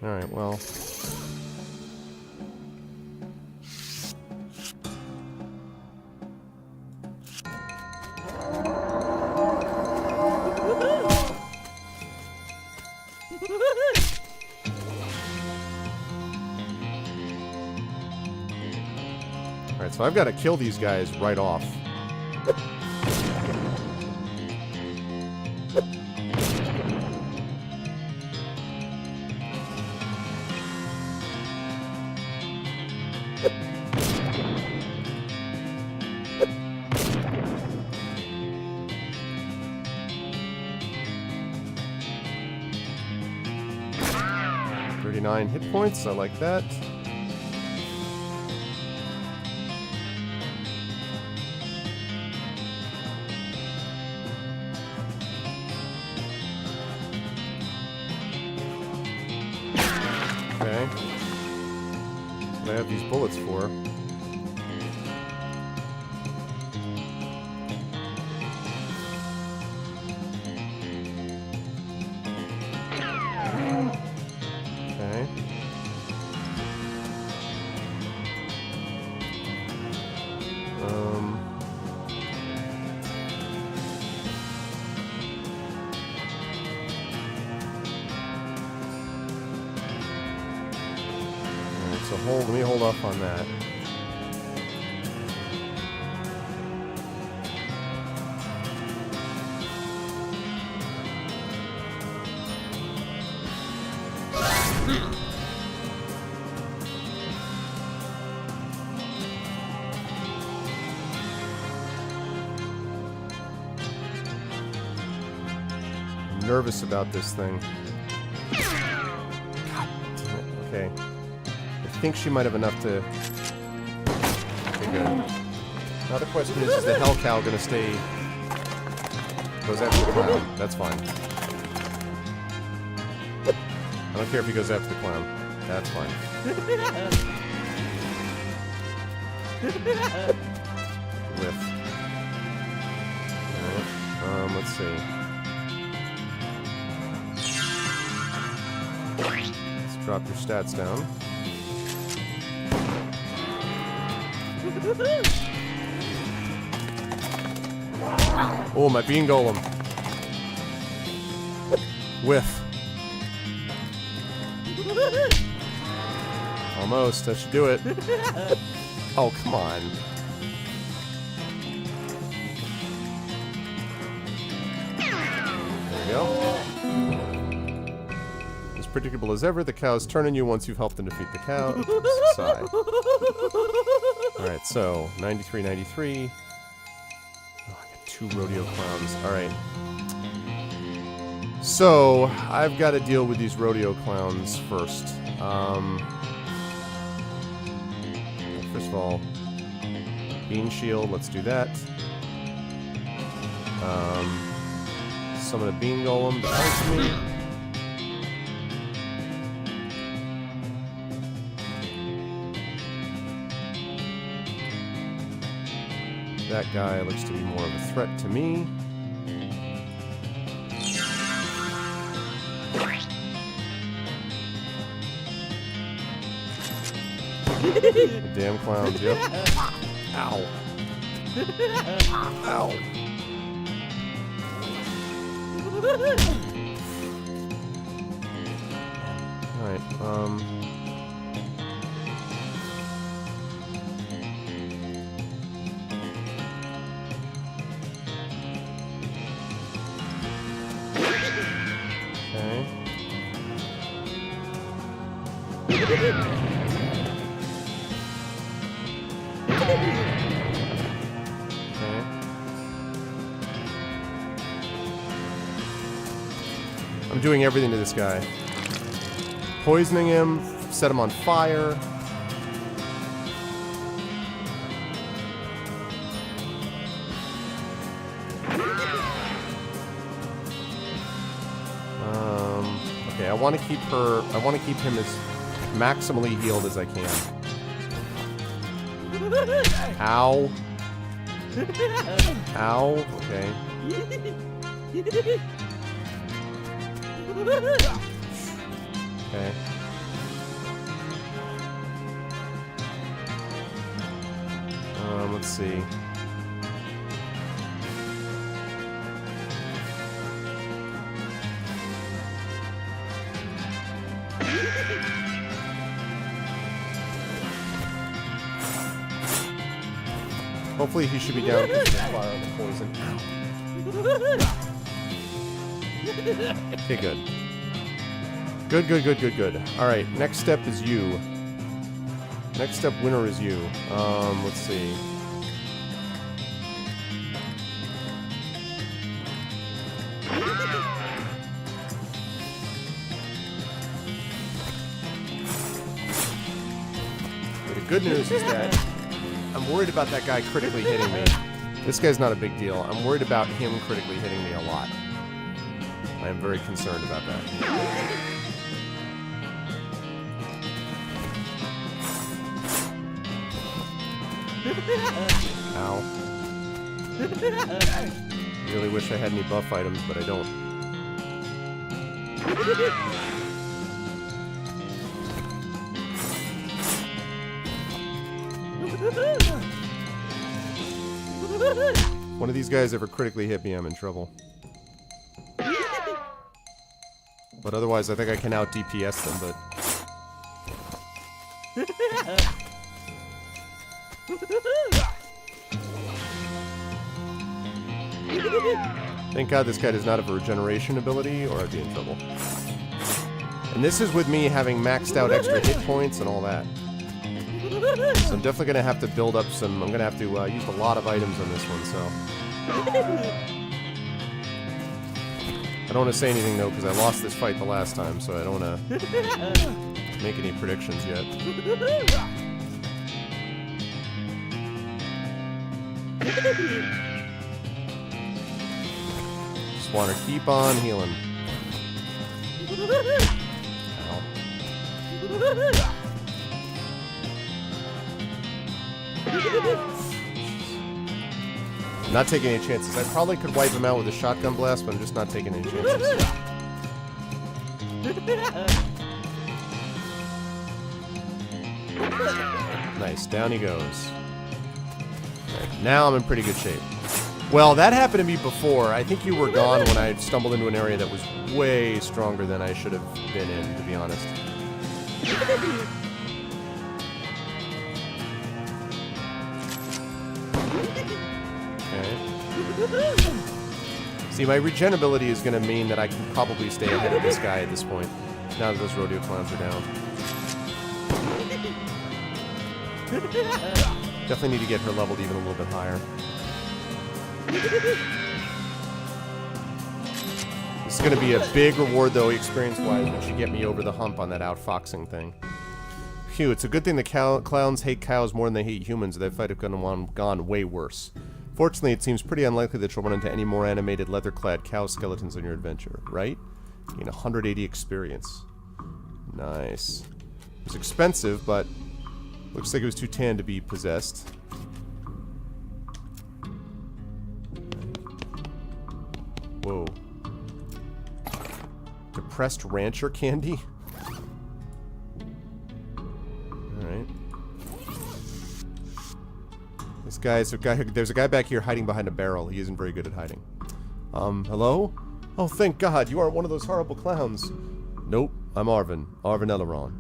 Alright, well... Alright, so I've got to kill these guys right off. Hit points, I like that. Okay. What do I have these bullets for? So let me hold off on that. I'm nervous about this thing. God damn it. Okay. I think she might have enough to... Okay, good. Now the question is the Hell Cow gonna stay... Goes after the clown. That's fine. I don't care if he goes after the clown. That's fine. Lift. Alright. Let's see. Let's drop your stats down. Oh, my bean golem. Whiff. Almost. That should do it. Oh, come on. There we go. As predictable as ever, the cows turn on you once you've helped them defeat the cow. Oops, sigh. Alright, so 93, 93. Oh, I got 2 rodeo clowns. Alright. So, I've got to deal with these rodeo clowns first. First of all, Bean Shield, let's do that. Summon a Bean Golem to fight me. That guy looks to be more of a threat to me. The damn clowns, yep. Ow. Ow. Alright, I'm doing everything to this guy. Poisoning him, set him on fire. Okay, I want to keep him as maximally healed as I can. Ow. Ow. Okay. Okay. Let's see. Hopefully he should be down because of the fire on the poison. Okay, good. Good. Alright, next step is you. Next step winner is you. Let's see. The good news is that I'm worried about that guy critically hitting me. This guy's not a big deal. I'm worried about him critically hitting me a lot. I am very concerned about that. Ow. Really wish I had any buff items, but I don't. One of these guys ever critically hit me, I'm in trouble. But otherwise, I think I can out DPS them, but... Thank God this guy does not have a regeneration ability, or I'd be in trouble. And this is with me having maxed out extra hit points and all that. So I'm definitely going to have to build up some... I'm going to have to use a lot of items on this one, so... I don't want to say anything, though, because I lost this fight the last time, so I don't want to make any predictions yet. Just want to keep on healing. Ow. I'm not taking any chances. I probably could wipe him out with a shotgun blast, but I'm just not taking any chances. Nice, down he goes. Right, now I'm in pretty good shape. Well, that happened to me before. I think you were gone when I stumbled into an area that was way stronger than I should have been in, to be honest. See, my regen ability is going to mean that I can probably stay ahead of this guy at this point, now that those rodeo clowns are down. Definitely need to get her leveled even a little bit higher. This is going to be a big reward, though, experience-wise, when she get me over the hump on that outfoxing thing. Phew, it's a good thing the clowns hate cows more than they hate humans. That fight would have gone way worse. Fortunately, it seems pretty unlikely that you'll run into any more animated leather-clad cow skeletons on your adventure, right? Gain 180 experience. Nice. It was expensive, but looks like it was too tan to be possessed. Whoa. Depressed rancher candy? Alright. There's a guy back here hiding behind a barrel. He isn't very good at hiding. Hello? Oh, thank God, you aren't one of those horrible clowns. Nope, I'm Arvin Eleron.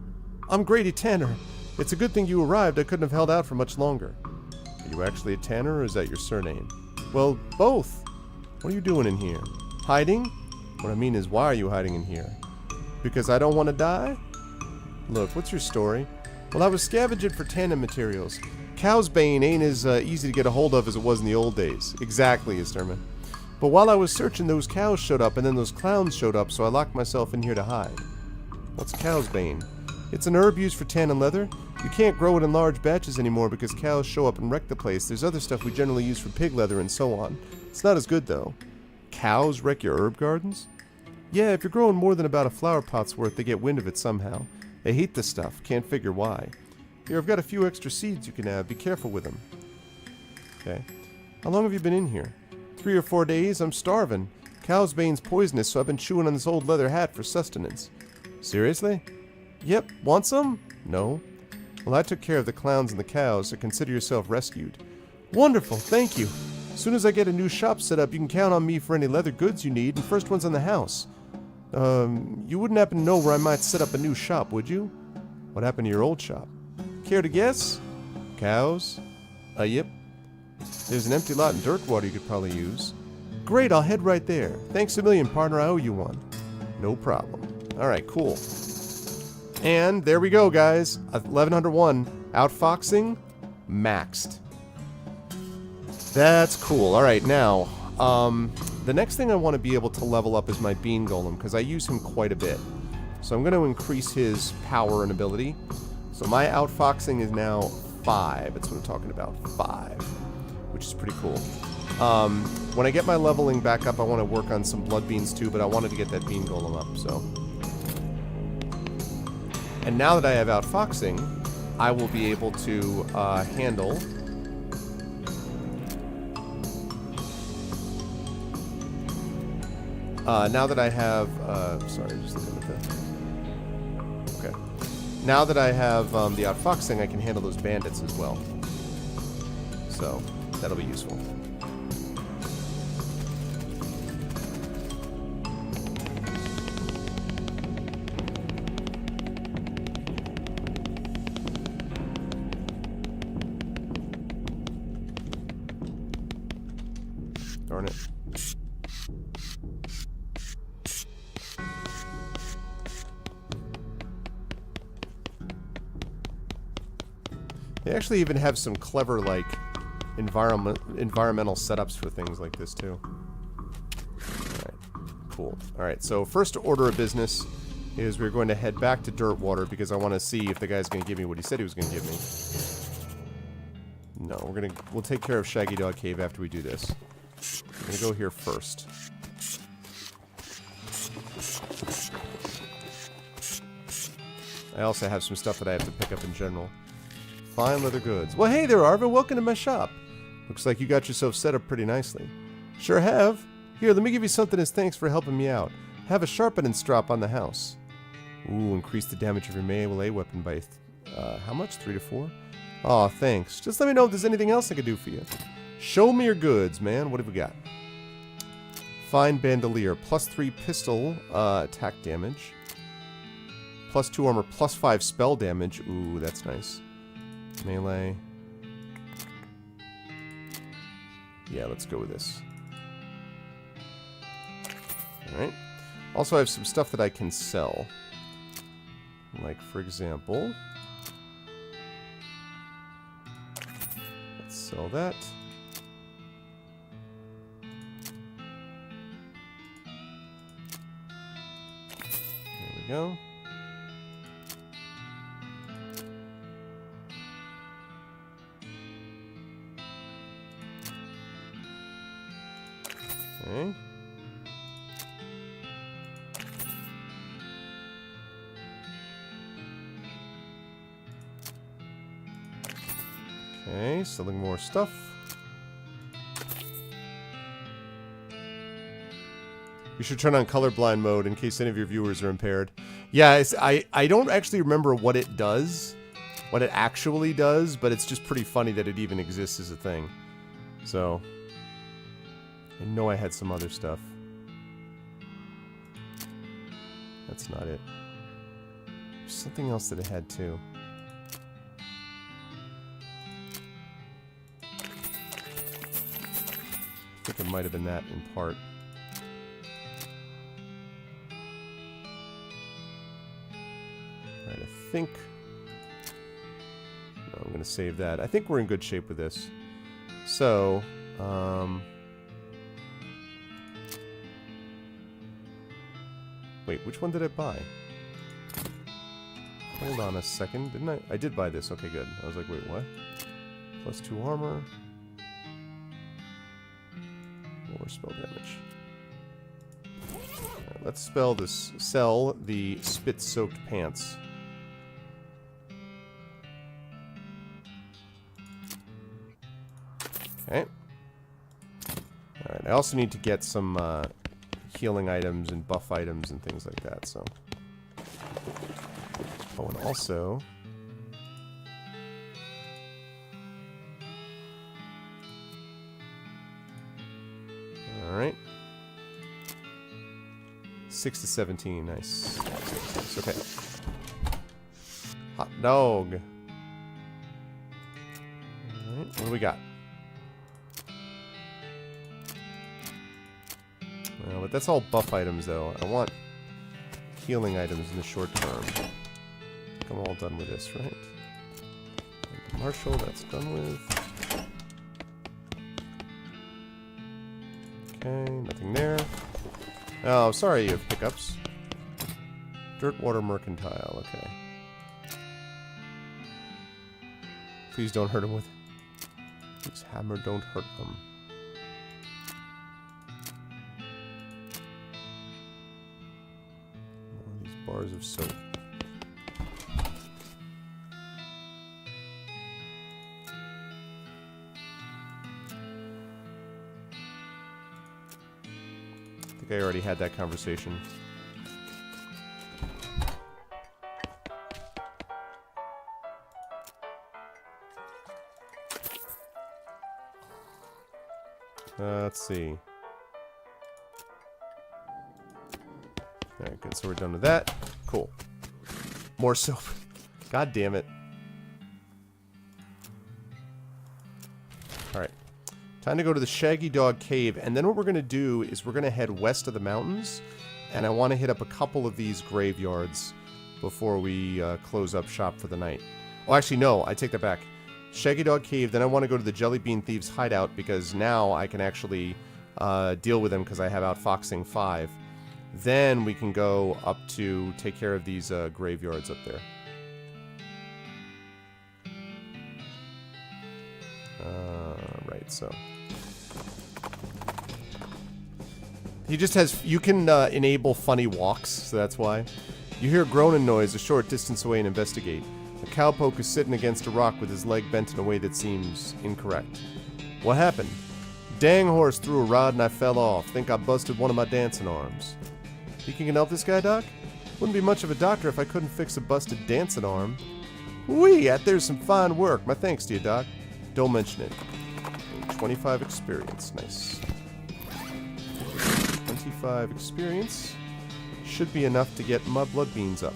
I'm Grady Tanner. It's a good thing you arrived. I couldn't have held out for much longer. Are you actually a Tanner, or is that your surname? Well, both. What are you doing in here? Hiding? What I mean is, why are you hiding in here? Because I don't want to die? Look, what's your story? Well, I was scavenging for tannin materials. Cow's bane ain't as easy to get a hold of as it was in the old days. Exactly, Esterman. But while I was searching, those cows showed up, and then those clowns showed up, so I locked myself in here to hide. What's cow's bane? It's an herb used for tannin leather. You can't grow it in large batches anymore because cows show up and wreck the place. There's other stuff we generally use for pig leather and so on. It's not as good, though. Cows wreck your herb gardens? Yeah, if you're growing more than about a flower pot's worth, they get wind of it somehow. They hate the stuff. Can't figure why. Here, I've got a few extra seeds you can have. Be careful with them. Okay. How long have you been in here? 3 or 4 days. I'm starving. Cow's bane's poisonous, so I've been chewing on this old leather hat for sustenance. Seriously? Yep. Want some? No. Well, I took care of the clowns and the cows, so consider yourself rescued. Wonderful. Thank you. As soon as I get a new shop set up, you can count on me for any leather goods you need, and first one's on the house. You wouldn't happen to know where I might set up a new shop, would you? What happened to your old shop? Care to guess? Cows? Yep. There's an empty lot in Dirtwater you could probably use. Great, I'll head right there. Thanks a million, partner. I owe you one. No problem. Alright, cool. And there we go, guys. 1101. Outfoxing. Maxed. That's cool. Alright, now, the next thing I want to be able to level up is my Bean Golem, because I use him quite a bit. So I'm going to increase his power and ability. So my outfoxing is now 5. That's what I'm talking about. 5. Which is pretty cool. When I get my leveling back up, I want to work on some blood beans too, but I wanted to get that Bean Golem up, so. And now that I have outfoxing, I will be able to handle... now that I have... sorry, just looking at that. Okay. Now that I have the outfoxing, I can handle those bandits as well. So, that'll be useful. Darn it. They actually even have some clever, like, environmental setups for things like this, too. Alright, cool. Alright, so first order of business is we're going to head back to Dirtwater because I want to see if the guy's going to give me what he said he was going to give me. No, we'll take care of Shaggy Dog Cave after we do this. I'm going to go here first. I also have some stuff that I have to pick up in general. Fine leather goods. Well, hey there, Arvin. Welcome to my shop. Looks like you got yourself set up pretty nicely. Sure have. Here, let me give you something as thanks for helping me out. Have a sharpening strop on the house. Ooh, increase the damage of your melee weapon by, how much? 3 to 4? Aw, thanks. Just let me know if there's anything else I could do for you. Show me your goods, man. What have we got? Fine bandolier. +3 pistol attack damage. +2 armor. +5 spell damage. Ooh, that's nice. Melee. Yeah, let's go with this. Alright. Also, I have some stuff that I can sell. Like, for example... let's sell that. There we go. Okay. Okay, selling more stuff. You should turn on colorblind mode in case any of your viewers are impaired. Yeah, I don't actually remember what it does, what it actually does, but it's just pretty funny that it even exists as a thing. So... I know I had some other stuff. that's not it. There's something else that it had too. I think it might have been that in part. Alright, I think... No, I'm going to save that. I think we're in good shape with this. So, wait, which one did I buy? Hold on a second. Didn't I? I did buy this. Okay, good. I was like, wait, what? Plus 2 armor. More spell damage. Right, let's sell the spit-soaked pants. Okay. Alright, I also need to get some healing items and buff items and things like that, so... Oh, and also... Alright. 6 to 17, nice. Nice. Okay. Hot dog. Alright, what do we got? Well, but that's all buff items, though. I want healing items in the short term. I think I'm all done with this, right? And Marshall, that's done with. Okay, nothing there. Oh, sorry you have pickups. Dirtwater Mercantile, okay. Please don't hurt him with... Please, hammer, don't hurt him. Bars of soap. I think I already had that conversation. Let's see. Alright, good. So we're done with that. Cool. More soap. God damn it. Alright. Time to go to the Shaggy Dog Cave. And then what we're going to do is we're going to head west of the mountains. And I want to hit up a couple of these graveyards before we close up shop for the night. Oh, actually, no. I take that back. Shaggy Dog Cave. Then I want to go to the Jelly Bean Thieves' hideout because now I can actually deal with them because I have Outfoxing 5. Then we can go up to take care of these graveyards up there. Right, so. He just has... You can enable funny walks, so that's why. You hear a groaning noise a short distance away and investigate. A cowpoke is sitting against a rock with his leg bent in a way that seems incorrect. What happened? Dang horse threw a rod and I fell off. Think I busted one of my dancing arms. Think you can help this guy, Doc? Wouldn't be much of a doctor if I couldn't fix a busted dancing arm. Whee! That there's some fine work. My thanks to you, Doc. Don't mention it. 25 experience. Nice. 25 experience. Should be enough to get my blood beans up.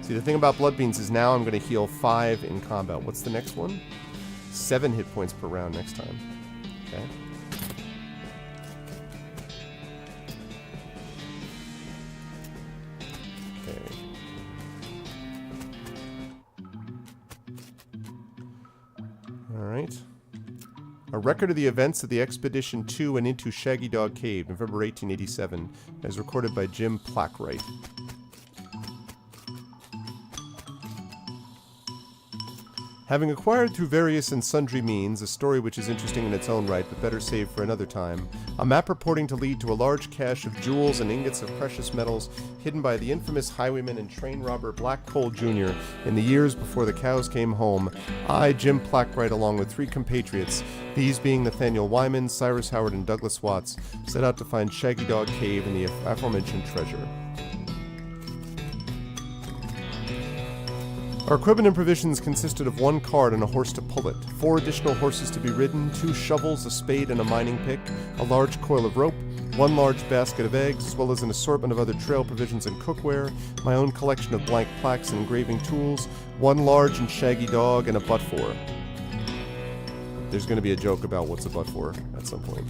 See, the thing about blood beans is now I'm going to heal 5 in combat. What's the next one? 7 hit points per round next time. Okay. Alright. A record of the events of the expedition to and into Shaggy Dog Cave, November 1887, as recorded by Jim Plackwright. Having acquired through various and sundry means a story which is interesting in its own right, but better saved for another time, a map purporting to lead to a large cache of jewels and ingots of precious metals hidden by the infamous highwayman and train robber Black Cole Jr. in the years before the cows came home, I, Jim Plackwright, along with 3 compatriots, these being Nathaniel Wyman, Cyrus Howard, and Douglas Watts, set out to find Shaggy Dog Cave and the aforementioned treasure. Our equipment and provisions consisted of 1 cart and a horse to pull it, 4 additional horses to be ridden, 2 shovels, a spade, and a mining pick, a large coil of rope, one large basket of eggs, as well as an assortment of other trail provisions and cookware, my own collection of blank plaques and engraving tools, one large and shaggy dog, and a butt-for. There's going to be a joke about what's a butt-for at some point.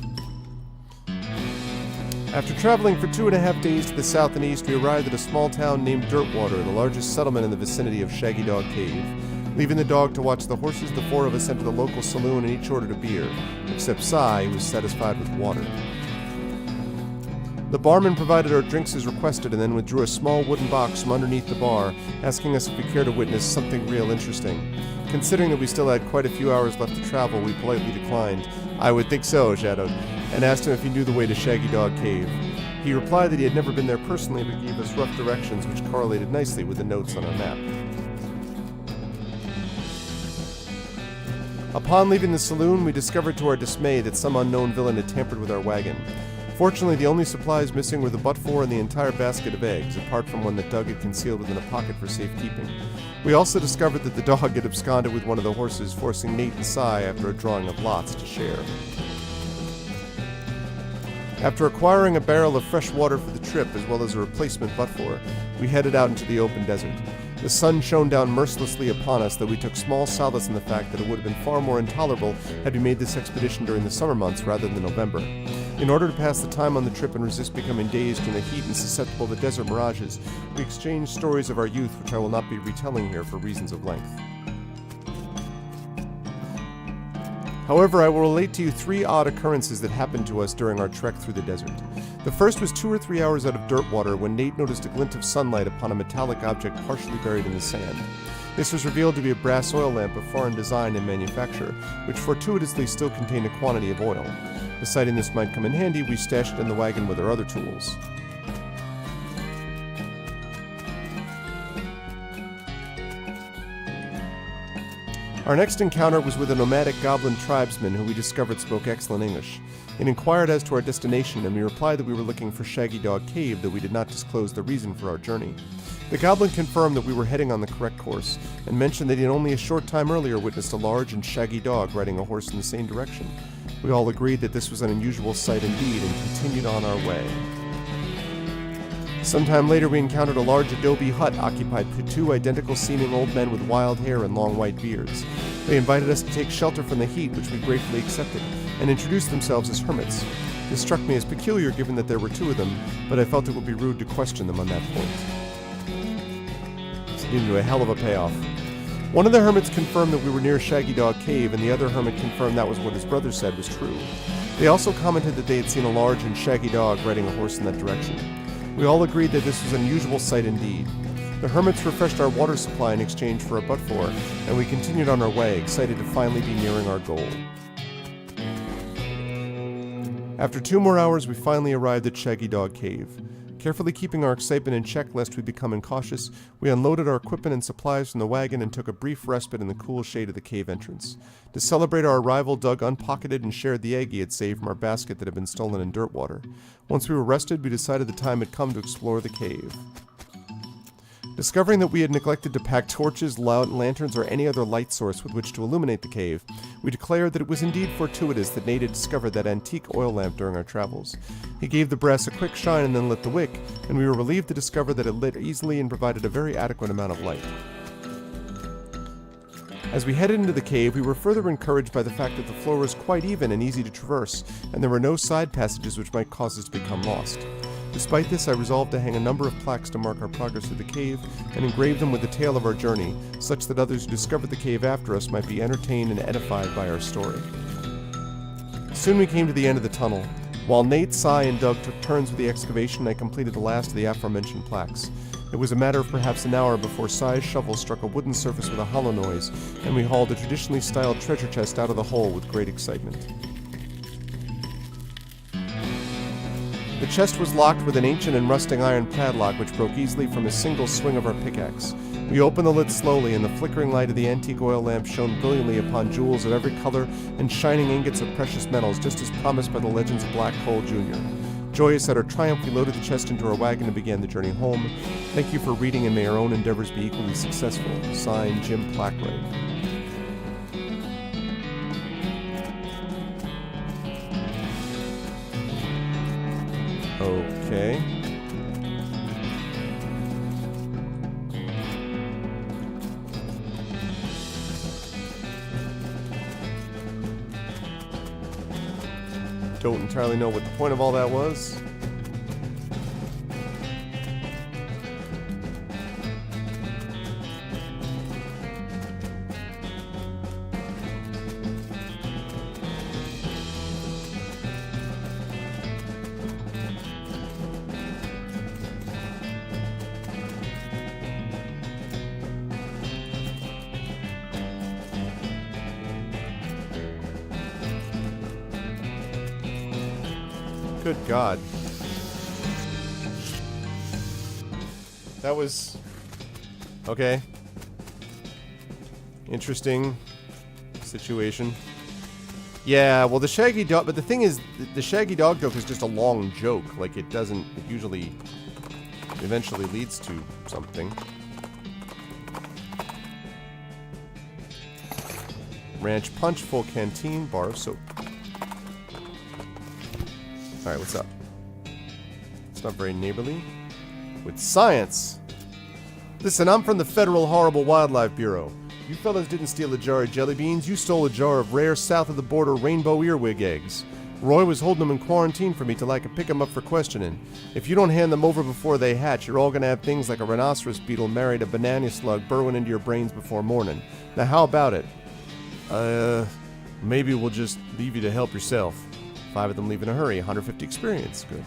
After traveling for 2.5 days to the south and east, we arrived at a small town named Dirtwater, the largest settlement in the vicinity of Shaggy Dog Cave. Leaving the dog to watch the horses, the 4 of us entered the local saloon and each ordered a beer, except Cy, who was satisfied with water. The barman provided our drinks as requested and then withdrew a small wooden box from underneath the bar, asking us if we cared to witness something real interesting. Considering that we still had quite a few hours left to travel, we politely declined. "I would think so," shadowed, and asked him if he knew the way to Shaggy Dog Cave. He replied that he had never been there personally, but gave us rough directions which correlated nicely with the notes on our map. Upon leaving the saloon, we discovered to our dismay that some unknown villain had tampered with our wagon. Fortunately, the only supplies missing were the butt-for and the entire basket of eggs, apart from one that Doug had concealed within a pocket for safekeeping. We also discovered that the dog had absconded with one of the horses, forcing Nate and Cy, after a drawing of lots, to share. After acquiring a barrel of fresh water for the trip, as well as a replacement butt-for, we headed out into the open desert. The sun shone down mercilessly upon us, though we took small solace in the fact that it would have been far more intolerable had we made this expedition during the summer months rather than November. In order to pass the time on the trip and resist becoming dazed in the heat and susceptible to desert mirages, we exchanged stories of our youth, which I will not be retelling here for reasons of length. However, I will relate to you 3 odd occurrences that happened to us during our trek through the desert. The first was 2 or 3 hours out of Dirtwater when Nate noticed a glint of sunlight upon a metallic object partially buried in the sand. This was revealed to be a brass oil lamp of foreign design and manufacture, which fortuitously still contained a quantity of oil. Deciding this might come in handy, we stashed it in the wagon with our other tools. Our next encounter was with a nomadic goblin tribesman who we discovered spoke excellent English. It inquired as to our destination, and we replied that we were looking for Shaggy Dog Cave, though we did not disclose the reason for our journey. The goblin confirmed that we were heading on the correct course, and mentioned that he had only a short time earlier witnessed a large and shaggy dog riding a horse in the same direction. We all agreed that this was an unusual sight indeed, and continued on our way. Sometime later we encountered a large adobe hut occupied by 2 identical-seeming old men with wild hair and long white beards. They invited us to take shelter from the heat, which we gratefully accepted, and introduced themselves as hermits. This struck me as peculiar given that there were 2 of them, but I felt it would be rude to question them on that point. This led to a hell of a payoff. One of the hermits confirmed that we were near Shaggy Dog Cave, and the other hermit confirmed that was what his brother said was true. They also commented that they had seen a large and shaggy dog riding a horse in that direction. We all agreed that this was an unusual sight indeed. The hermits refreshed our water supply in exchange for a butt-for, and we continued on our way, excited to finally be nearing our goal. After 2 more hours, we finally arrived at Shaggy Dog Cave. Carefully keeping our excitement in check lest we become incautious, we unloaded our equipment and supplies from the wagon and took a brief respite in the cool shade of the cave entrance. To celebrate our arrival, Doug unpocketed and shared the egg he had saved from our basket that had been stolen in Dirtwater. Once we were rested, we decided the time had come to explore the cave. Discovering that we had neglected to pack torches, lanterns, or any other light source with which to illuminate the cave, we declared that it was indeed fortuitous that Nate had discovered that antique oil lamp during our travels. He gave the brass a quick shine and then lit the wick, and we were relieved to discover that it lit easily and provided a very adequate amount of light. As we headed into the cave, we were further encouraged by the fact that the floor was quite even and easy to traverse, and there were no side passages which might cause us to become lost. Despite this, I resolved to hang a number of plaques to mark our progress through the cave and engrave them with the tale of our journey, such that others who discovered the cave after us might be entertained and edified by our story. Soon we came to the end of the tunnel. While Nate, Cy, and Doug took turns with the excavation, I completed the last of the aforementioned plaques. It was a matter of perhaps an hour before Cy's shovel struck a wooden surface with a hollow noise, and we hauled a traditionally styled treasure chest out of the hole with great excitement. The chest was locked with an ancient and rusting iron padlock which broke easily from a single swing of our pickaxe. We opened the lid slowly, and the flickering light of the antique oil lamp shone brilliantly upon jewels of every color and shining ingots of precious metals, just as promised by the legends of Black Coal Jr. Joyous at our triumph, we loaded the chest into our wagon and began the journey home. Thank you for reading, and may our own endeavors be equally successful. Signed, Jim Plackwright. Okay. Don't entirely know what the point of all that was. Good God. That was... okay. Interesting situation. Yeah, well, the Shaggy Dog... but the thing is, the Shaggy Dog joke is just a long joke. Like, it doesn't... it usually... eventually leads to something. Ranch Punch, full canteen, bar of soap. Alright, what's up? It's not very neighborly. With science! Listen, I'm from the Federal Horrible Wildlife Bureau. You fellas didn't steal a jar of jelly beans, you stole a jar of rare south-of-the-border rainbow earwig eggs. Roy was holding them in quarantine for me till I could pick them up for questioning. If you don't hand them over before they hatch, you're all gonna have things like a rhinoceros beetle married a banana slug burrowing into your brains before morning. Now how about it? Maybe we'll just leave you to help yourself. 5 of them leave in a hurry, 150 experience. Good.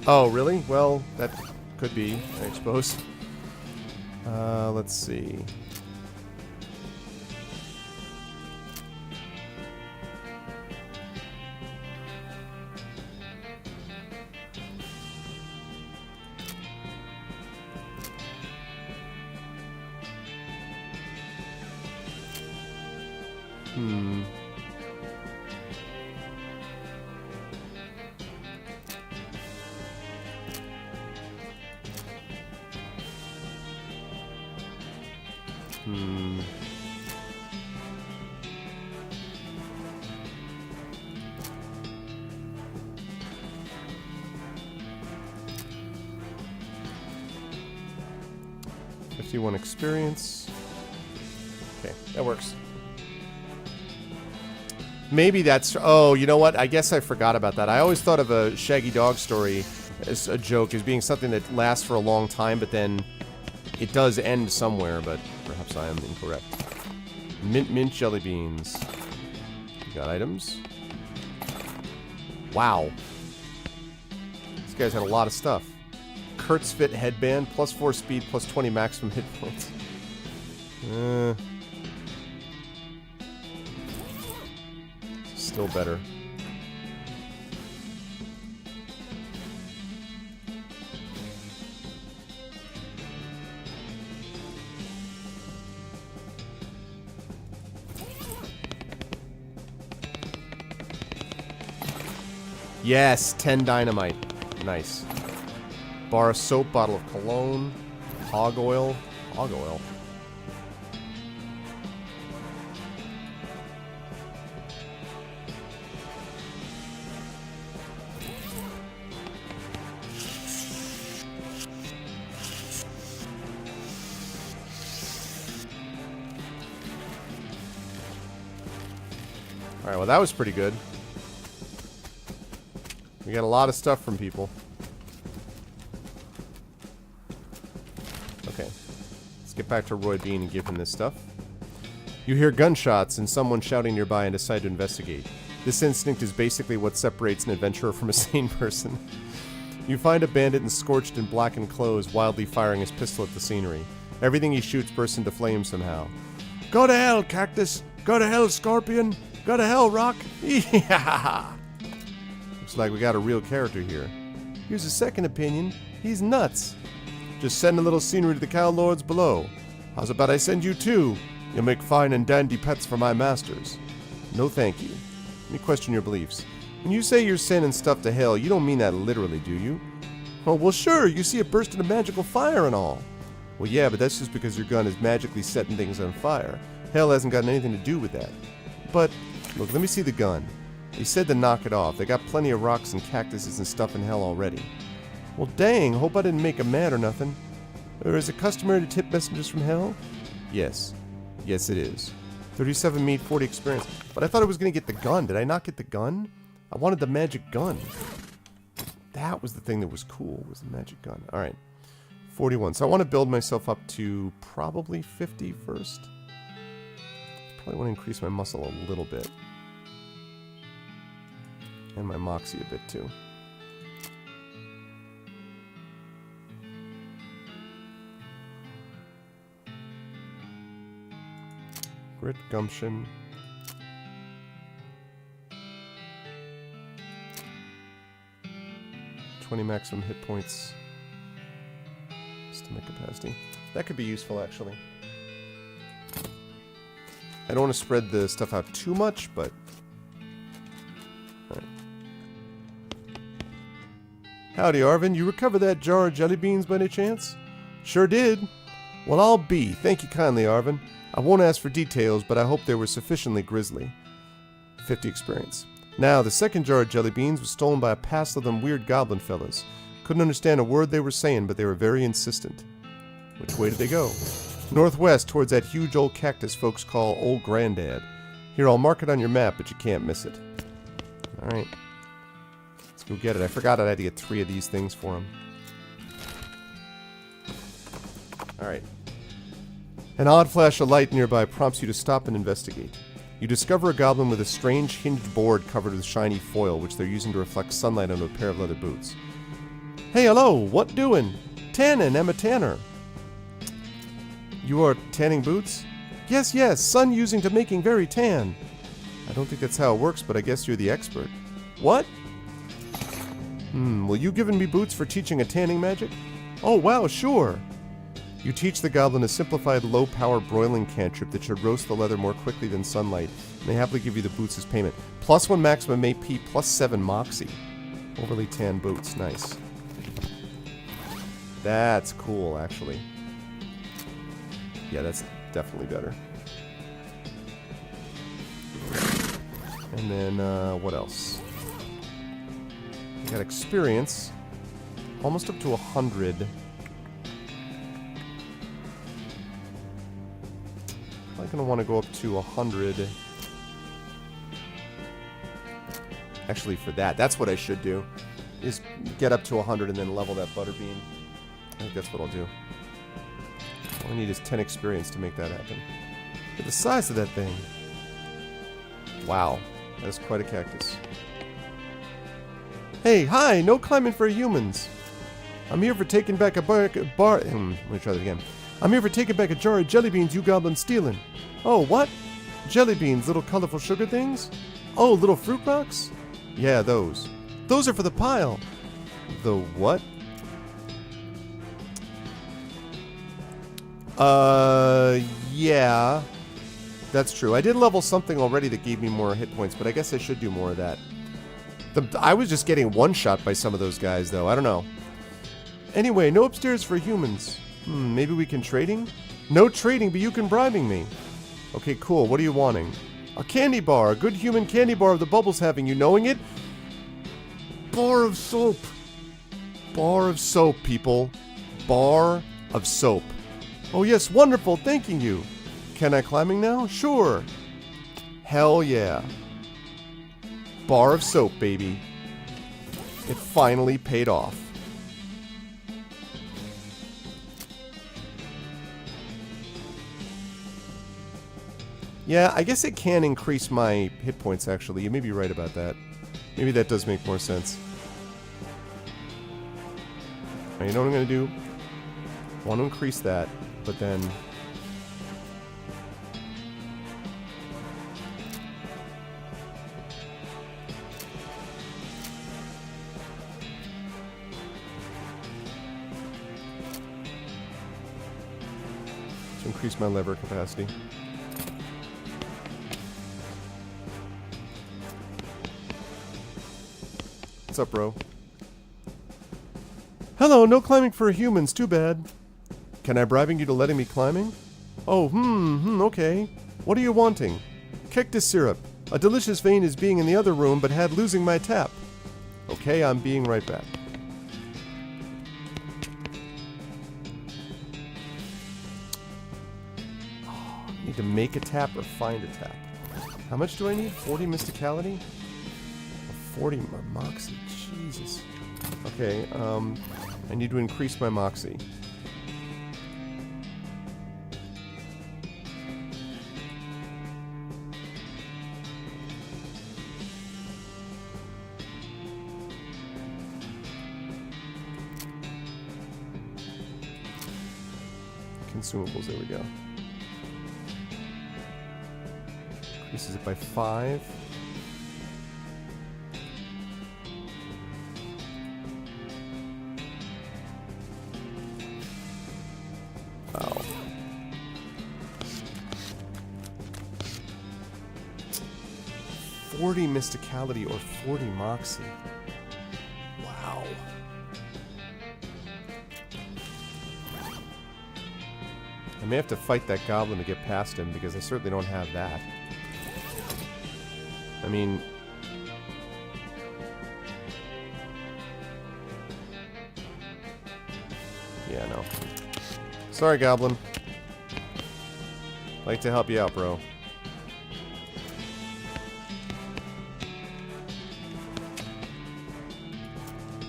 Oh, really? Well, that could be, I suppose. Let's see. One experience. Okay, that works. Maybe that's... oh, you know what? I guess I forgot about that. I always thought of a Shaggy Dog story as a joke, as being something that lasts for a long time, but then it does end somewhere, but perhaps I am incorrect. Mint jelly beans. You got items. Wow. This guy's had a lot of stuff. Kurt's Fit headband, +4 speed, +20 maximum hit points. Still better. Yes, 10 dynamite. Nice. Bar of soap, bottle of cologne, hog oil. Hog oil. Alright, well that was pretty good. We got a lot of stuff from people. Okay. Let's get back to Roy Bean and give him this stuff. You hear gunshots and someone shouting nearby and decide to investigate. This instinct is basically what separates an adventurer from a sane person. You find a bandit in scorched and blackened clothes wildly firing his pistol at the scenery. Everything he shoots bursts into flames somehow. Go to hell, cactus! Go to hell, scorpion! Go to hell, rock! Yeah! Looks like we got a real character here. Here's a second opinion. He's nuts. Just send a little scenery to the cow lords below. How's about I send you two? You'll make fine and dandy pets for my masters. No thank you. Let me question your beliefs. When you say you're sending stuff to hell, you don't mean that literally, do you? Oh, well sure, you see it burst into magical fire and all. Well yeah, but that's just because your gun is magically setting things on fire. Hell hasn't got anything to do with that. But, look, let me see the gun. They said to knock it off. They got plenty of rocks and cactuses and stuff in hell already. Well, dang, hope I didn't make him mad or nothing. Or is it customary to tip messengers from hell? Yes. Yes, it is. 37 meat, 40 experience. But I thought I was going to get the gun. Did I not get the gun? I wanted the magic gun. That was the thing that was cool, was the magic gun. Alright. 41. So I want to build myself up to probably 50 first. Probably want to increase my muscle a little bit. And my moxie a bit too. Grit, gumption. Maximum hit points. Stomach capacity. That could be useful, actually. I don't want to spread the stuff out too much, but... Alright. Howdy, Arvin. You recover that jar of jelly beans by any chance? Sure did. Well, I'll be. Thank you kindly, Arvin. I won't ask for details, but I hope they were sufficiently grisly. 50 experience. Now, the second jar of jelly beans was stolen by a passel of them weird goblin fellas. Couldn't understand a word they were saying, but they were very insistent. Which way did they go? Northwest, towards that huge old cactus folks call Old Granddad. Here, I'll mark it on your map, but you can't miss it. Alright. Let's go get it. I forgot I had to get 3 of these things for him. Alright. An odd flash of light nearby prompts you to stop and investigate. You discover a goblin with a strange hinged board covered with shiny foil, which they're using to reflect sunlight onto a pair of leather boots. Hey, hello, what doing? Tannin, I'm a tanner. You are tanning boots? Yes, yes, sun using to making very tan. I don't think that's how it works, but I guess you're the expert. What? Well, you giving me boots for teaching a tanning magic? Oh, wow, sure. You teach the goblin a simplified low-power broiling cantrip that should roast the leather more quickly than sunlight, and they happily give you the boots as payment. +1 maximum AP, +7 moxie. Overly tan boots, nice. That's cool, actually. Yeah, that's definitely better. And then, what else? We got experience. Almost up to 100. I'm going to want to go up to 100. Actually, for that's what I should do. Is get up to 100 and then level that butterbean. I think that's what I'll do. All I need is 10 experience to make that happen. But the size of that thing. Wow. That is quite a cactus. Hey, hi! No climbing for humans! I'm here for taking back a let me try that again. I'm here for taking back a jar of jelly beans you goblins stealing. Oh, what? Jelly beans, little colorful sugar things? Oh, little fruit rocks? Yeah, those. Those are for the pile. The what? Yeah. That's true. I did level something already that gave me more hit points, but I guess I should do more of that. I was just getting one-shot by some of those guys, though. I don't know. Anyway, no upstairs for humans. Maybe we can trading? No trading, but you can bribing me. Okay, cool. What are you wanting? A candy bar. A good human candy bar of the bubbles having. You knowing it? Bar of soap. Bar of soap, people. Bar of soap. Oh, yes. Wonderful. Thanking you. Can I climbing now? Sure. Hell yeah. Bar of soap, baby. It finally paid off. Yeah, I guess it can increase my hit points, actually. You may be right about that. Maybe that does make more sense. Now, you know what I'm going to do? I want to increase that, but then... to increase my lever capacity. What's up, bro? Hello, no climbing for humans, too bad. Can I bribing you to letting me climbing? Oh, okay. What are you wanting? Cactus syrup. A delicious vein is being in the other room, but had losing my tap. Okay, I'm being right back. Need to make a tap or find a tap. How much do I need? 40 mysticality? 40 moxie. Jesus. Okay, I need to increase my moxie. Consumables, there we go. Increases it by 5. Wow. $40 mysticality or 40 moxie. Wow. I may have to fight that goblin to get past him, because I certainly don't have that. I mean... yeah, no. Sorry, goblin. Like to help you out, bro.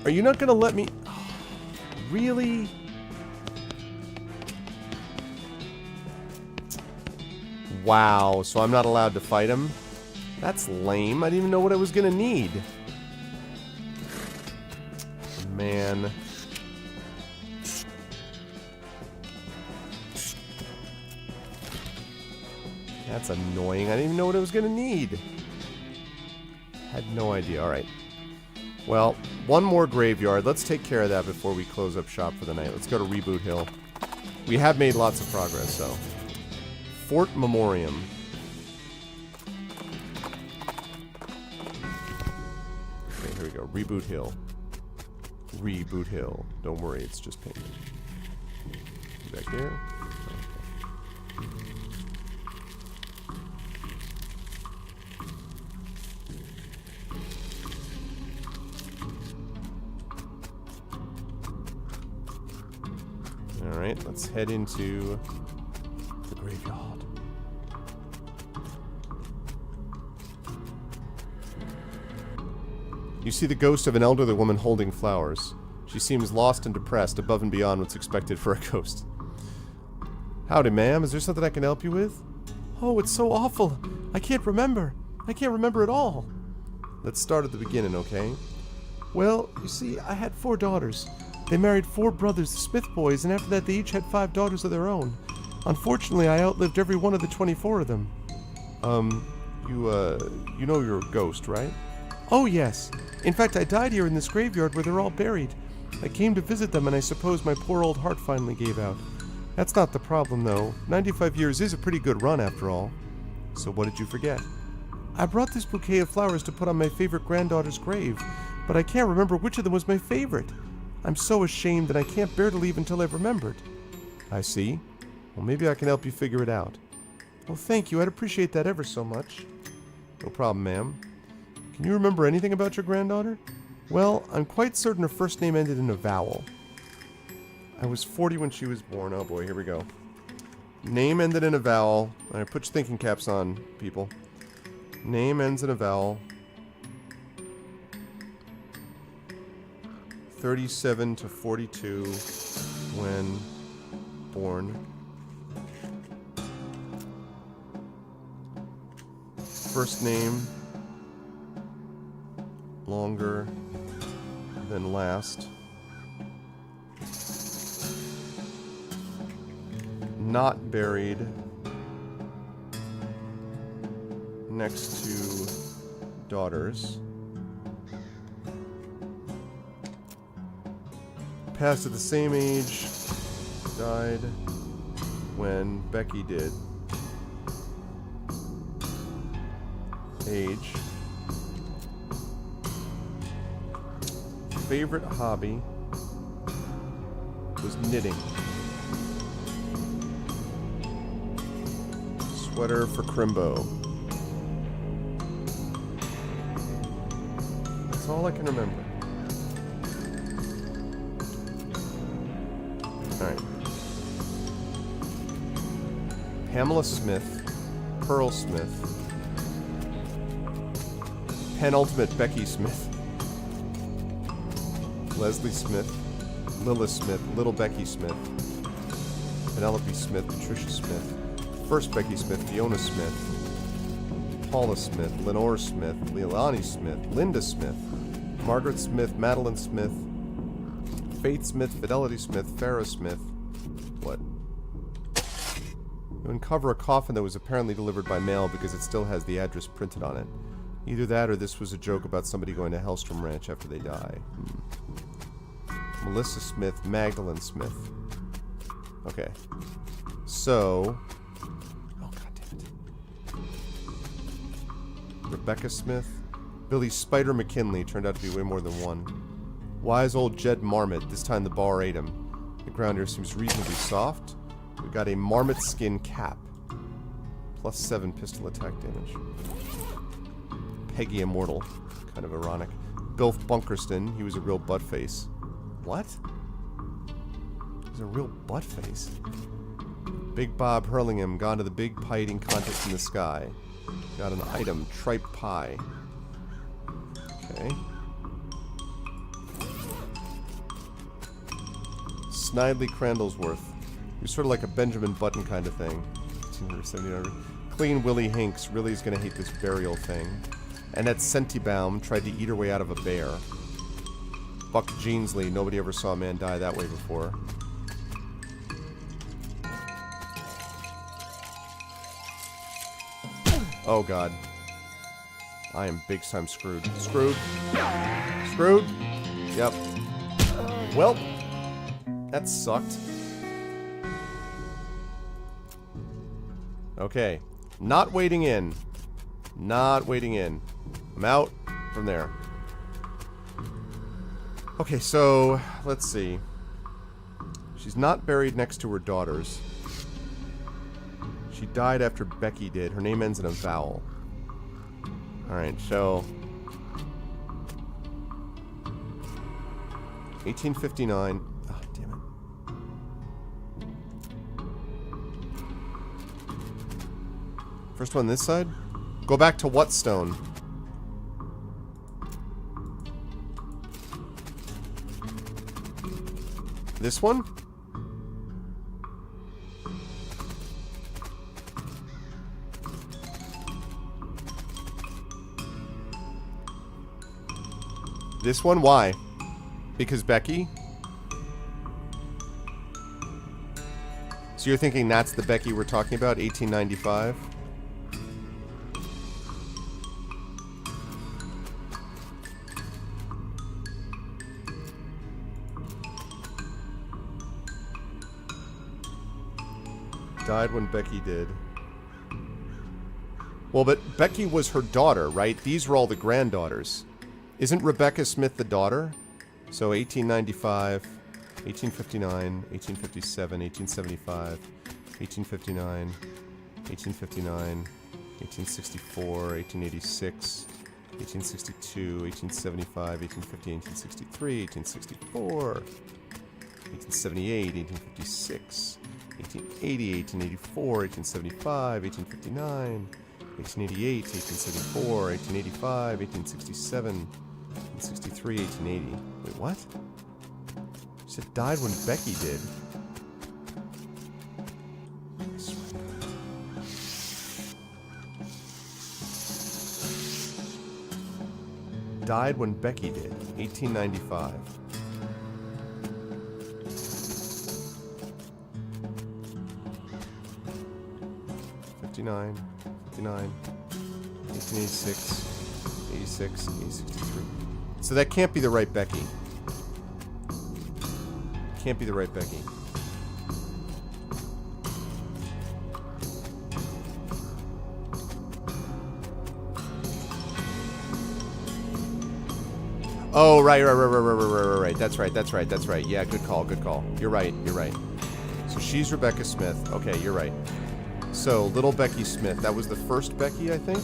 Are you not gonna let me... really? Wow, so I'm not allowed to fight him? That's lame. I didn't even know what I was gonna need. Man. That's annoying. I didn't even know what I was gonna need. Had no idea. Alright. Well, one more graveyard. Let's take care of that before we close up shop for the night. Let's go to Reboot Hill. We have made lots of progress, so... Fort Memoriam. Okay, here we go. Reboot Hill. Reboot Hill. Don't worry, it's just painted. Back here. Alright, let's head into the graveyard. You see the ghost of an elderly woman holding flowers. She seems lost and depressed, above and beyond what's expected for a ghost. Howdy, ma'am. Is there something I can help you with? Oh, it's so awful. I can't remember. I can't remember at all. Let's start at the beginning, okay? Well, you see, I had 4 daughters. They married 4 brothers, the Smith boys, and after that they each had 5 daughters of their own. Unfortunately, I outlived every one of the 24 of them. You know you're a ghost, right? Oh, yes. In fact, I died here in this graveyard where they're all buried. I came to visit them, and I suppose my poor old heart finally gave out. That's not the problem, though. 95 years is a pretty good run, after all. So what did you forget? I brought this bouquet of flowers to put on my favorite granddaughter's grave, but I can't remember which of them was my favorite. I'm so ashamed that I can't bear to leave until I've remembered. I see. Well, maybe I can help you figure it out. Well, thank you. I'd appreciate that ever so much. No problem, ma'am. Can you remember anything about your granddaughter? Well, I'm quite certain her first name ended in a vowel. I was 40 when she was born. Oh boy, here we go. Name ended in a vowel. Alright, put your thinking caps on, people. Name ends in a vowel. 37 to 42 when born. First name longer than last. Not buried next to daughters. Passed at the same age. Died when Becky did. Age. Favorite hobby was knitting. Sweater for Crimbo. That's all I can remember. Alright. Pamela Smith, Pearl Smith, penultimate Becky Smith, Leslie Smith, Lilith Smith, Little Becky Smith, Penelope Smith, Patricia Smith, First Becky Smith, Fiona Smith, Paula Smith, Lenore Smith, Leilani Smith, Linda Smith, Margaret Smith, Madeline Smith, Faith Smith, Fidelity Smith, Farrah Smith. What? You uncover a coffin that was apparently delivered by mail because it still has the address printed on it. Either that or this was a joke about somebody going to Hellstrom Ranch after they die. Melissa Smith, Magdalene Smith. Okay. So... oh, god damn it. Rebecca Smith. Billy Spider McKinley. Turned out to be way more than one. Wise old Jed Marmot. This time the bar ate him. The ground here seems reasonably soft. We got a marmot skin cap. +7 pistol attack damage. Peggy Immortal. Kind of ironic. Bill Bunkerston. He was a real buttface. What? He's a real buttface. Big Bob Hurlingham. Gone to the big pie eating contest in the sky. Got an item. Tripe pie. Okay. Snidely Crandallsworth. He was sort of like a Benjamin Button kind of thing. 1879. Clean Willie Hinks. Really is going to hate this burial thing. Annette Sentibaum tried to eat her way out of a bear. Buck Jeansley. Nobody ever saw a man die that way before. Oh god. I am big time screwed. Screwed. Screwed? Yep. Well, that sucked. Okay. Not waiting in. Not waiting in. I'm out from there. Okay, so let's see. She's not buried next to her daughters. She died after Becky did. Her name ends in a vowel. Alright, so 1859. Oh, damn it. First one this side? Go back to what stone? This one? This one? Why? Because Becky? So you're thinking that's the Becky we're talking about? 1895? Died when Becky did. Well, but Becky was her daughter, right? These were all the granddaughters. Isn't Rebecca Smith the daughter? So 1895, 1859, 1857, 1875, 1859, 1859, 1864, 1886, 1862, 1875, 1850, 1863, 1864, 1878, 1856, 1880, 1884, 1875, 1859, 1888, 1874, 1885, 1867, 1863, 1880. Wait, what? She said died when Becky did. Died when Becky did. 1895. '59, 1886, 86, 1863. So that can't be the right Becky. Can't be the right Becky. Oh, right. That's right. Yeah, good call. You're right. So she's Rebecca Smith. Okay, you're right. So, little Becky Smith. That was the first Becky, I think?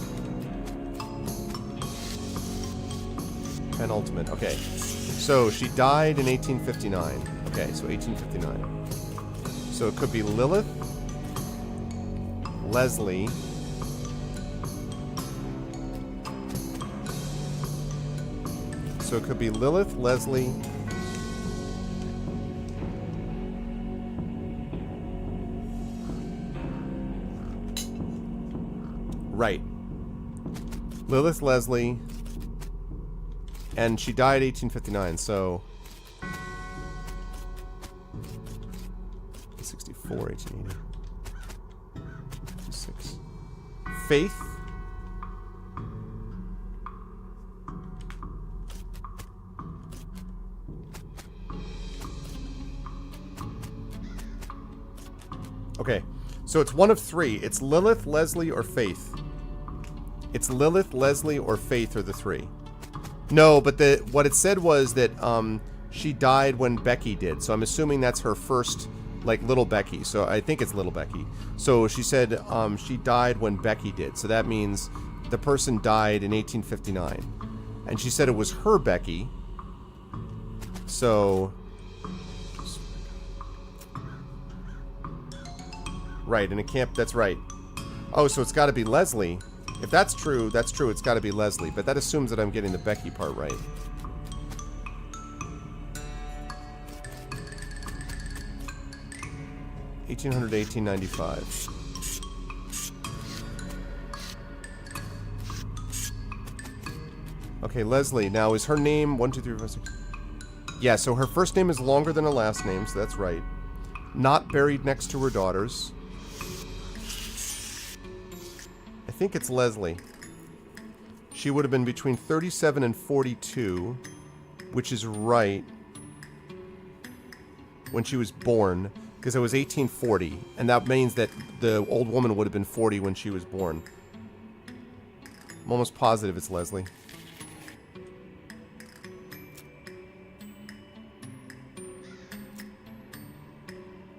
Penultimate. Okay. So, she died in 1859. Okay, so 1859. So, it could be Lilith. Leslie. So it could be Lilith, Leslie. Right. Lilith, Leslie. And she died 1859, so... 64, 1880. 56. Faith. Okay, so it's one of three. It's Lilith, Leslie, or Faith. It's Lilith, Leslie, or Faith are the three. No, but what it said was that she died when Becky did. So I'm assuming that's her first, like, little Becky. So I think it's little Becky. So she said she died when Becky did. So that means the person died in 1859. And she said it was her Becky. So... Right, and it can't... That's right. Oh, so it's got to be Leslie. If that's true, that's true. It's got to be Leslie. But that assumes that I'm getting the Becky part right. (1800 to 1895). Okay, Leslie. Now, is her name 1, 2, 3, 4, 5, 6? Yeah, so her first name is longer than her last name, so that's right. Not buried next to her daughters. I think it's Leslie. She would have been between 37 and 42, which is right, when she was born, because it was 1840, and that means that the old woman would have been 40 when she was born. I'm almost positive it's Leslie.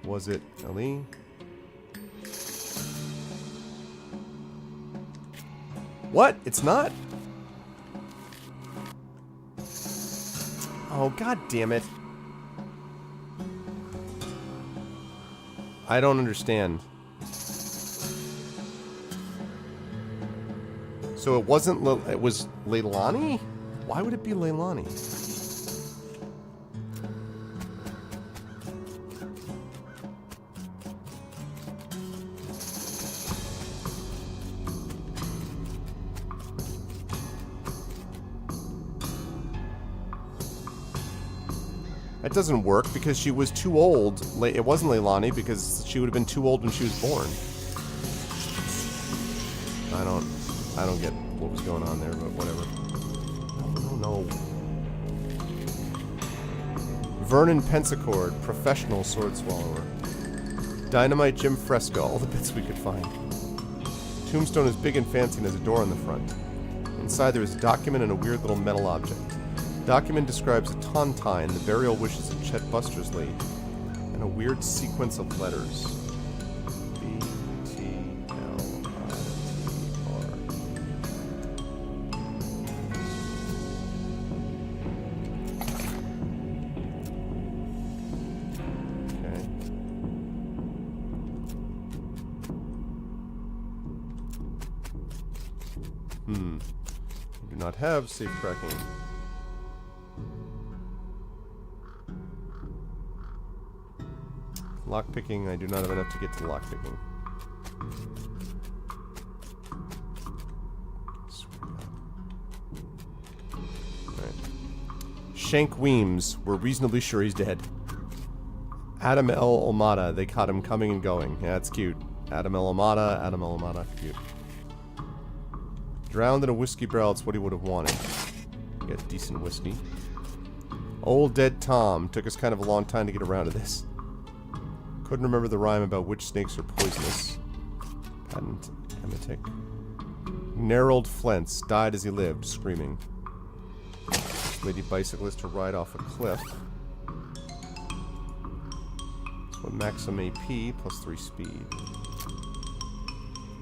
Was it Ali? What? It's not? Oh, god damn it. I don't understand. So it wasn't... it was Leilani? Why would it be Leilani? That doesn't work because she was too old. It wasn't Leilani because she would have been too old when she was born. I don't get what was going on there, but whatever. No. Vernon Pensacord, professional sword swallower. Dynamite Jim Fresco, all the bits we could find. Tombstone is big and fancy and has a door on the front. Inside there is a document and a weird little metal object. Document describes a tontine, the burial wishes of Chet Bustersley, and a weird sequence of letters. B-T-L-I-T-R. Okay. We do not have safe cracking. Lockpicking, I do not have enough to get to lockpicking. Alright. Shank Weems, we're reasonably sure he's dead. Adam L. Omada, they caught him coming and going. Yeah, that's cute. Adam L. Omada, cute. Drowned in a whiskey barrel, it's what he would have wanted. Get decent whiskey. Old Dead Tom, took us kind of a long time to get around to this. Couldn't remember the rhyme about which snakes are poisonous. Patent emetic. Gnarled Flents died as he lived, screaming. Lady bicyclist to ride off a cliff. So maximum AP plus 3 speed.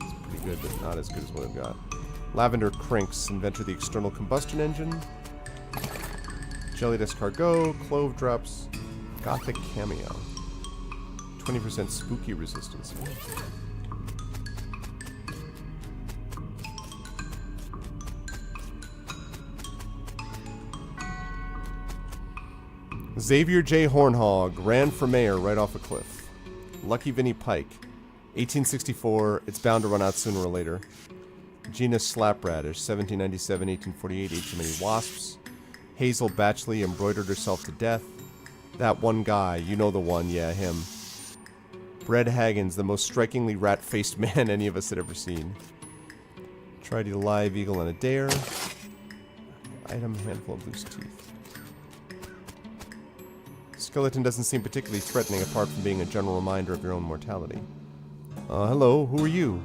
It's pretty good, but not as good as what I've got. Lavender Crinks, inventor of the external combustion engine. Jellied escargot, clove drops, gothic cameo. 20% spooky resistance. Xavier J. Hornhog ran for mayor right off a cliff. Lucky Vinnie Pike. 1864. It's bound to run out sooner or later. Gina Slapradish. 1797, 1848. Ate too many wasps. Hazel Batchley embroidered herself to death. That one guy. You know the one. Yeah, him. Brett Haggins, the most strikingly rat-faced man any of us had ever seen. Tried to eat a live eagle on a dare. Item, handful of loose teeth. Skeleton doesn't seem particularly threatening apart from being a general reminder of your own mortality. Hello, who are you?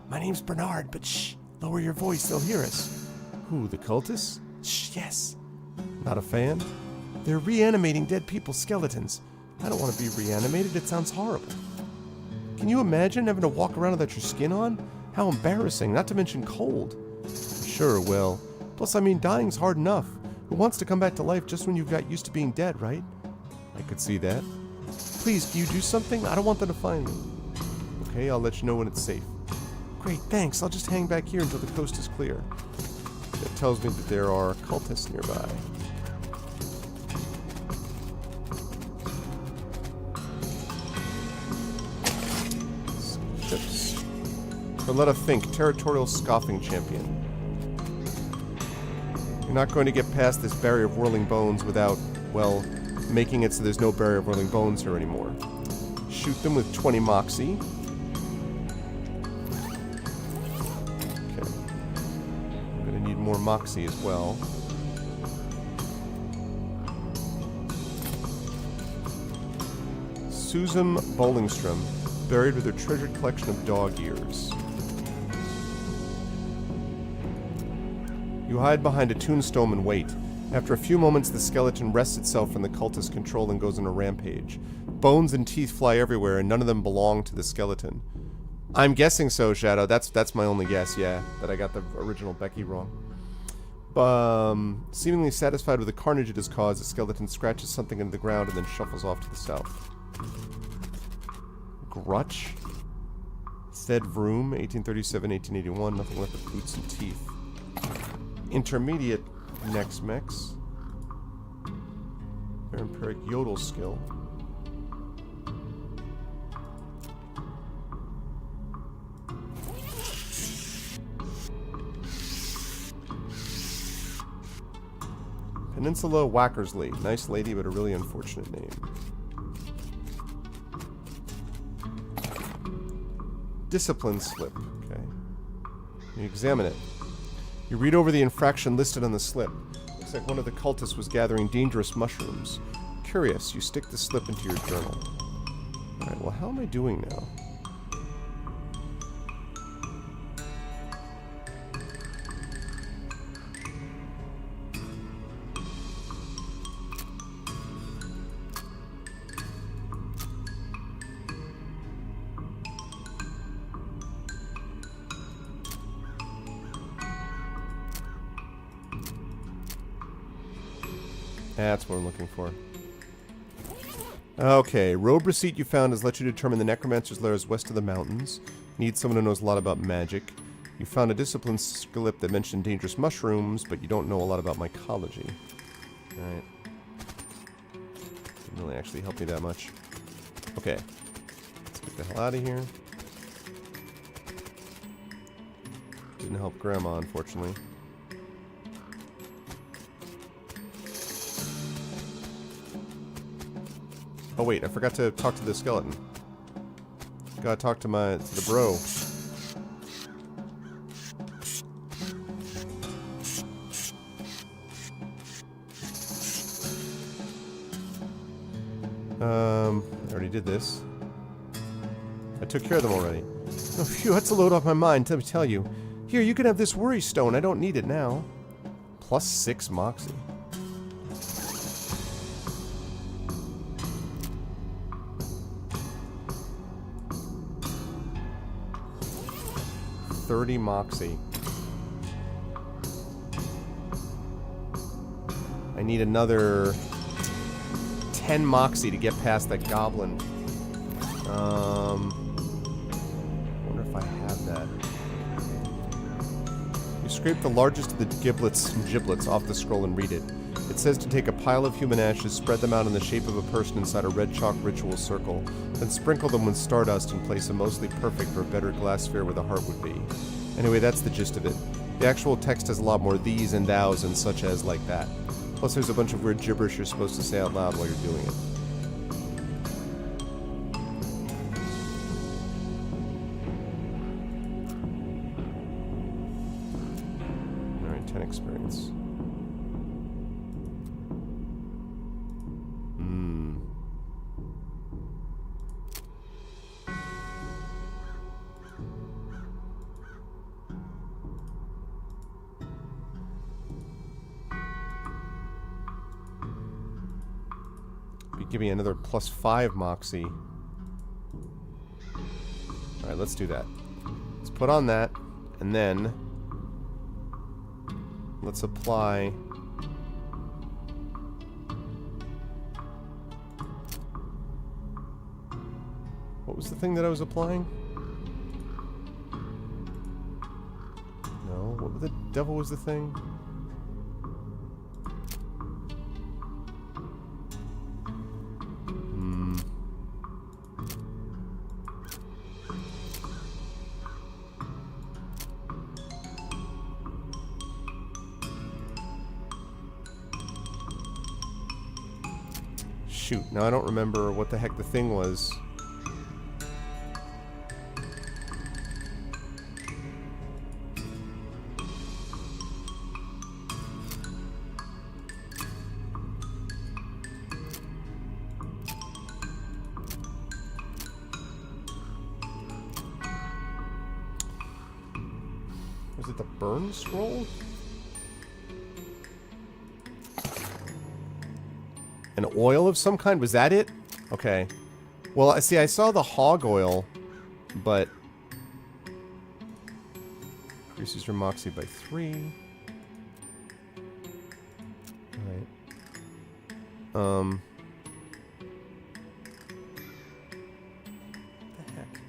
My name's Bernard, but shh, lower your voice, they'll hear us. Who, the cultists? Shh, yes. Not a fan? They're reanimating dead people's skeletons. I don't want to be reanimated, it sounds horrible. Can you imagine having to walk around without your skin on? How embarrassing, not to mention cold. Sure, well, plus I mean dying's hard enough. Who wants to come back to life just when you've got used to being dead, right? I could see that. Please, can you do something? I don't want them to find me. Okay, I'll let you know when it's safe. Great, thanks. I'll just hang back here until the coast is clear. That tells me that there are cultists nearby. Tips. Perletta Fink, Territorial Scoffing Champion. You're not going to get past this barrier of whirling bones without, well, making it so there's no barrier of whirling bones here anymore. Shoot them with 20 Moxie. Okay. I'm going to need more Moxie as well. Susan Bollingstrom, buried with her treasured collection of dog ears. You hide behind a tombstone and wait. After a few moments, the skeleton wrests itself from the cultist's control and goes on a rampage. Bones and teeth fly everywhere, and none of them belong to the skeleton. I'm guessing so, Shadow. That's my only guess, yeah, that I got the original Becky wrong. Seemingly satisfied with the carnage it has caused, the skeleton scratches something into the ground and then shuffles off to the south. Grutch. Thed Vroom, 1837-1881. Nothing left but boots and teeth. Intermediate Nex-Mex. Vampiric Yodel skill. Peninsula Wackersley. Nice lady, but a really unfortunate name. Discipline slip. Okay. You examine it. You read over the infraction listed on the slip. Looks like one of the cultists was gathering dangerous mushrooms. Curious, you stick the slip into your journal. Alright, well, how am I doing now? That's what I'm looking for. Okay, robe receipt you found has let you determine the necromancer's lair is west of the mountains. Need someone who knows a lot about magic. You found a discipline slip that mentioned dangerous mushrooms, but you don't know a lot about mycology. Alright. Didn't really actually help me that much. Okay. Let's get the hell out of here. Didn't help Grandma, unfortunately. Oh wait, I forgot to talk to the skeleton. Gotta talk to the bro. I already did this. I took care of them already. Oh phew, that's a load off my mind, let me tell you. Here, you can have this worry stone, I don't need it now. Plus 6 Moxie. $30 Moxie. I need another 10 Moxie to get past that goblin. Wonder if I have that. You scrape the largest of the giblets and giblets off the scroll and read it. It says to take a pile of human ashes, spread them out in the shape of a person inside a red chalk ritual circle, then sprinkle them with stardust and place a mostly perfect or better glass sphere where the heart would be. Anyway, that's the gist of it. The actual text has a lot more these and thous and such as like that. Plus there's a bunch of weird gibberish you're supposed to say out loud while you're doing it. Alright, 10 experience. Give me another +5 Moxie. Alright, let's do that. Let's put on that, and then let's apply what was the thing that I was applying? No, what the devil was the thing? Shoot, now I don't remember what the heck the thing was. Was it the burn scroll? An oil of some kind? Was that it? Okay. Well, I see, I saw the hog oil, but increases your moxie by 3. Alright. What the heck?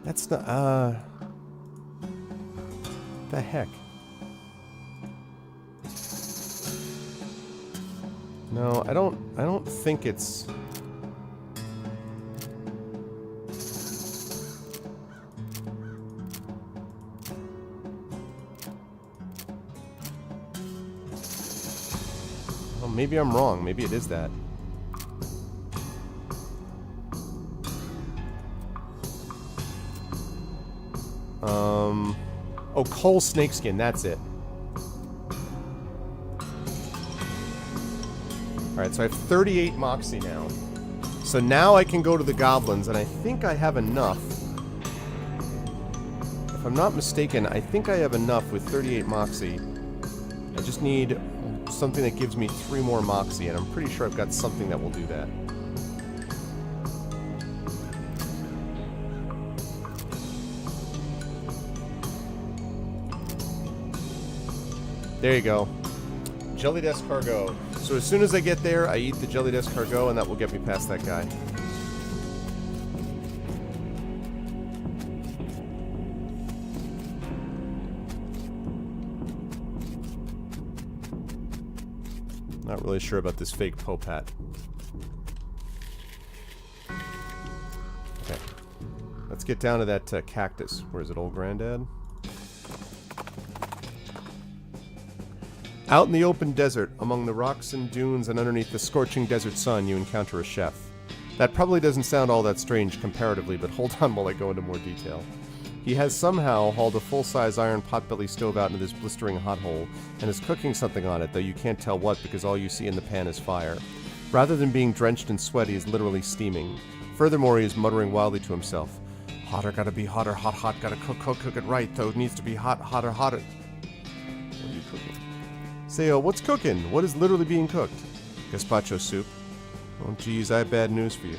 That's the, the heck? No, I don't think it's... Well, maybe I'm wrong. Maybe it is that. Oh, coal snakeskin, that's it. Alright, so I have 38 moxie now. So now I can go to the goblins, and I think I have enough. If I'm not mistaken, I think I have enough with 38 moxie. I just need something that gives me 3 more moxie, and I'm pretty sure I've got something that will do that. There you go. Jellied escargot. So as soon as I get there, I eat the jellied escargot, and that will get me past that guy. Not really sure about this fake Pope hat. Okay. Let's get down to that cactus. Where is it, old granddad? Out in the open desert, among the rocks and dunes and underneath the scorching desert sun, you encounter a chef. That probably doesn't sound all that strange comparatively, but hold on while I go into more detail. He has somehow hauled a full-size iron potbelly stove out into this blistering hot hole, and is cooking something on it, though you can't tell what because all you see in the pan is fire. Rather than being drenched in sweat, he is literally steaming. Furthermore, he is muttering wildly to himself. Hotter gotta be hotter, hot, hot, gotta cook it right, though it needs to be hot, hotter, hotter. What are you cooking? Say, what's cooking? What is literally being cooked? Gazpacho soup. Oh, geez, I have bad news for you.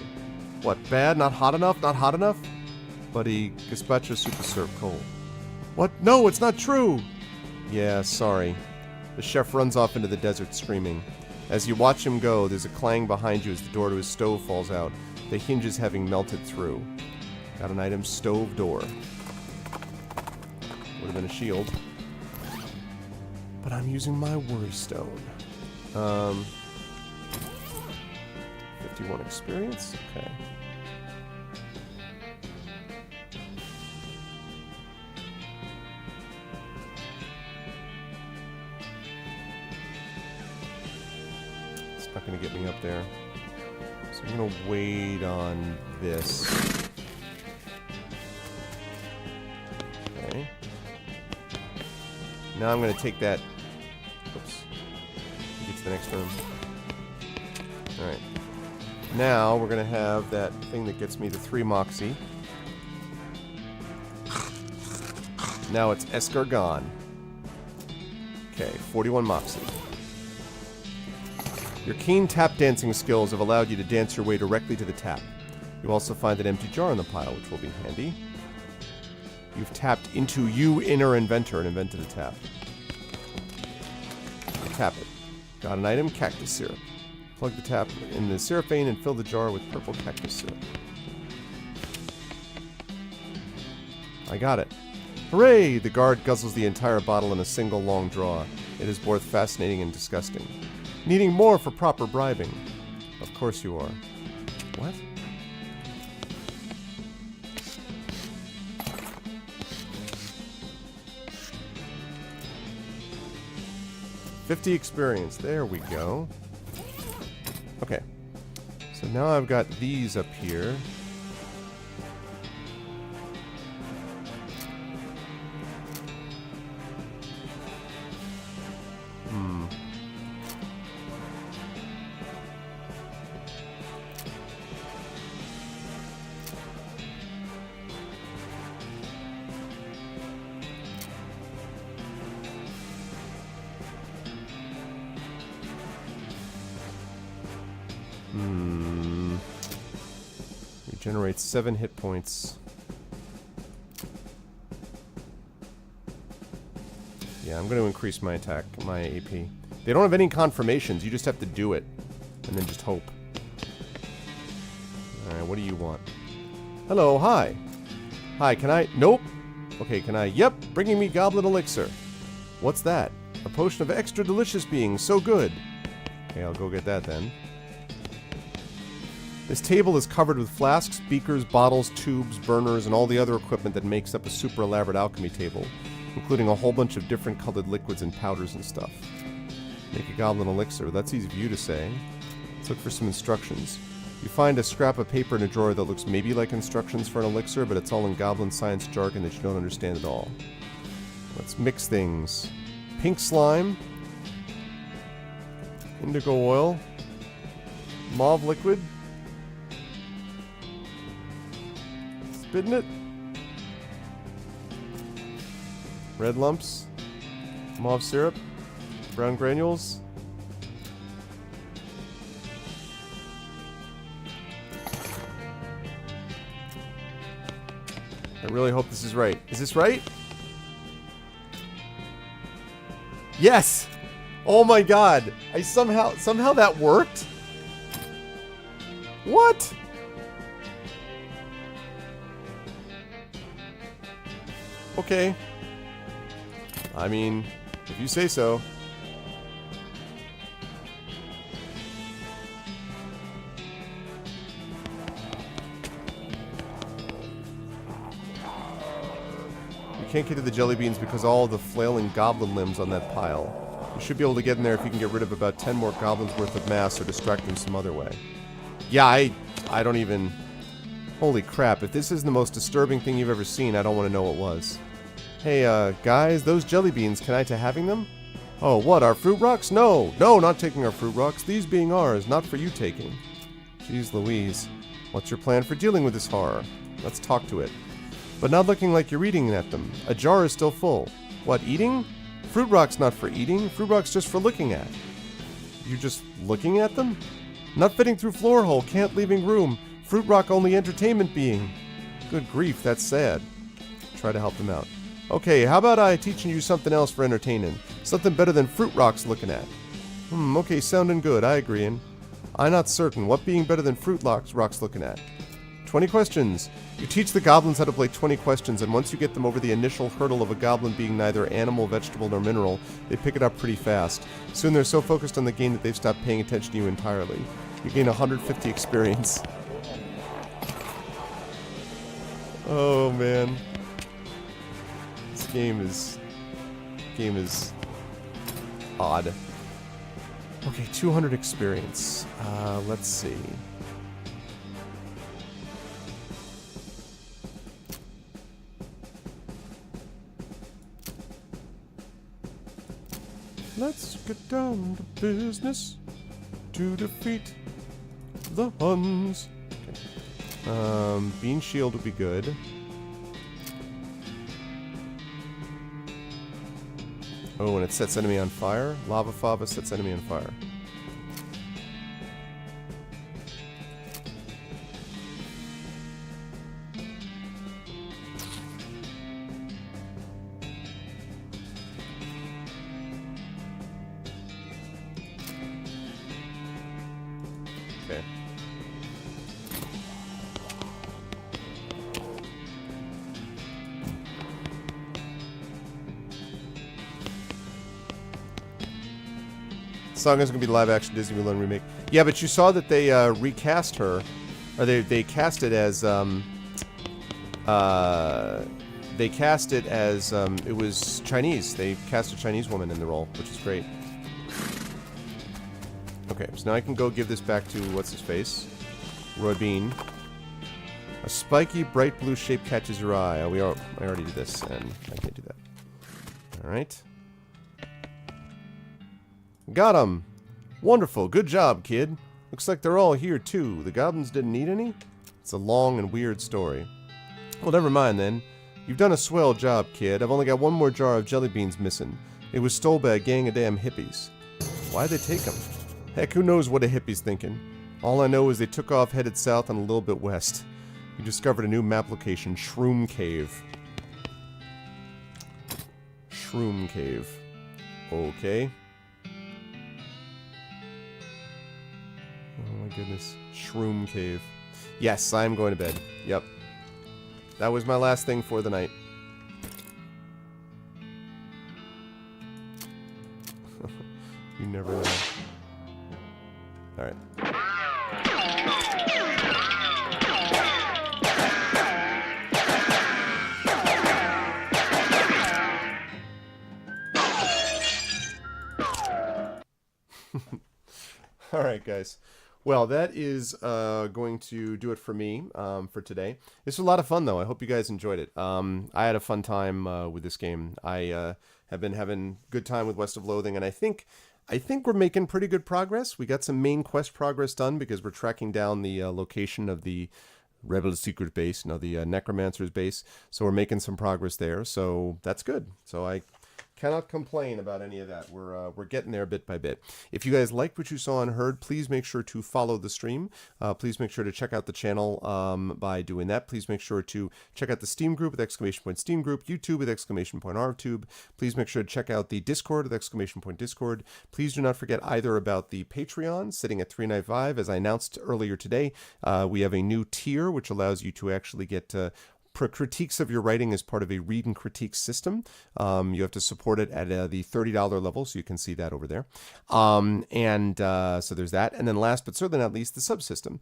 What, bad? Not hot enough? Not hot enough? Buddy, gazpacho soup is served cold. What? No, it's not true! Yeah, sorry. The chef runs off into the desert screaming. As you watch him go, there's a clang behind you as the door to his stove falls out, the hinges having melted through. Got an item, stove door. Would have been a shield. But I'm using my worry stone. 51 experience? Okay. It's not going to get me up there. So I'm going to wait on this. Okay. Now I'm going to take that... Oops. Get to the next room. Alright. Now we're going to have that thing that gets me to 3 Moxie. Now it's Escargon. Okay, 41 Moxie. Your keen tap dancing skills have allowed you to dance your way directly to the tap. You also find an empty jar in the pile, which will be handy. You've tapped into you, inner inventor, and invented a tap. Tap it. Got an item, cactus syrup. Plug the tap in the syrup vein and fill the jar with purple cactus syrup. I got it. Hooray! The guard guzzles the entire bottle in a single long draw. It is both fascinating and disgusting. Needing more for proper bribing. Of course you are. What? $50 experience. There we go. Okay. So now I've got these up here. Regenerates 7 hit points. Yeah, I'm going to increase my attack, my AP. They don't have any confirmations, you just have to do it. And then just hope. Alright, what do you want? Hello, hi. Hi, can I... Nope. Okay, can I... Yep, bringing me Goblin Elixir. What's that? A potion of extra delicious being, so good. Okay, I'll go get that then. This table is covered with flasks, beakers, bottles, tubes, burners, and all the other equipment that makes up a super elaborate alchemy table, including a whole bunch of different colored liquids and powders and stuff. Make a goblin elixir. That's easy for you to say. Let's look for some instructions. You find a scrap of paper in a drawer that looks maybe like instructions for an elixir, but it's all in goblin science jargon that you don't understand at all. Let's mix things. Pink slime. Indigo oil. Mauve liquid. Spitting it. Red lumps. Mauve syrup. Brown granules. I really hope this is right. Is this right? Yes! Oh my god! I somehow that worked? What? Okay. I mean, if you say so. You can't get to the jelly beans because all of the flailing goblin limbs on that pile. You should be able to get in there if you can get rid of about 10 more goblins worth of mass or distract them some other way. Yeah, I don't even... Holy crap, if this isn't the most disturbing thing you've ever seen, I don't want to know what was. Hey, guys, those jelly beans, can I to having them? Oh, what, our fruit rocks? No, not taking our fruit rocks. These being ours, not for you taking. Jeez Louise. What's your plan for dealing with this horror? Let's talk to it. But not looking like you're eating at them. A jar is still full. What, eating? Fruit rock's not for eating. Fruit rock's just for looking at. You're just looking at them? Not fitting through floor hole, can't leaving room. Fruit rock only entertainment being. Good grief, that's sad. Try to help them out. Okay, how about I teaching you something else for entertaining? Something better than fruit rocks looking at. Okay, sounding good, I agree. And I'm not certain. What being better than Fruit Rock's looking at? 20 questions. You teach the goblins how to play 20 questions, and once you get them over the initial hurdle of a goblin being neither animal, vegetable, nor mineral, they pick it up pretty fast. Soon they're so focused on the game that they've stopped paying attention to you entirely. You gain 150 experience. Oh, man. This game is odd. Okay, 200 experience. Let's see. Let's get down to business to defeat the Huns. Okay. Bean Shield would be good. Oh, and it sets enemy on fire. Lava Fava sets enemy on fire. Okay. Song is going to be live action Disney Mulan remake. Yeah, but you saw that they recast her, or they cast it as it was Chinese. They cast a Chinese woman in the role, which is great. Okay, so now I can go give this back to what's his face, Roy Bean. A spiky bright blue shape catches your eye. Oh, I already did this, and I can't do that. All right. Got him! Wonderful, good job, kid. Looks like they're all here, too. The goblins didn't need any? It's a long and weird story. Well, never mind, then. You've done a swell job, kid. I've only got one more jar of jelly beans missing. It was stole by a gang of damn hippies. Why'd they take them? Heck, who knows what a hippie's thinking. All I know is they took off, headed south and a little bit west. You discovered a new map location, Shroom Cave. Shroom Cave. Okay. Oh my goodness. Shroom Cave. Yes, I'm going to bed. Yep. That was my last thing for the night. You never know. Alright. Alright, guys. Well, that is going to do it for me for today. This was a lot of fun, though. I hope you guys enjoyed it. I had a fun time with this game. I have been having good time with West of Loathing, and I think we're making pretty good progress. We got some main quest progress done because we're tracking down the location of the Rebel Secret Base, the Necromancer's base. So we're making some progress there. So that's good. So I cannot complain about any of that. We're getting there bit by bit. If you guys liked what you saw and heard, please make sure to follow the stream. Please make sure to check out the channel by doing that. Please make sure to check out the Steam group with exclamation point Steam group, YouTube with exclamation point RTube. Please make sure to check out the Discord with exclamation point Discord. Please do not forget either about the Patreon sitting at $3.95. As I announced earlier today, we have a new tier which allows you to actually get critiques of your writing as part of a read and critique system. You have to support it at the $30 level, so you can see that over there. So there's that. And then last but certainly not least, the subsystem,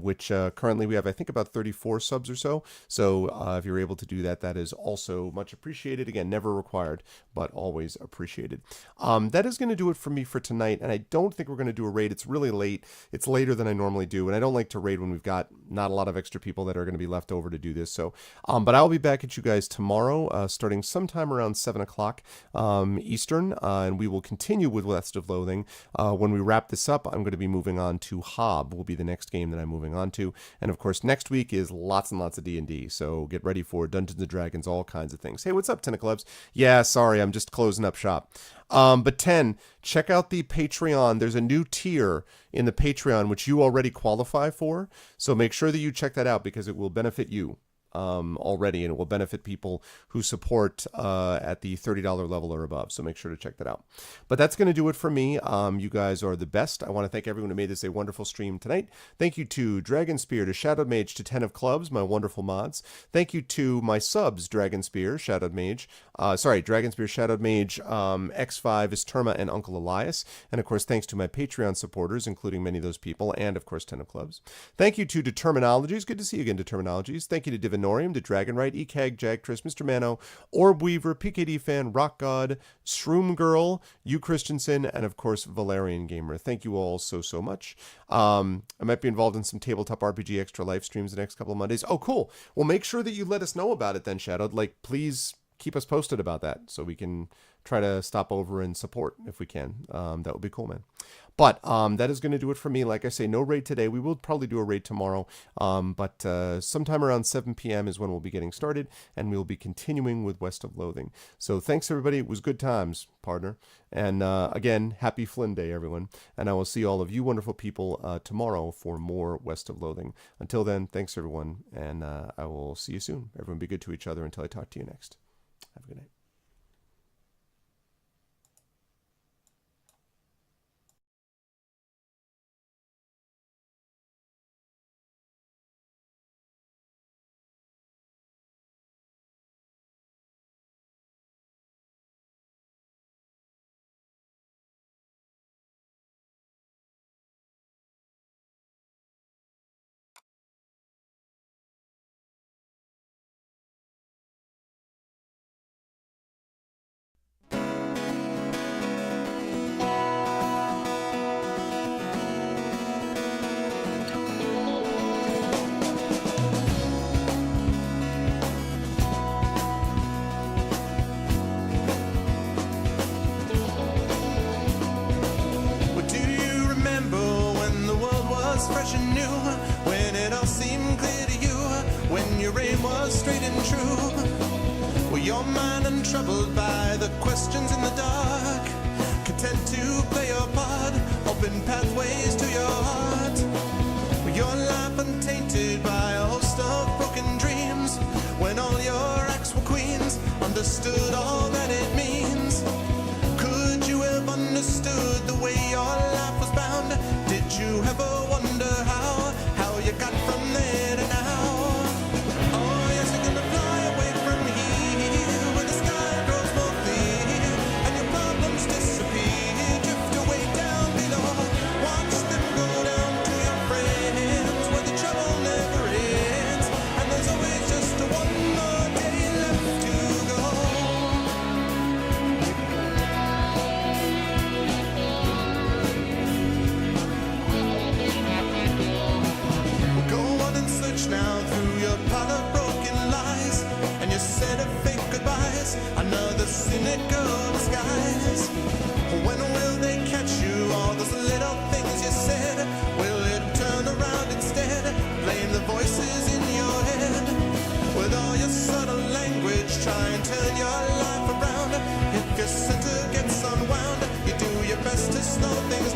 which currently we have, I think, about 34 subs or so. So if you're able to do that, that is also much appreciated. Again, never required, but always appreciated. That is going to do it for me for tonight, and I don't think we're going to do a raid. It's really late. It's later than I normally do, and I don't like to raid when we've got not a lot of extra people that are going to be left over to do this. So but I'll be back at you guys tomorrow, starting sometime around 7 o'clock Eastern, and we will continue with West of Loathing. When we wrap this up, I'm going to be moving on to Hob, will be the next game that I'm moving on to. And of course, next week is lots and lots of D&D, so get ready for Dungeons & Dragons, all kinds of things. Hey, what's up, Tentaclubs? Yeah, sorry, I'm just closing up shop. But 10, check out the Patreon. There's a new tier in the Patreon, which you already qualify for, so make sure that you check that out because it will benefit you. already, and it will benefit people who support at the $30 level or above. So make sure to check that out. But that's going to do it for me. You guys are the best. I want to thank everyone who made this a wonderful stream tonight. Thank you to Dragon Spear, to Shadow Mage, to 10 of Clubs, my wonderful mods. Thank you to my subs, Dragon Spear, Shadowed Mage, Dragon Spear, Shadowed Mage, X5, Isterma, and Uncle Elias. And of course, thanks to my Patreon supporters, including many of those people, and of course, 10 of Clubs. Thank you to Determinologies. Good to see you again, Determinologies. Thank you to Divinorium, to Dragonrite, Ekag, Jagtress, Mr. Mano, Orb Weaver, PKD Fan, Rock God, Shroom Girl, you Christensen, and of course, Valerian Gamer. Thank you all so much. I might be involved in some tabletop RPG extra live streams the next couple of Mondays. Oh, cool. Well, make sure that you let us know about it then, Shadowed. Like, please keep us posted about that so we can try to stop over and support if we can. That would be cool, man. But that is going to do it for me. Like I say, no raid today. We will probably do a raid tomorrow. But sometime around 7 p.m. is when we'll be getting started, and we'll be continuing with West of Loathing. So thanks, everybody. It was good times, partner. And again, happy Flynn Day, everyone. And I will see all of you wonderful people tomorrow for more West of Loathing. Until then, thanks, everyone. And I will see you soon. Everyone be good to each other until I talk to you next. Have a good night. Fresh and new, when it all seemed clear to you, when your aim was straight and true. Were your mind untroubled by the questions in the dark, content to play your part, open pathways to your heart? Were your life untainted by a host of broken dreams, when all your acts were queens, understood all that it means? Could you have understood the way your life was bound? Did you ever wonder how you got from there to now? Oh yes, you're gonna fly away from here, where the sky grows more clear, and your problems disappear, drift away down below. Watch them go down to your friends, where the trouble never ends, and there's always just one more day left to go. Now through your pile of broken lies and your set of fake goodbyes, another cynical disguise. When will they catch you? All those little things you said, will it turn around instead? Blame the voices in your head. With all your subtle language, try and turn your life around. If your center gets unwound, you do your best to slow things